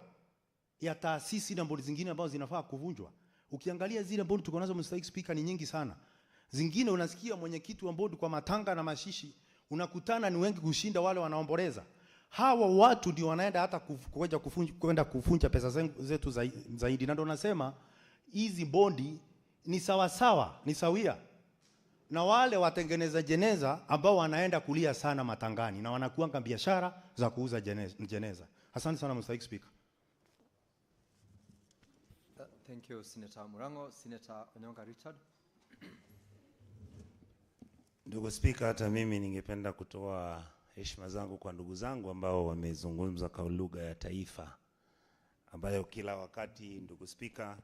ya taasisi na bodi zingine ambazo zinafaa kuvunjwa. Ukiangalia zile bodi tuko nazo, Mr. Speaker, ni nyingi sana. Zingine unasikia mwenyekiti wa bodi kwa matanga na mashishi unakutana ni wengi kushinda wale wanaomboleza. Hawa watu ndio wanaenda hata kwenda kufunja pesa zetu zaidi. Na ndio nasema hizi bondi ni sawa, ni sawia na wale watengeneza jeneza ambao wanaenda kulia sana matangani na wanakuanga biashara za kuuza jeneza. Asante sana, Mr. Speaker. Thank you, Senator Murango. Senator Onyonga Richard. Ndugu Speaker, hata mimi ningependa kutoa heshima zangu kwa ndugu zangu ambao wamezungumza kwa lugha ya taifa, ambayo kila wakati, ndugu Speaker,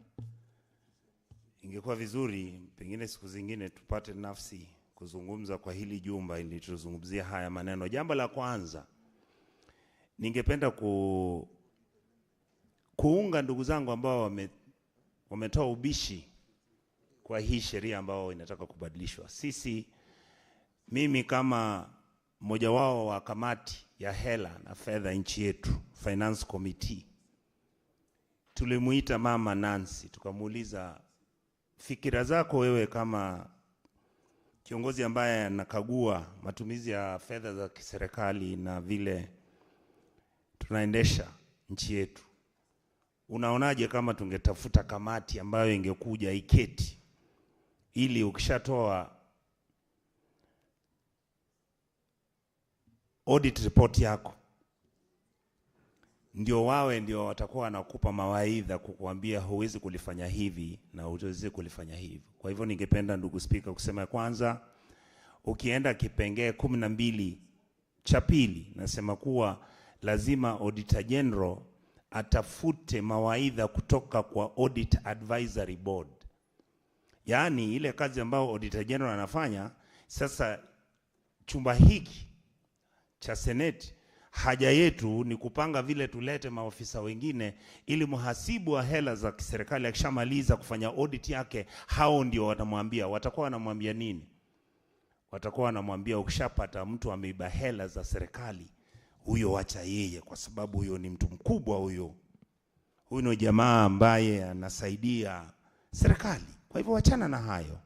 ingekuwa vizuri pengine siku zingine tupate nafsi kuzungumza kwa hili jumba ili tuzungumzie haya maneno. Jambo la kwanza, ningependa kuunga ndugu zangu ambao wametoa ubishi kwa hii sheria ambao inataka kubadilishwa. Mimi kama mmoja wao wa kamati ya hela na fedha nchi yetu, Finance Committee, tulimuita Mama Nancy, tukamuuliza, fikira zako wewe kama kiongozi ambaye anakagua matumizi ya fedha za kiserikali na vile tunaendesha nchi yetu, unaonaje kama tungetafuta kamati ambayo ingekuja iketi, ili ukishatoa audit report yako ndio watakuwa wanakupa mawaidha kukuambia huwezi kulifanya hivi na huwezi kulifanya hivi. Kwa hivyo ningependa, ndugu Speaker, kusema kwanza, ukienda kipengee 12 cha pili, nasema kuwa lazima Auditor General atafute mawaidha kutoka kwa Audit Advisory Board. Yaani ile kazi ambayo Auditor General anafanya sasa, chumba hiki cha Senate, haja yetu ni kupanga vile tulete maofisa wengine, ili mhasibu wa hela za kiserikali akishamaliza kufanya audit yake, hao ndio watakuwa wanamwambia nini? Watakuwa wanamwambia, ukishapata mtu ameiba hela za serikali, huyo acha yeye, kwa sababu huyo ni mtu mkubwa, huyo ni jamaa ambaye anasaidia serikali. Kwa hivyo wachana na hayo.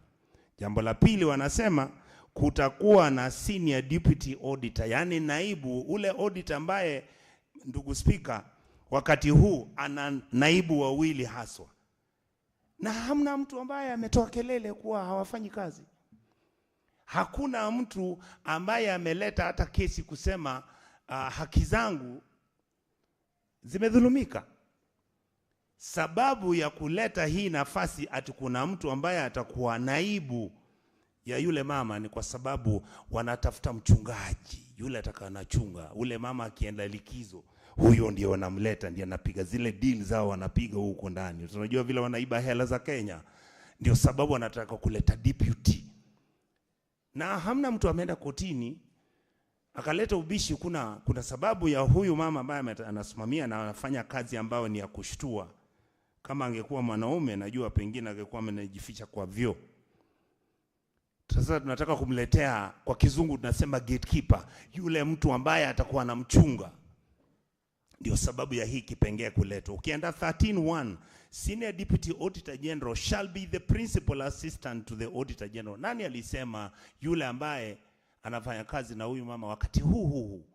Jambo la pili, wanasema kutakuwa na senior deputy auditor, yani naibu, ule auditor ambaye, ndugu Speaker, wakati huu ana naibu wawili haswa, na hamna mtu ambaye ametoa kelele kuwa hawafanyi kazi. Hakuna mtu ambaye ameleta hata kesi kusema haki zangu zimedhulumika. Sababu ya kuleta hii nafasi ati kuna mtu ambaye atakuwa naibu ya yule mama ni kwa sababu wanatafuta mchungaji, yule atakaanachunga. Ule mama akienda likizo, huyo ndio wanamleta, ndio anapiga zile deal zao, wanapiga huko ndani. Tunajua vile wanaiba hela za Kenya, ndio sababu wanataka kuleta deputy. Na hamna mtu ameenda kotini akaleta ubishi. Kuna sababu ya huyu mama ambaye anasimamia na anafanya kazi ambayo ni ya kushtua. Kama angekuwa mwanaume, najua pengine angekuwa amenejificha kwa vyo. Sasa tunataka kumletea, kwa kizungu tunasema gatekeeper, yule mtu ambaye atakuwa anamchunga. Ndio sababu ya hii kipengee kuletwa. Ukienda 13.1, Senior Deputy Auditor General shall be the principal assistant to the Auditor General. Nani alisema yule ambaye anafanya kazi na huyu mama wakati huu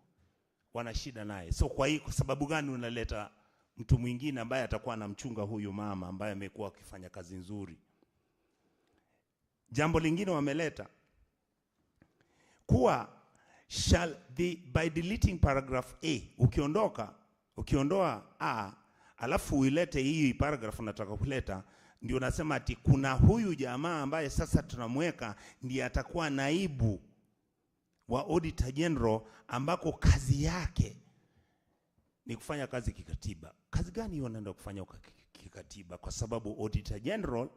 wana shida naye? So kwa sababu gani unaleta mtu mwingine ambaye atakuwa anamchunga huyu mama ambaye amekuwa akifanya kazi nzuri? Jambo lingine wameleta kuwa shall be, by deleting paragraph A, ukiondoa A alafu uilete hii paragraph unataka kuleta, ndio nasema ati kuna huyu jamaa ambaye sasa tunamweka ndiye atakuwa naibu wa Auditor General, ambako kazi yake ni kufanya kazi kikatiba. Kazi gani hiyo anaenda kufanya kikatiba? Kwa sababu Auditor General,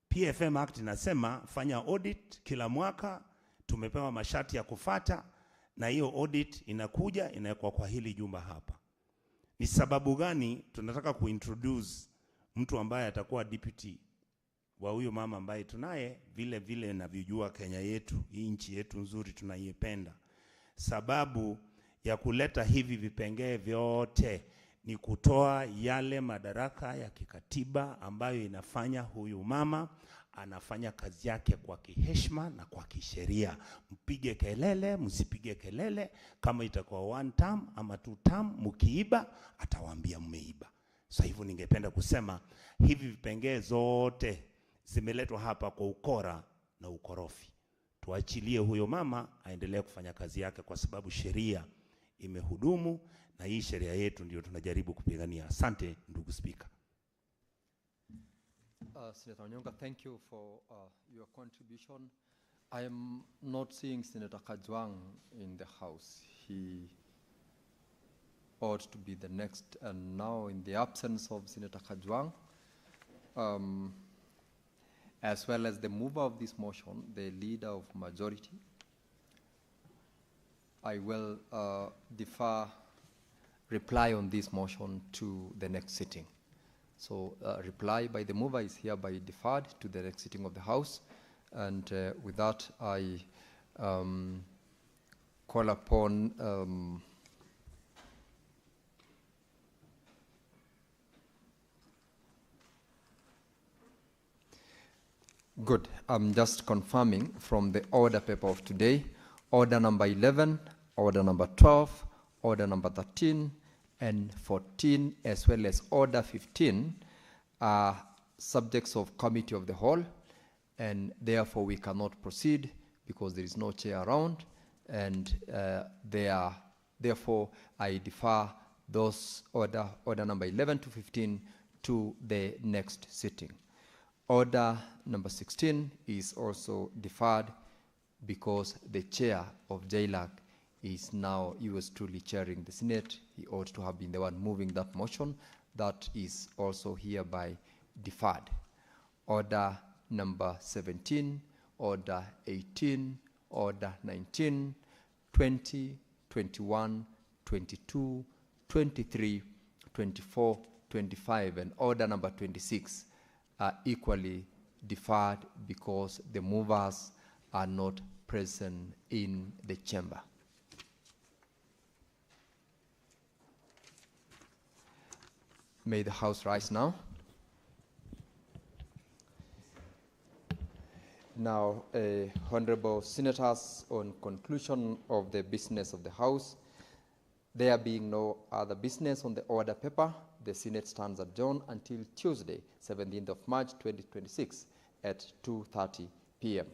PFM Act inasema fanya audit kila mwaka, tumepewa masharti ya kufata, na hiyo audit inakuja inawekwa kwa hili jumba hapa. Ni sababu gani tunataka kuintroduce mtu ambaye atakuwa deputy wa huyo mama ambaye tunaye? Vile vile navijua Kenya yetu, hii nchi yetu nzuri tunaipenda. Sababu ya kuleta hivi vipengee vyote ni kutoa yale madaraka ya kikatiba ambayo inafanya huyu mama anafanya kazi yake kwa kiheshima na kwa kisheria. Mpige kelele, msipige kelele, kama itakuwa 1 term ama 2 term, mkiiba atawaambia mmeiba. Sasa hivyo ningependa kusema hivi vipengee zote zimeletwa hapa kwa ukora na ukorofi. Tuachilie huyo mama aendelee kufanya kazi yake, kwa sababu sheria imehudumu na hii sheria yetu ndio tunajaribu kupigania. Asante ndugu Speaker. Senator Onyonga, thank you for your contribution. I am not seeing Senator Kajwang in the House. He ought to be the next, and now in the absence of Senator Kajwang, as well as the mover of this motion, the leader of majority, I will defer reply on this motion to the next sitting. So reply by the mover is hereby deferred to the next sitting of the House. And with that, I call upon good. I'm just confirming from the order paper of today, order number 11, order number 12, order number 13, and 14, as well as order 15, are subjects of committee of the whole, and therefore we cannot proceed because there is no chair around, and therefore I defer those order number 11 to 15 to the next sitting. Order number 16 is also deferred because the chair of JLAC is now yours truly chairing the Senate. He ought to have been the one moving that motion. That is also hereby deferred. Order number 17, order 18, order 19, 20, 21, 22, 23, 24, 25, and order number 26 are equally deferred because the movers are not present in the chamber. May the House rise now. Now, honorable senators, on conclusion of the business of the House, there being no other business on the order paper, the Senate stands adjourned until Tuesday, 17th of March, 2026 at 2:30 p.m.